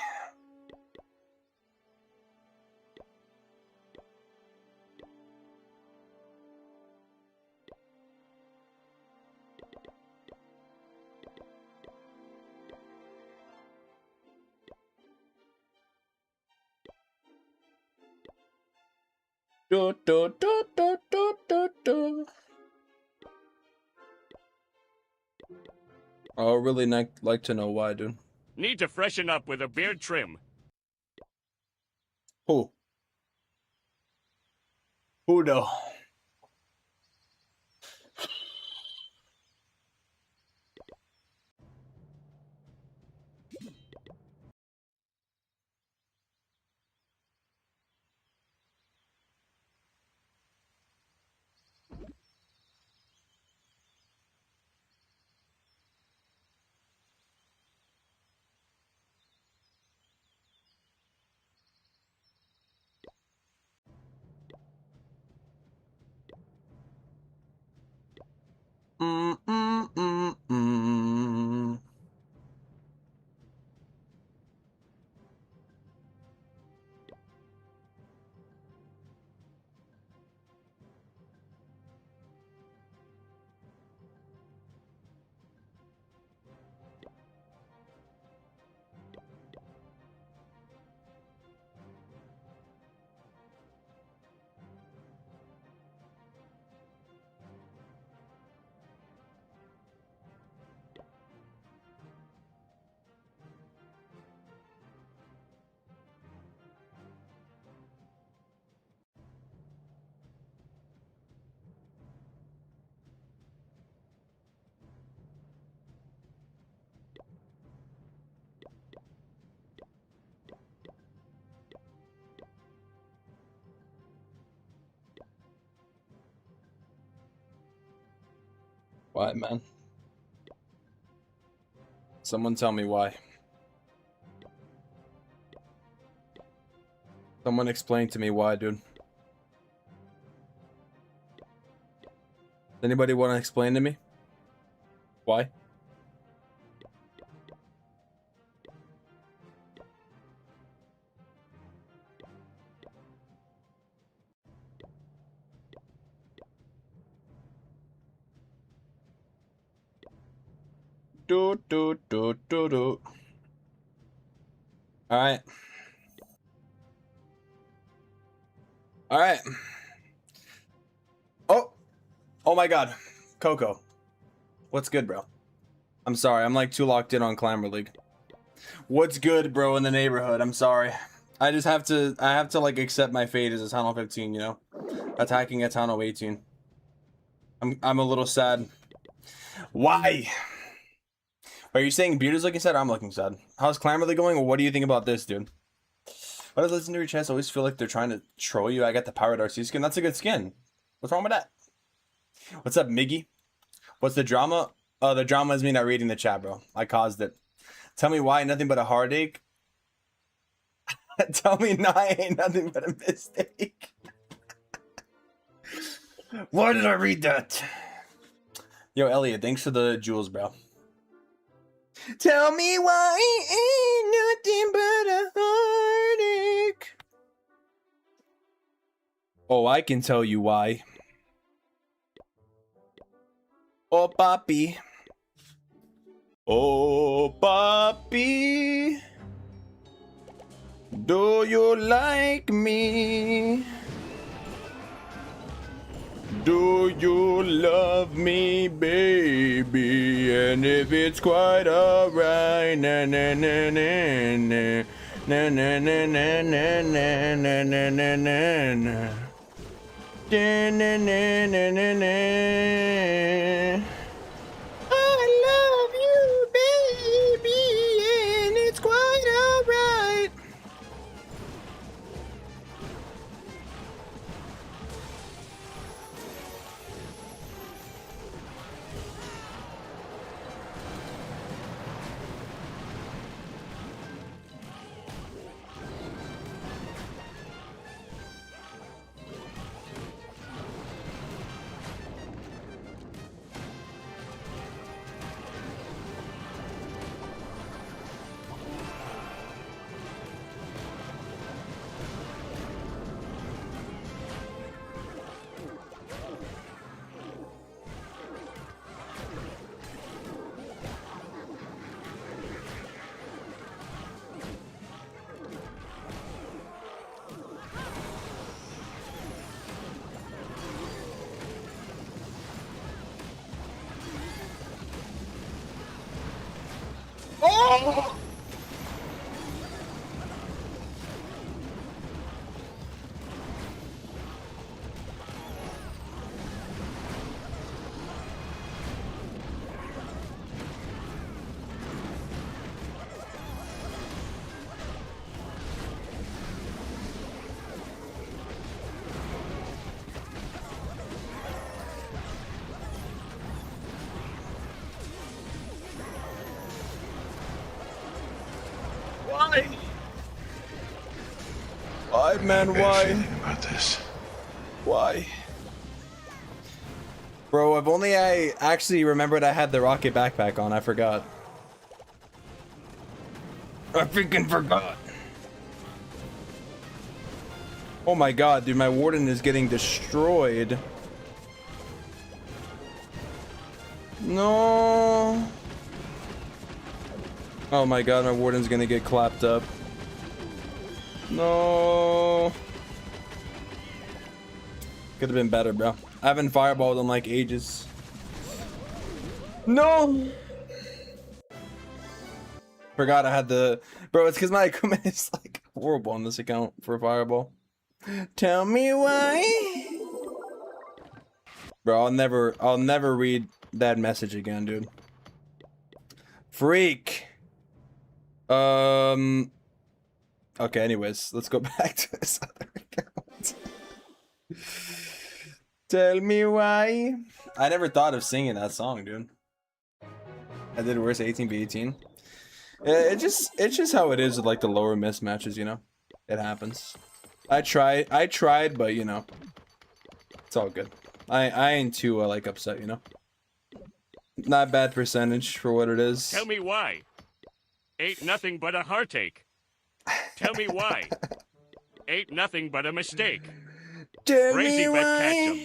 A: Do, do, do, do, do, do, do. I would really like to know why, dude.
B: Need to freshen up with a beard trim.
A: Who? Who though? Mm, mm, mm, mm. Why, man? Someone tell me why. Someone explain to me why, dude. Anybody want to explain to me? Why? Do, do, do, do, do. Alright. Alright. Oh! Oh my god. Coco. What's good, bro? I'm sorry, I'm like too locked in on Clamor League. What's good, bro, in the neighborhood? I'm sorry. I have to like accept my fate as a tunnel 15, you know? Attacking a tunnel 18. I'm a little sad. Why? Are you saying Beard is looking sad? I'm looking sad. How's Clamor League going? Or what do you think about this, dude? Why does legendary chest always feel like they're trying to troll you? I got the Pirate RC skin. That's a good skin. What's wrong with that? What's up, Miggy? What's the drama? The drama is me not reading the chat, bro. I caused it. Tell me why nothing but a heartache. Tell me I ain't nothing but a mistake. Why did I read that? Yo, Elliot, thanks for the jewels, bro. Tell me why ain't nothing but a heartache. Oh, I can tell you why. Oh, papi. Oh, papi. Do you like me? Do you love me, baby? And if it's quite alright, na na na na na na na na na na na na na na na na. Na na na na na na. I love you, baby, and it's quite alright. Oh! Why? Why, man? Why?
E: About this.
A: Why? Bro, if only I actually remembered I had the rocket backpack on. I forgot. I freaking forgot. Oh my god, dude, my warden is getting destroyed. No. Oh my god, my warden's gonna get clapped up. No. Could have been better, bro. I haven't fireballed in like ages. No. Forgot I had the... Bro, it's because my equipment is like horrible on this account for fireball. Tell me why. Bro, I'll never read that message again, dude. Freak. Okay, anyways, let's go back to this other account. Tell me why. I never thought of singing that song, dude. I did worse 18v18. It's just how it is with like the lower miss matches, you know? It happens. I tried, but you know, it's all good. I ain't too like upset, you know? Not bad percentage for what it is.
B: Tell me why. Ain't nothing but a heartache. Tell me why. Ain't nothing but a mistake.
A: Tell
B: Crazy
A: me
B: bet catch
A: why.
B: 'em.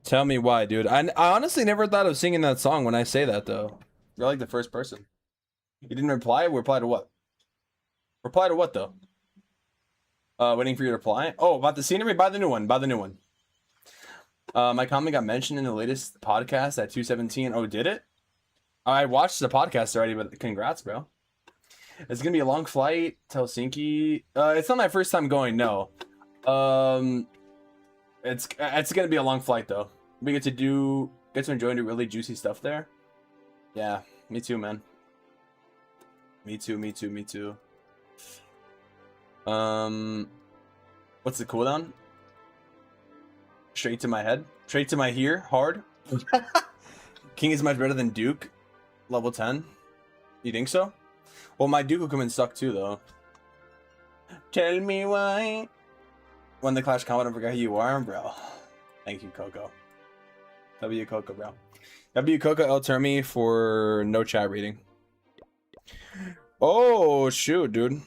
A: Tell me why, dude. I honestly never thought of singing that song when I say that, though. You're like the first person. You didn't reply? Reply to what? Reply to what, though? Waiting for you to reply? Oh, about the scenery? Buy the new one. Buy the new one. My comment got mentioned in the latest podcast at 217. Oh, did it? I watched the podcast already, but congrats, bro. It's gonna be a long flight to Helsinki. It's not my first time going, no. It's gonna be a long flight though. We get to enjoy and do really juicy stuff there. Yeah, me too, man. Me too. What's the cooldown? Straight to my head. Straight to my here. Hard. King is much better than Duke. Level 10. You think so? Well, my Duke will come in suck too, though. Tell me why. When the Clash Combat, I forgot who you are, bro. Thank you, Coco. W Coco, bro. W Coco El Termi for no chat reading. Oh, shoot, dude.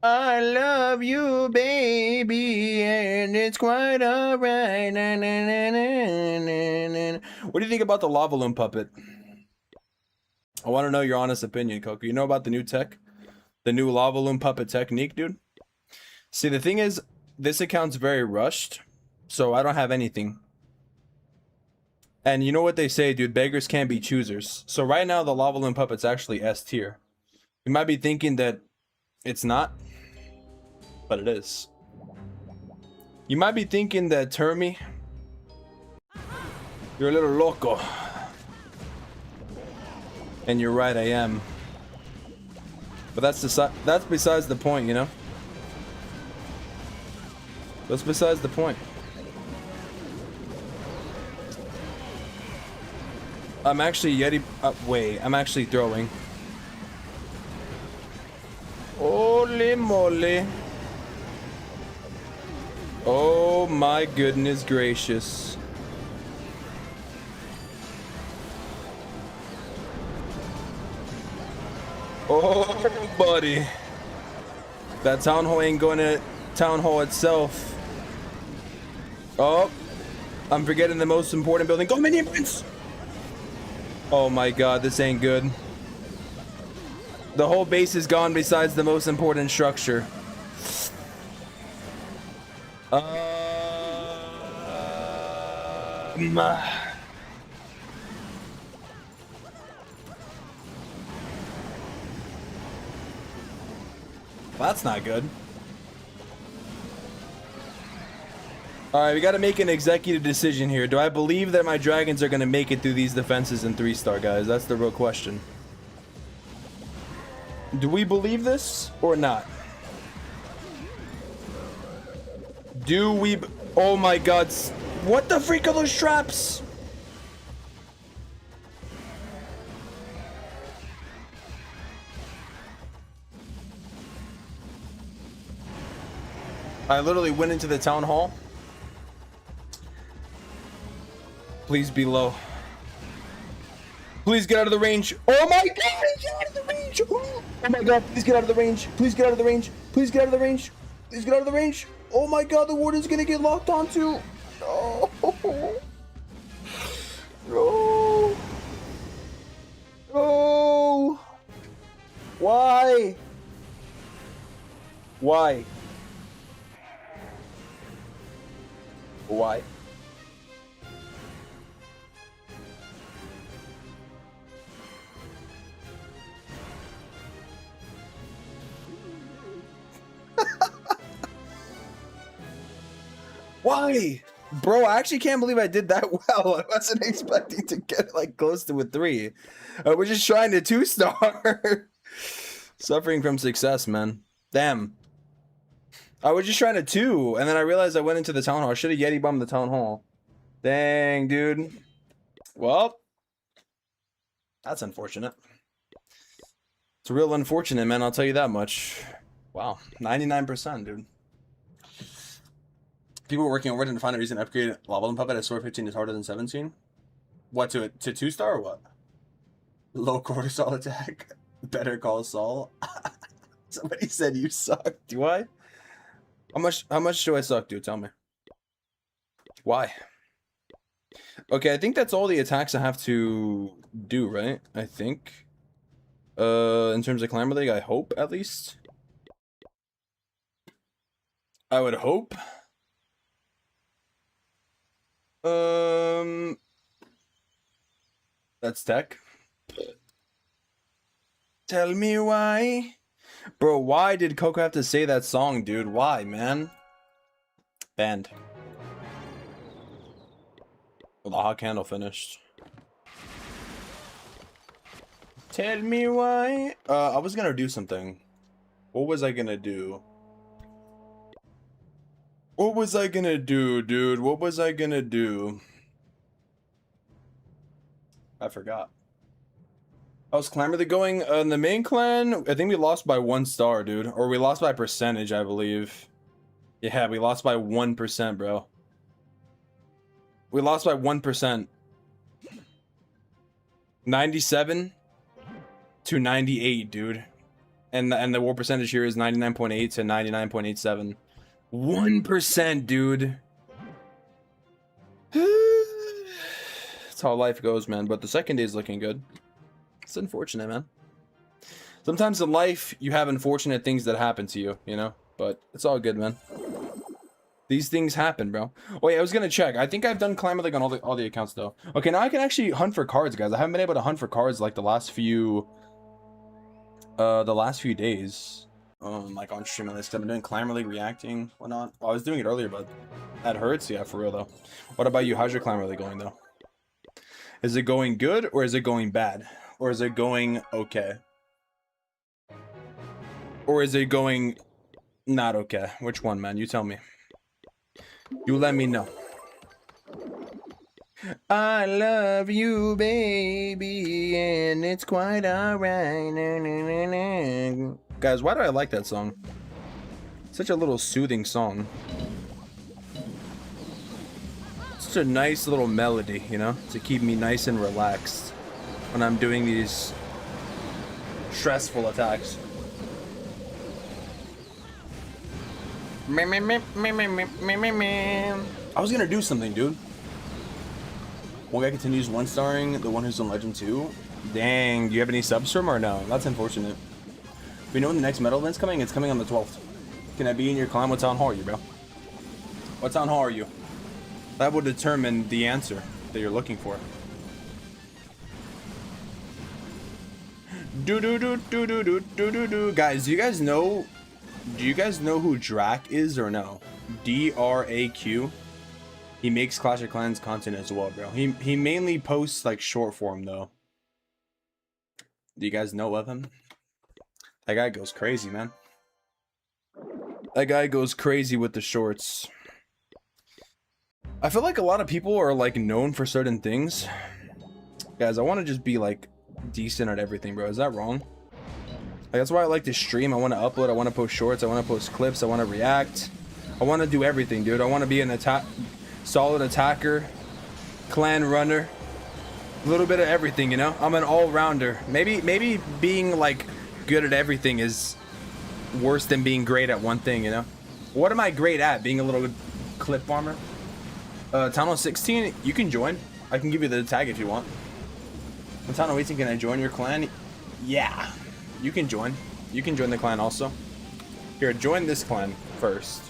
A: I love you, baby, and it's quite alright. What do you think about the lava loom puppet? I want to know your honest opinion, Coco. You know about the new tech? The new lava loom puppet technique, dude? See, the thing is, this account's very rushed, so I don't have anything. And you know what they say, dude? Beggars can't be choosers. So right now, the lava loom puppet's actually S tier. You might be thinking that it's not, but it is. You might be thinking that, Termi, you're a little loco. And you're right, I am. But that's besides the point, you know? That's besides the point. I'm actually wait, I'm actually throwing. Holy moly. Oh my goodness gracious. Oh, buddy. That town hall ain't going to town hall itself. Oh, I'm forgetting the most important building. Go Minion Prince! Oh my god, this ain't good. The whole base is gone besides the most important structure. That's not good. Alright, we gotta make an executive decision here. Do I believe that my dragons are gonna make it through these defenses in 3-star, guys? That's the real question. Do we believe this or not? Do we... Oh my god. What the freak are those traps? I literally went into the town hall. Please be low. Please get out of the range. Oh my god, get out of the range. Oh my god, please get out of the range. Please get out of the range. Please get out of the range. Please get out of the range. Oh my god, the warden's gonna get locked onto. Oh. No. No. Why? Why? Why? Why? Bro, I actually can't believe I did that well. I wasn't expecting to get like close to a 3. We're just trying to 2-star. Suffering from success, man. Damn. I was just trying to 2, and then I realized I went into the town hall. I should have Yeti bombed the town hall. Dang, dude. Well, that's unfortunate. It's real unfortunate, man. I'll tell you that much. Wow, 99%, dude. People working overtime to find a reason to upgrade Lava and Puppet at Sword 15 is harder than 17. What, to 2-star or what? Low cortisol attack. Better call Saul. Somebody said you suck. Do I? How much do I suck, dude? Tell me. Why? Okay, I think that's all the attacks I have to do, right? I think. In terms of Clamor League, I hope, at least. I would hope. That's tech. Tell me why. Bro, why did Coco have to say that song, dude? Why, man? Banned. Well, the hot candle finished. Tell me why. I was gonna do something. What was I gonna do? What was I gonna do, dude? What was I gonna do? I forgot. How's Clamor going? In the main clan, I think we lost by 1 star, dude. Or we lost by percentage, I believe. Yeah, we lost by 1%, bro. We lost by 1%. 97 to 98, dude. And the war percentage here is 99.8 to 99.87. 1%, dude. That's how life goes, man. But the second day is looking good. It's unfortunate, man. Sometimes in life, you have unfortunate things that happen to you, you know? But it's all good, man. These things happen, bro. Oh, yeah, I was gonna check. I think I've done Climber League on all the accounts, though. Okay, now I can actually hunt for cards, guys. I haven't been able to hunt for cards, like, the last few days. Like, on stream at least. I've been doing Climber League, reacting, whatnot. Well, I was doing it earlier, but that hurts. Yeah, for real, though. What about you? How's your Climber League going, though? Is it going good, or is it going bad? Or is it going okay? Or is it going not okay? Which one, man? You tell me. You let me know. I love you, baby, and it's quite alright. Guys, why do I like that song? Such a little soothing song. Such a nice little melody, you know, to keep me nice and relaxed when I'm doing these stressful attacks. I was gonna do something, dude. One guy continues 1-starring the one who's on Legend 2. Dang, do you have any subs from or no? That's unfortunate. We know when the next medal event's coming. It's coming on the 12th. Can I be in your clan? What town hall are you, bro? What town hall are you? That will determine the answer that you're looking for. Guys, do you guys know Do you guys know who Drac is or no? DRAQ. He makes Clash of Clans content as well, bro. He mainly posts like short form though. Do you guys know of him? That guy goes crazy, man. That guy goes crazy with the shorts. I feel like a lot of people are like known for certain things. Guys, I want to just be like decent at everything, bro. Is that wrong? Like, that's why I like to stream. I want to upload. I want to post shorts. I want to post clips. I want to react. I want to do everything, dude. I want to be an solid attacker, clan runner, a little bit of everything, you know? I'm an all-rounder. Maybe being like good at everything is worse than being great at one thing, you know? What am I great at? Being a little clip farmer? Town Hall 16, you can join. I can give you the tag if you want. Town Hall 18, can I join your clan? Yeah, you can join. You can join the clan also. Here, join this clan first.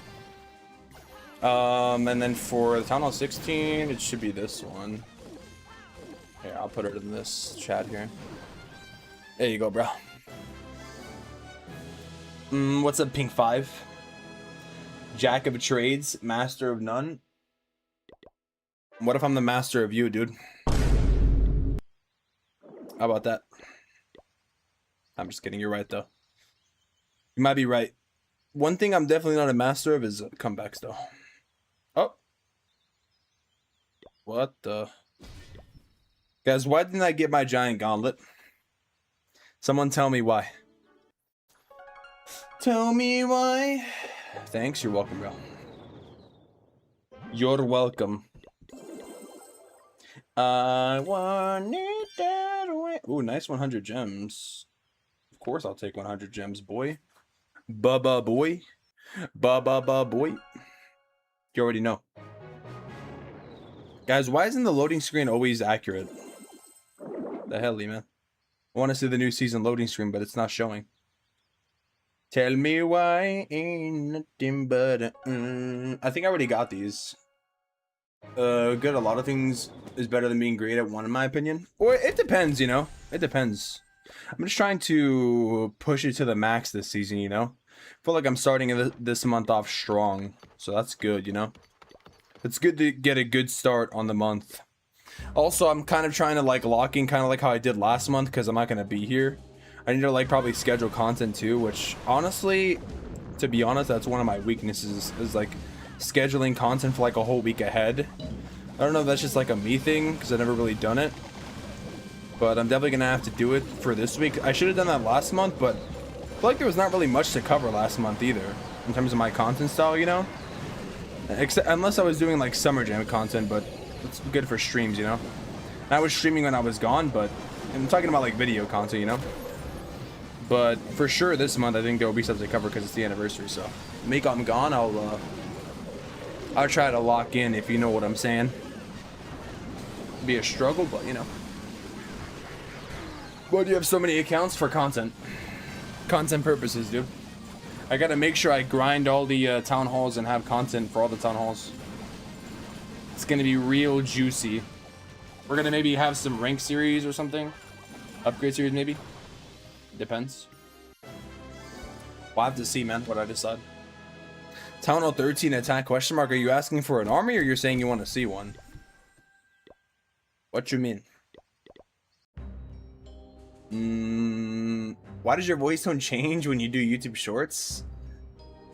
A: And then for the Town Hall 16, it should be this one. Here, I'll put it in this chat here. There you go, bro. What's up, Pink 5? Jack of trades, master of none. What if I'm the master of you, dude? How about that? I'm just kidding. You're right, though. You might be right. One thing I'm definitely not a master of is comebacks, though. Oh. What the? Guys, why didn't I get my giant gauntlet? Someone tell me why. Tell me why. Thanks, you're welcome, bro. You're welcome. I want it that way. Ooh, nice 100 gems. Of course I'll take 100 gems, boy. Bubba boy. Bubba boy. You already know. Guys, why isn't the loading screen always accurate? The hell, man. I want to see the new season loading screen, but it's not showing. Tell me why ain't nothing but I think I already got these. Good at a lot of things is better than being great at one, in my opinion. Or it depends, you know. It depends. I'm just trying to push it to the max this season, you know. I feel like I'm starting this month off strong, so that's good, you know. It's good to get a good start on the month. Also, I'm kind of trying to like lock in kind of like how I did last month because I'm not going to be here. I need to like probably schedule content too, which honestly, to be honest, that's one of my weaknesses is like scheduling content for like a whole week ahead. I don't know if that's just like a me thing because I've never really done it. But I'm definitely going to have to do it for this week. I should have done that last month, but I feel like there was not really much to cover last month either in terms of my content style, you know? Except unless I was doing like Summer Jam content, but it's good for streams, you know? And I was streaming when I was gone, but I'm talking about like video content, you know? But for sure this month I think there will be stuff to cover because it's the anniversary, so make I'm gone, I'll try to lock in if you know what I'm saying. It'll be a struggle, but you know. But you have so many accounts for content purposes, dude. I gotta make sure I grind all the town halls and have content for all the town halls. It's gonna be real juicy. We're gonna maybe have some rank series or something. Upgrade series maybe. Depends. We'll have to see, man, what I decide. Town Hall 13 attack question mark. Are you asking for an army or you're saying you want to see one? What you mean? Why does your voice tone change when you do YouTube shorts?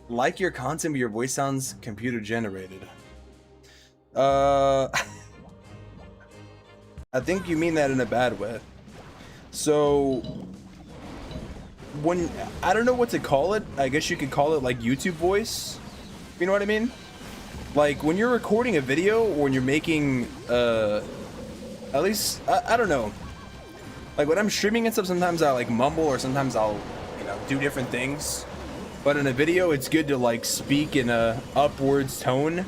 A: Like your content, but your voice sounds computer generated. I think you mean that in a bad way. So when I don't know what to call it, I guess you could call it like YouTube voice. You know what I mean? Like when you're recording a video or when you're making at least I don't know. Like when I'm streaming and stuff, sometimes I like mumble or sometimes I'll, you know, do different things. But in a video, it's good to like speak in a upwards tone.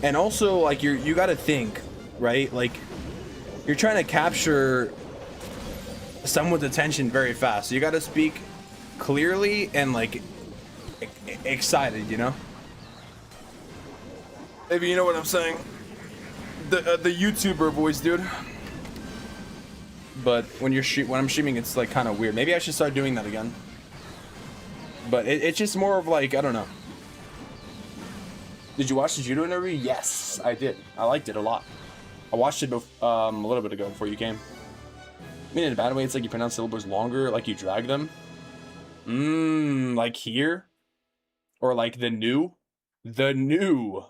A: And also like you got to think, right? Like you're trying to capture someone's attention very fast. So you got to speak clearly and like excited, you know? Maybe you know what I'm saying. The YouTuber voice, dude. But when I'm streaming, it's like kind of weird. Maybe I should start doing that again. But it's just more of like, I don't know. Did you watch the judo interview? Yes, I did. I liked it a lot. I watched it a little bit ago before you came. I mean, in a bad way, it's like you pronounce syllables longer, like you drag them. Like here? Or like the new? The new.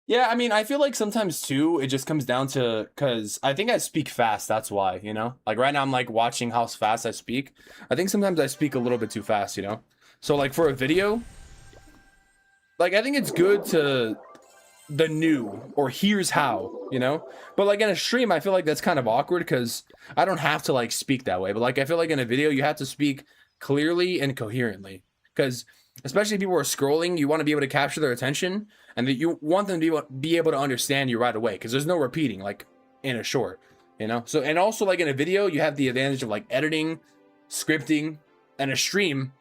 A: Yeah, I mean, I feel like sometimes too, it just comes down to, because I think I speak fast, that's why, you know? Like right now I'm like watching how fast I speak. I think sometimes I speak a little bit too fast, you know? So like for a video, like I think it's good to the new or here's how, you know? But like in a stream, I feel like that's kind of awkward because I don't have to like speak that way. But like I feel like in a video, you have to speak clearly and coherently because especially if people are scrolling, you want to be able to capture their attention and that you want them to be able to understand you right away because there's no repeating like in a short, you know? So, and also like in a video, you have the advantage of like editing, scripting, and a stream.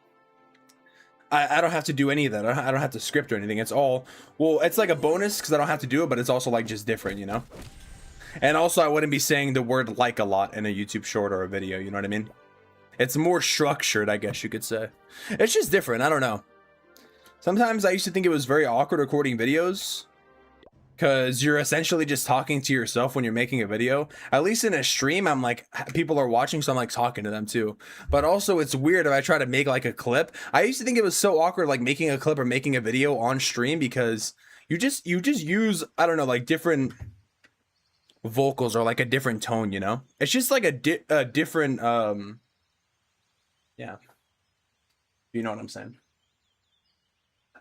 A: I don't have to do any of that. I don't have to script or anything. It's all, well, it's like a bonus because I don't have to do it, but it's also like just different, you know? And also I wouldn't be saying the word like a lot in a YouTube short or a video, you know what I mean? It's more structured, I guess you could say. It's just different, I don't know. Sometimes I used to think it was very awkward recording videos because you're essentially just talking to yourself when you're making a video. At least in a stream, I'm like, people are watching, so I'm like talking to them too. But also it's weird if I try to make like a clip. I used to think it was so awkward like making a clip or making a video on stream because you just use, I don't know, like different vocals or like a different tone, you know? It's just like a different, yeah. You know what I'm saying?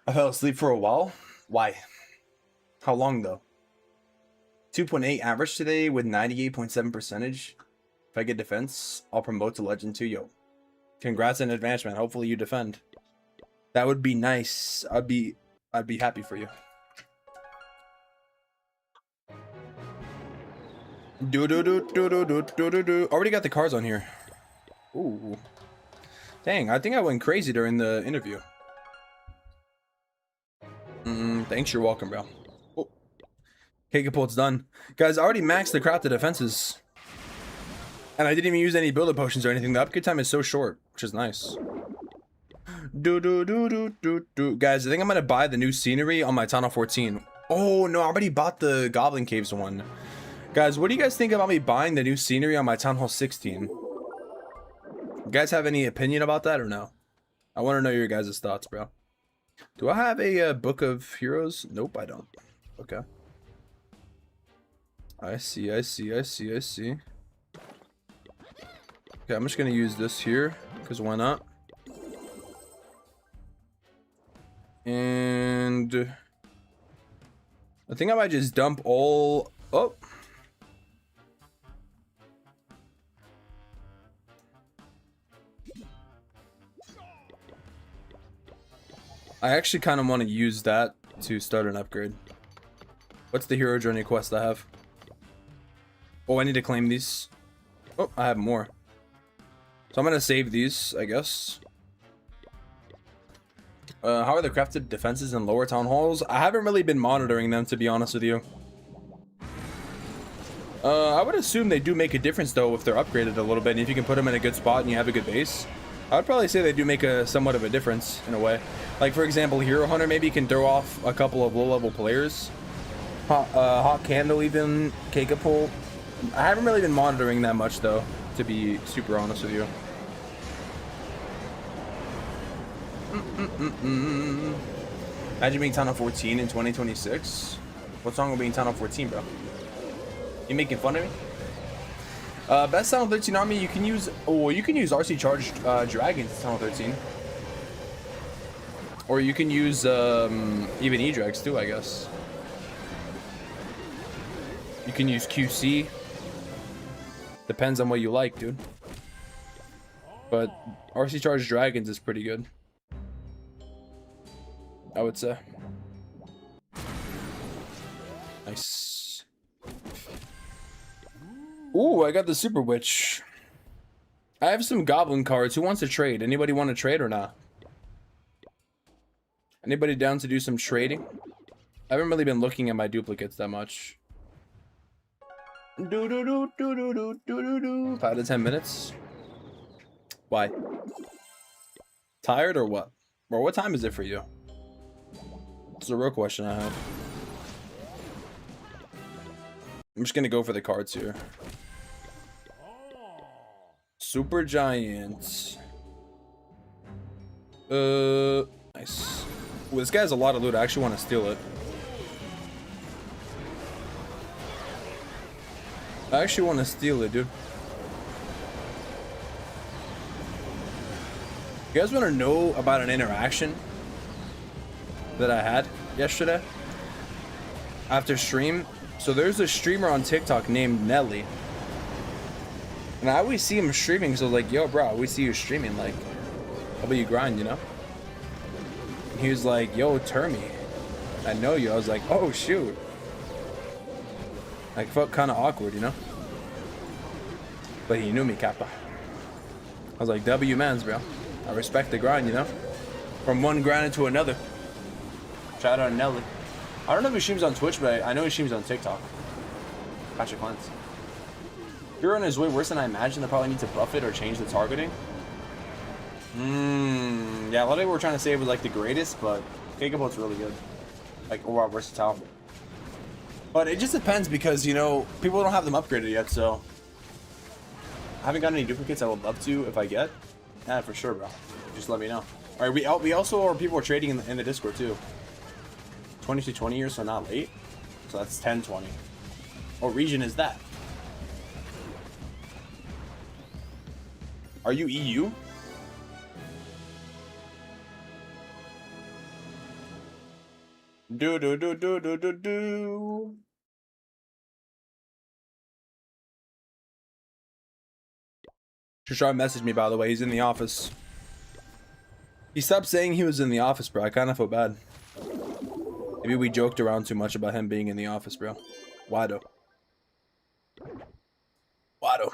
A: I fell asleep for a while. Why? How long though? 2.8 average today with 98.7 percentage. If I get defense, I'll promote to legend 2. Yo, congrats in advance, man. Hopefully you defend. That would be nice. I'd be happy for you. Already got the cards on here. Ooh. Dang, I think I went crazy during the interview. Thanks, you're welcome, bro. Oh. Cake-a-pult's done. Guys, I already maxed the crafted defenses. And I didn't even use any builder potions or anything. The upgrade time is so short, which is nice. Guys, I think I'm gonna buy the new scenery on my Tunnel 14. Oh, no, I already bought the Goblin Caves one. Guys, what do you guys think about me buying the new scenery on my Town Hall 16? You guys have any opinion about that or no? I want to know your guys' thoughts, bro. Do I have a book of heroes? Nope, I don't. Okay. I see. Okay, I'm just gonna use this here because why not? And I think I might just dump all. Oh. I actually kind of want to use that to start an upgrade. What's the hero journey quest I have? Oh, I need to claim these. Oh, I have more. So I'm going to save these, I guess. How are the crafted defenses in lower town halls? I haven't really been monitoring them, to be honest with you. I would assume they do make a difference, though, if they're upgraded a little bit. And if you can put them in a good spot and you have a good base. I would probably say they do make a somewhat of a difference, in a way. Like, for example, Hero Hunter maybe can throw off a couple of low-level players. Hot Candle even, Cake-a-Pull. I haven't really been monitoring that much, though, to be super honest with you. Imagine being Tunnel 14 in 2026. What's wrong with being Tunnel 14, bro? You making fun of me? Best Tunnel 13 army, you can use... Oh, you can use RC Charged Dragons in Tunnel 13. Or you can use even E-Drags too, I guess. You can use QC. Depends on what you like, dude. But RC Charged Dragons is pretty good, I would say. Nice. Ooh, I got the Super Witch. I have some Goblin cards. Who wants to trade? Anybody want to trade or not? Anybody down to do some trading? I haven't really been looking at my duplicates that much. 5 to 10 minutes. Why? Tired or what? Bro, what time is it for you? It's a real question I have. I'm just gonna go for the cards here. Super Giant. Nice. Well, this guy has a lot of loot. I actually want to steal it. I actually want to steal it, dude. You guys want to know about an interaction that I had yesterday after stream? So there's a streamer on TikTok named Nelly, and I always see him streaming. So like, yo, bro, we see you streaming. Like, how about you grind, you know? And he was like, yo, Termy, I know you. I was like, oh shoot. Like, felt kind of awkward, you know? But he knew me, Kappa. I was like, W mans, bro. I respect the grind, you know? From one grind to another. Shout out to Nelly. I don't know if he streams on Twitch, but I know he streams on TikTok. Clash of Clans. Your run is way worse than I imagined. They probably need to buff it or change the targeting. Yeah, a lot of people were trying to say it was like the greatest, but Gigabolt's really good. Like, overall versatile. But it just depends because, you know, people don't have them upgraded yet, so. I haven't got any duplicates I would love to if I get. Yeah, for sure, bro. Just let me know. Alright, we also are people are trading in the Discord too. 20 to 20 years, so not late. So that's 10-20. What region is that? Are you EU? Do. Shashar messaged me, by the way. He's in the office. He stopped saying he was in the office, bro. I kind of feel bad. Maybe we joked around too much about him being in the office, bro. Wado. Wado.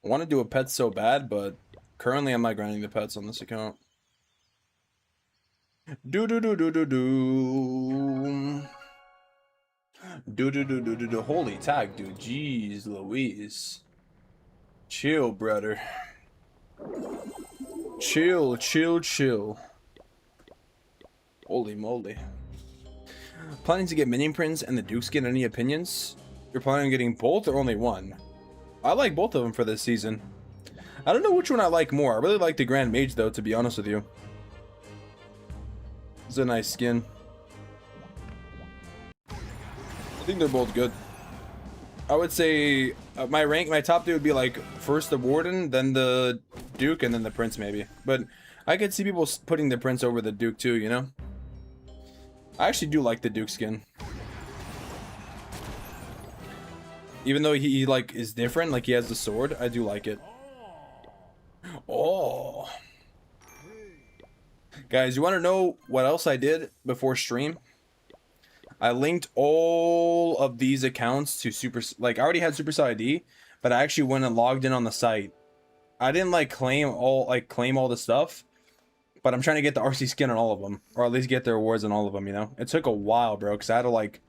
A: I want to do a pet so bad, but currently I'm not grinding the pets on this account. Do. Holy tag, dude. Jeez Louise. Chill, brother. Chill. Holy moly. Planning to get minion prints and the Duke skin. Any opinions? You're planning on getting both or only one? I like both of them for this season. I don't know which one I like more. I really like the Grand Mage though, to be honest with you. It's a nice skin. I think they're both good. I would say my top 3 would be like first the Warden, then the Duke, and then the Prince maybe. But I could see people putting the Prince over the Duke too, you know? I actually do like the Duke skin. Even though he like is different, like he has the sword, I do like it. Oh. Guys, you want to know what else I did before stream? I linked all of these accounts to I already had Supercell ID, but I actually went and logged in on the site. I didn't like claim all the stuff, but I'm trying to get the RC skin on all of them, or at least get the rewards on all of them, you know? It took a while, bro, because I had to like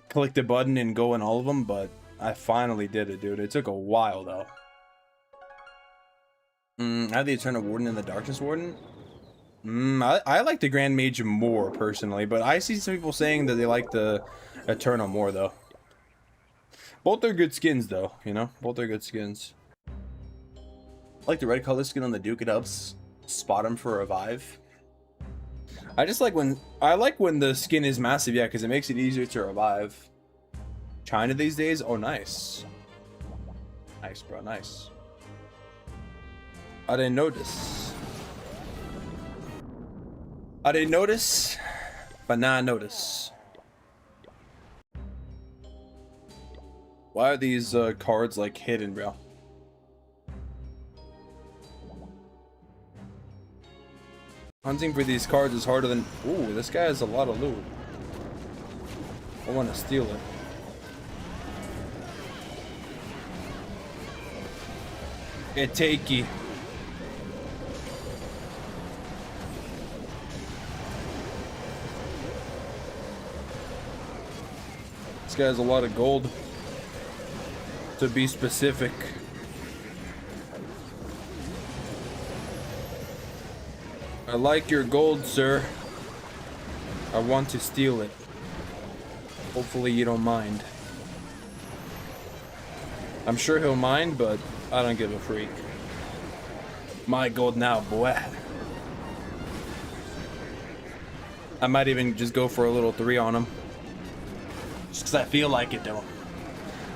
A: click the button and go in all of them, but I finally did it, dude. It took a while though. I had the Eternal Warden and the Darkness Warden. I like the Grand Mage more personally, but I see some people saying that they like the Eternal more though. Both are good skins though, you know? Both are good skins. I like the red color skin on the Duke. It helps spot him for revive. I like when the skin is massive, yeah, because it makes it easier to revive. China these days? Oh, nice. Nice, bro, nice. I didn't notice. But now I notice. Why are these cards like hidden, bro? Hunting for these cards is harder than... Ooh, this guy has a lot of loot. I want to steal it. Takey. This guy has a lot of gold. To be specific. I like your gold, sir. I want to steal it. Hopefully you don't mind. I'm sure he'll mind, but I don't give a freak. My gold now, boy. I might even just go for a little 3 on him. Just because I feel like it, though.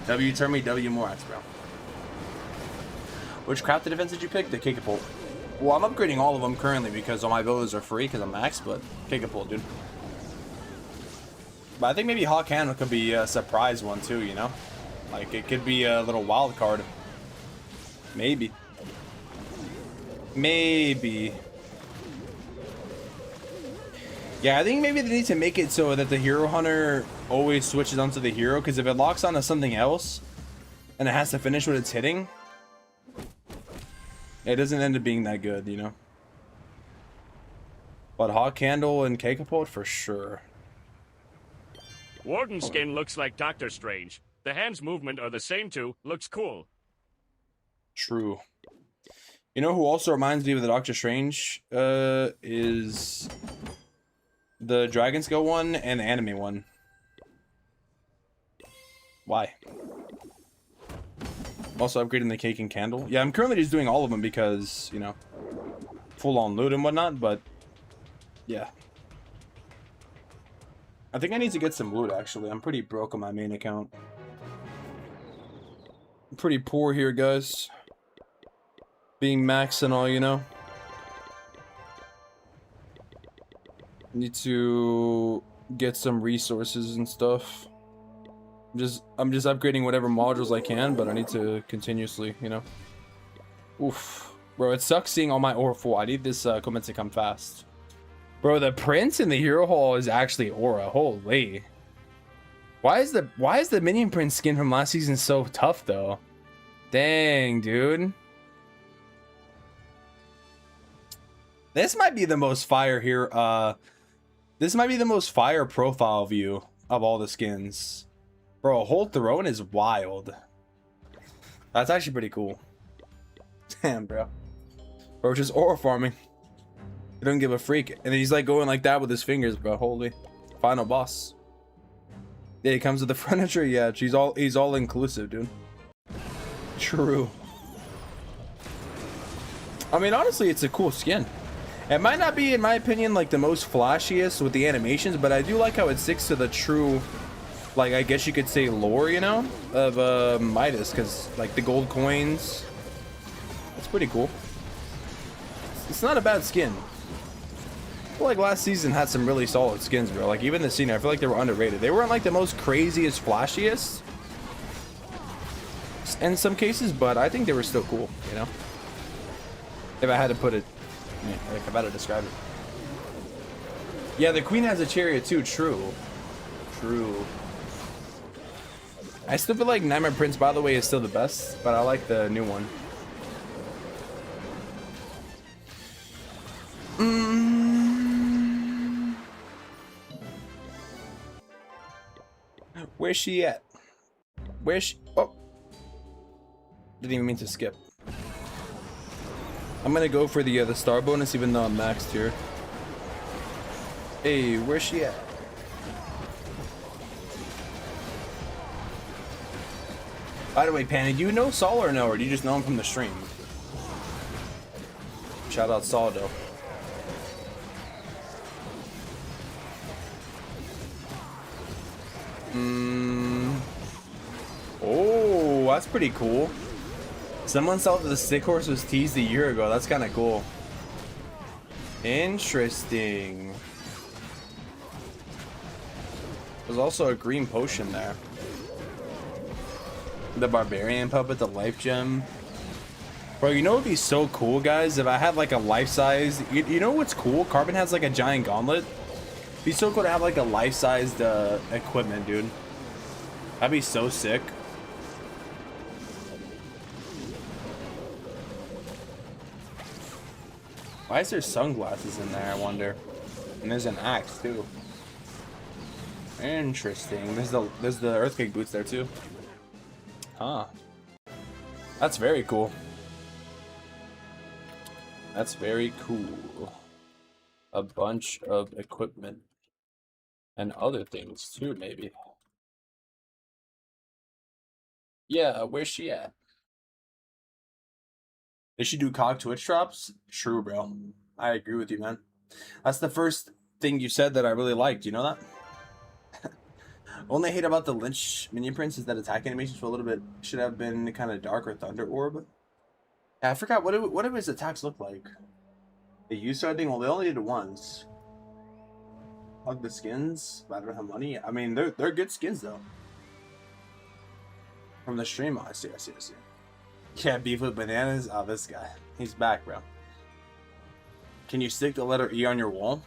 A: W, turn me W more X, bro. Which crafted defense did you pick? The Kickapult. Well, I'm upgrading all of them currently because all my abilities are free because I'm max, but Kickapult, dude. But I think maybe Hawk Hand could be a surprise one too, you know? Like, it could be a little wild card. Maybe. Maybe. Yeah, I think maybe they need to make it so that the Hero Hunter always switches onto the hero, because if it locks onto something else and it has to finish what it's hitting, it doesn't end up being that good, you know? But Hawk Candle and Kickapult for sure.
B: Warden skin looks like Doctor Strange. The hands movement are the same too. Looks cool.
A: True. You know who also reminds me of the Doctor Strange is the Dragon Scale one and the anime one. Why? Also upgrading the cake and candle. Yeah, I'm currently just doing all of them because, you know, full on loot and whatnot, but yeah. I think I need to get some loot actually. I'm pretty broke on my main account. I'm pretty poor here, guys. Being max and all, you know. Need to get some resources and stuff. I'm just upgrading whatever modules I can, but I need to continuously, you know. Oof. Bro, it sucks seeing all my aura full. I need this equipment to come fast. Bro, the prince in the hero hall is actually aura. Holy. Why is the minion prince skin from last season so tough though? Dang, dude. This might be the most fire here. This might be the most fire profile view of all the skins. Bro, Hold Throne is wild. That's actually pretty cool. Damn, bro. Bro, just aura farming. He don't give a freak. And then he's like going like that with his fingers, bro. Holy. Final boss. Yeah, he comes with the furniture. Yeah, he's all inclusive, dude. True. I mean, honestly, it's a cool skin. It might not be, in my opinion, like the most flashiest with the animations, but I do like how it sticks to the true, like, I guess you could say lore, you know, of Midas, because like the gold coins, it's pretty cool. It's not a bad skin. I feel like last season had some really solid skins, bro. Like even the scenery, I feel like they were underrated. They weren't like the most craziest, flashiest in some cases, but I think they were still cool, you know. If I had to put it, like, if I had to describe it. Yeah, the queen has a chariot too. True. True. I still feel like Nightmare Prince, by the way, is still the best, but I like the new one. Where's she at? Where's she? Oh. Didn't even mean to skip. I'm gonna go for the star bonus, even though I'm maxed here. Hey, where's she at? By the way, Panny, do you know Saul or no, or do you just know him from the stream? Shout out Saul, though. Oh, that's pretty cool. Someone saw that the stick horse was teased a year ago. That's kind of cool. Interesting. There's also a green potion there. The Barbarian puppet, the life gem. Bro, you know what would be so cool, guys? If I had like a life-size... You know what's cool? Carbon has like a giant gauntlet. It'd be so cool to have like a life-sized equipment, dude. That'd be so sick. Why is there sunglasses in there, I wonder? And there's an axe too. Interesting. There's the earthquake boots there too. Huh. That's very cool. That's very cool. A bunch of equipment. And other things too, maybe. Yeah, where's she at? They should do COG Twitch drops? True, bro. I agree with you, man. That's the first thing you said that I really liked. You know that? Only hate about the Lynch minion prints is that attack animations for a little bit should have been kind of dark or Thunder Orb. Yeah, I forgot what do his attacks look like. They used to, I think, well, they only did it once. Hug the skins, but I don't have money. I mean, they're good skins though. From the stream, oh, I see. Yeah, beef with bananas. Oh, this guy, he's back, bro. Can you stick the letter E on your wall?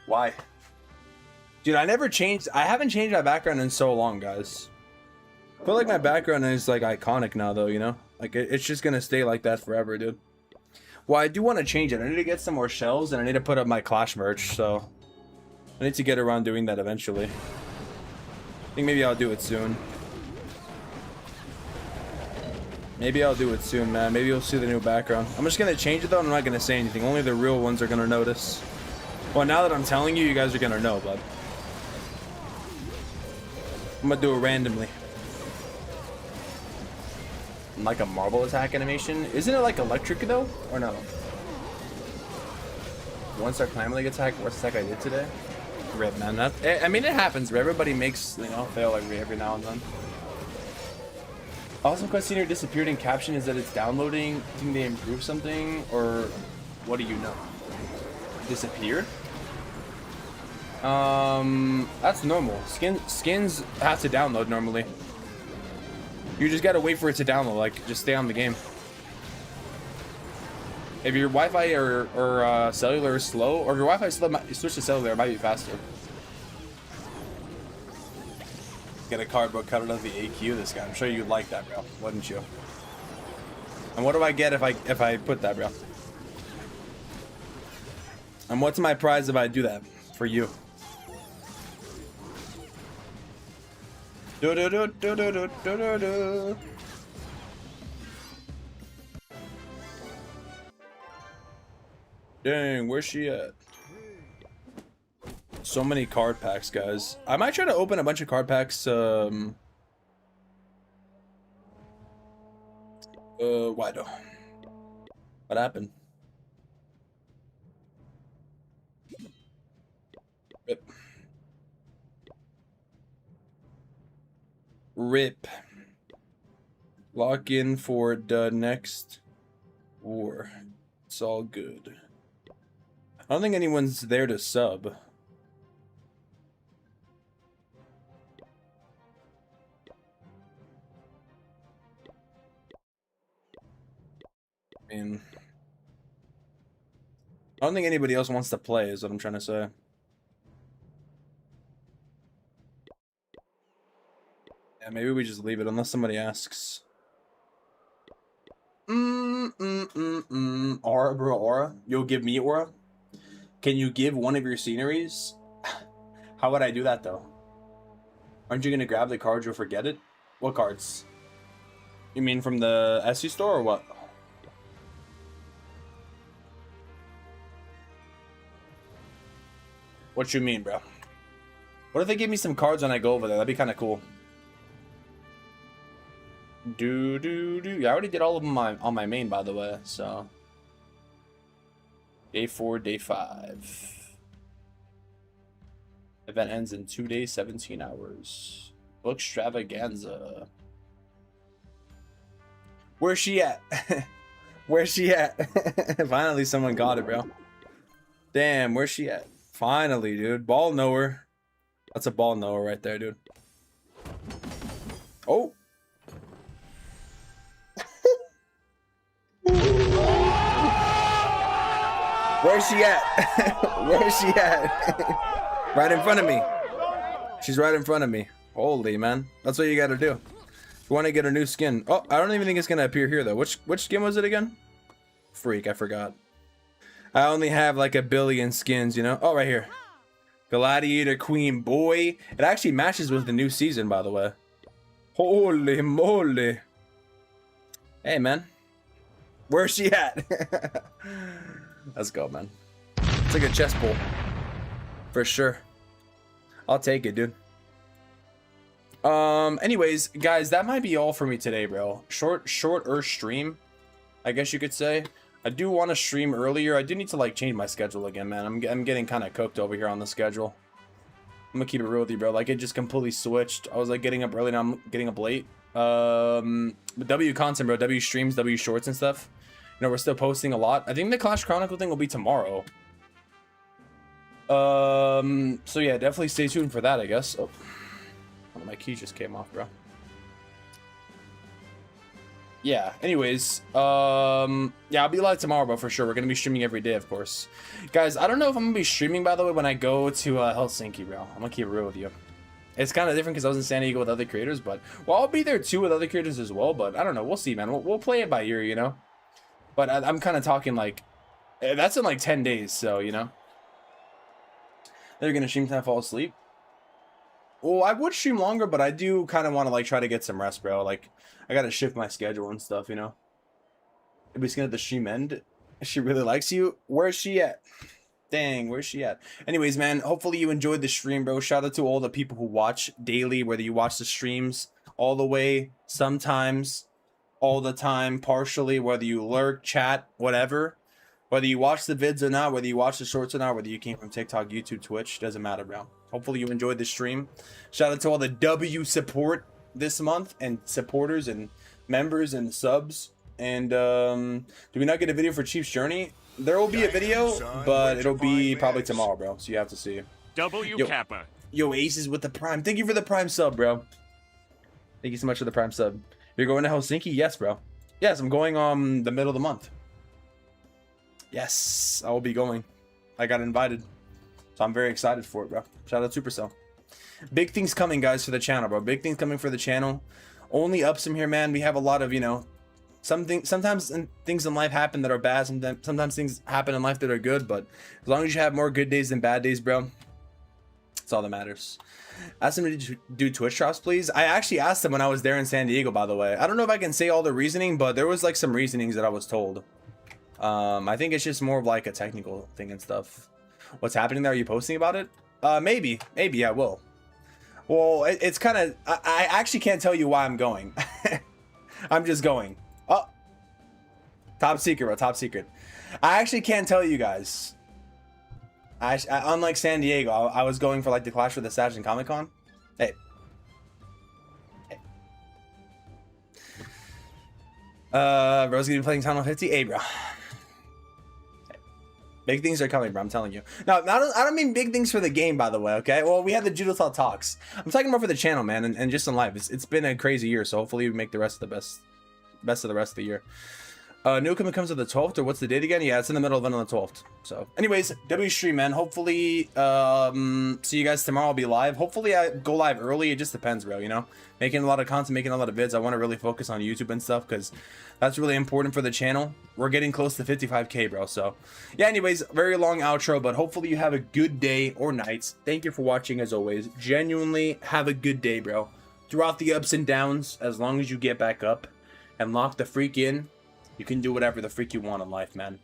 A: Why? Dude, I haven't changed my background in so long, guys. I feel like my background is like iconic now, though, you know? Like it's just gonna stay like that forever, dude. Well, I do want to change it. I need to get some more shelves and I need to put up my Clash merch, so I need to get around doing that eventually. I think maybe I'll do it soon. Maybe I'll do it soon, man. Maybe you'll see the new background. I'm just gonna change it though, and I'm not gonna say anything. Only the real ones are gonna notice. Well, now that I'm telling you, you guys are gonna know, bud. I'm gonna do it randomly. Like a marble attack animation? Isn't it like electric though? Or no? One star climb league attack, worst attack I did today? Rip, man. I mean, it happens. Everybody makes, you know, fail every now and then. Awesome Quest Senior disappeared in caption. Is that it's downloading? Think they improved something? Or what do you know? Disappeared? That's normal. Skins have to download normally. You just gotta wait for it to download. Like, just stay on the game. If your Wi-Fi or cellular is slow, or if your Wi-Fi is slow, switch to cellular, it might be faster. Get a cardboard cutout of the AQ. This guy, I'm sure you'd like that, bro. Wouldn't you? And what do I get if I put that, bro? And what's my prize if I do that for you? Do do do do do do do do. Dang, where's she at? So many card packs, guys. I might try to open a bunch of card packs. Why though? What happened? Rip. Rip. Lock in for the next war. It's all good. I don't think anyone's there to sub. I mean, I don't think anybody else wants to play, is what I'm trying to say. Yeah, maybe we just leave it unless somebody asks. Aura, bro, aura. You'll give me aura? Can you give one of your sceneries? How would I do that though? Aren't you gonna grab the cards or forget it? What cards? You mean from the SC store or what? What you mean, bro? What if they give me some cards when I go over there? That'd be kind of cool. Yeah, I already did all of them on my main, by the way, so. Day 4, day 5. Event ends in 2 days, 17 hours. Book extravaganza. Where's she at? Where's she at? Finally, someone got it, bro. Damn, where's she at? Finally, dude. Ball knower. That's a ball knower right there, dude. Oh. Where's she at? Where's she at? Right in front of me. She's right in front of me. Holy, man. That's what you gotta do. If you want to get a new skin. Oh, I don't even think it's gonna appear here, though. Which skin was it again? Freak, I forgot. I only have like 1 billion skins, you know? Oh, right here. Gladiator Queen, boy. It actually matches with the new season, by the way. Holy moly. Hey, man. Where's she at? Let's go, man. It's like a chess pull. For sure. I'll take it, dude. Anyways, guys, that might be all for me today, bro. Shorter stream, I guess you could say. I do want to stream earlier. I do need to, like, change my schedule again, man. I'm getting kind of cooked over here on the schedule. I'm gonna keep it real with you, bro. Like, it just completely switched. I was, like, getting up early, now I'm getting up late. W content, bro. W streams, W shorts and stuff. You know, we're still posting a lot. I think the Clash Chronicle thing will be tomorrow. So yeah, definitely stay tuned for that, I guess. Oh, one of my keys just came off, bro. Yeah, anyways, yeah, I'll be live tomorrow, bro, for sure. We're gonna be streaming every day, of course. Guys, I don't know if I'm gonna be streaming, by the way, when I go to Helsinki, bro. I'm gonna keep it real with you. It's kind of different because I was in San Diego with other creators, but, well, I'll be there too with other creators as well, but I don't know. We'll see, man. We'll play it by ear, you know? But I'm kind of talking, like, that's in, like, 10 days, so, you know? They're gonna stream till I fall asleep. Well, I would stream longer, but I do kind of want to, like, try to get some rest, bro. Like, I gotta shift my schedule and stuff, you know? If we gonna let the stream end, she really likes you. Where's she at? Dang, where's she at? Anyways, man, hopefully you enjoyed the stream, bro. Shout out to all the people who watch daily, whether you watch the streams all the way, sometimes, all the time, partially, whether you lurk, chat, whatever. Whether you watch the vids or not, whether you watch the shorts or not, whether you came from TikTok, YouTube, Twitch, doesn't matter, bro. Hopefully you enjoyed the stream. Shout out to all the W support this month, and supporters and members and subs. And do we not get a video for Chief's Journey? There will be a video, but it'll be probably tomorrow, bro. So you have to see.
B: W Kappa.
A: Yo, Aces with the Prime. Thank you for the Prime sub, bro. Thank you so much for the Prime sub. You're going to Helsinki? Yes, bro. Yes, I'm going the middle of the month. Yes, I will be going. I got invited. So I'm very excited for it, bro. Shout out Supercell. Big things coming, guys, for the channel, bro. Big things coming for the channel. Only ups from here, man. We have a lot of, you know, sometimes things in life happen that are bad. Sometimes things happen in life that are good. But as long as you have more good days than bad days, bro, that's all that matters. Ask them to do Twitch drops, please. I actually asked them when I was there in San Diego, by the way. I don't know if I can say all the reasoning, but there was, like, some reasonings that I was told. I think it's just more of, like, a technical thing and stuff. What's happening there? Are you posting about it? Maybe I will. Well, it's kind of, I actually can't tell you why I'm going. I'm just going. Oh, top secret, bro. Top secret. I actually can't tell you guys. Unlike San Diego, I was going for, like, the Clash for the Sash and Comic Con. Hey. Bro's gonna be playing Tunnel 50. Hey, bro. Big things are coming, bro. I'm telling you. No, I don't mean big things for the game, by the way. Okay. Well, we had the Judo Talks. I'm talking more for the channel, man, and just in life. It's been a crazy year, so hopefully we make the rest of the best of the rest of the year. Newcomer comes to the 12th, or what's the date again? Yeah, it's in the middle of it on the 12th. So, anyways, W stream, man. Hopefully, see you guys tomorrow. I'll be live. Hopefully, I go live early. It just depends, bro. You know, making a lot of content, making a lot of vids. I want to really focus on YouTube and stuff because that's really important for the channel. We're getting close to 55K, bro. So, yeah. Anyways, very long outro, but hopefully you have a good day or night. Thank you for watching, as always. Genuinely, have a good day, bro. Throughout the ups and downs, as long as you get back up and lock the freak in. You can do whatever the freak you want in life, man.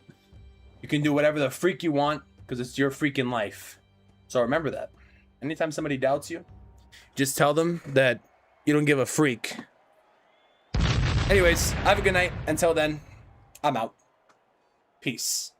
A: You can do whatever the freak you want because it's your freaking life. So remember that. Anytime somebody doubts you, just tell them that you don't give a freak. Anyways, have a good night. Until then, I'm out. Peace.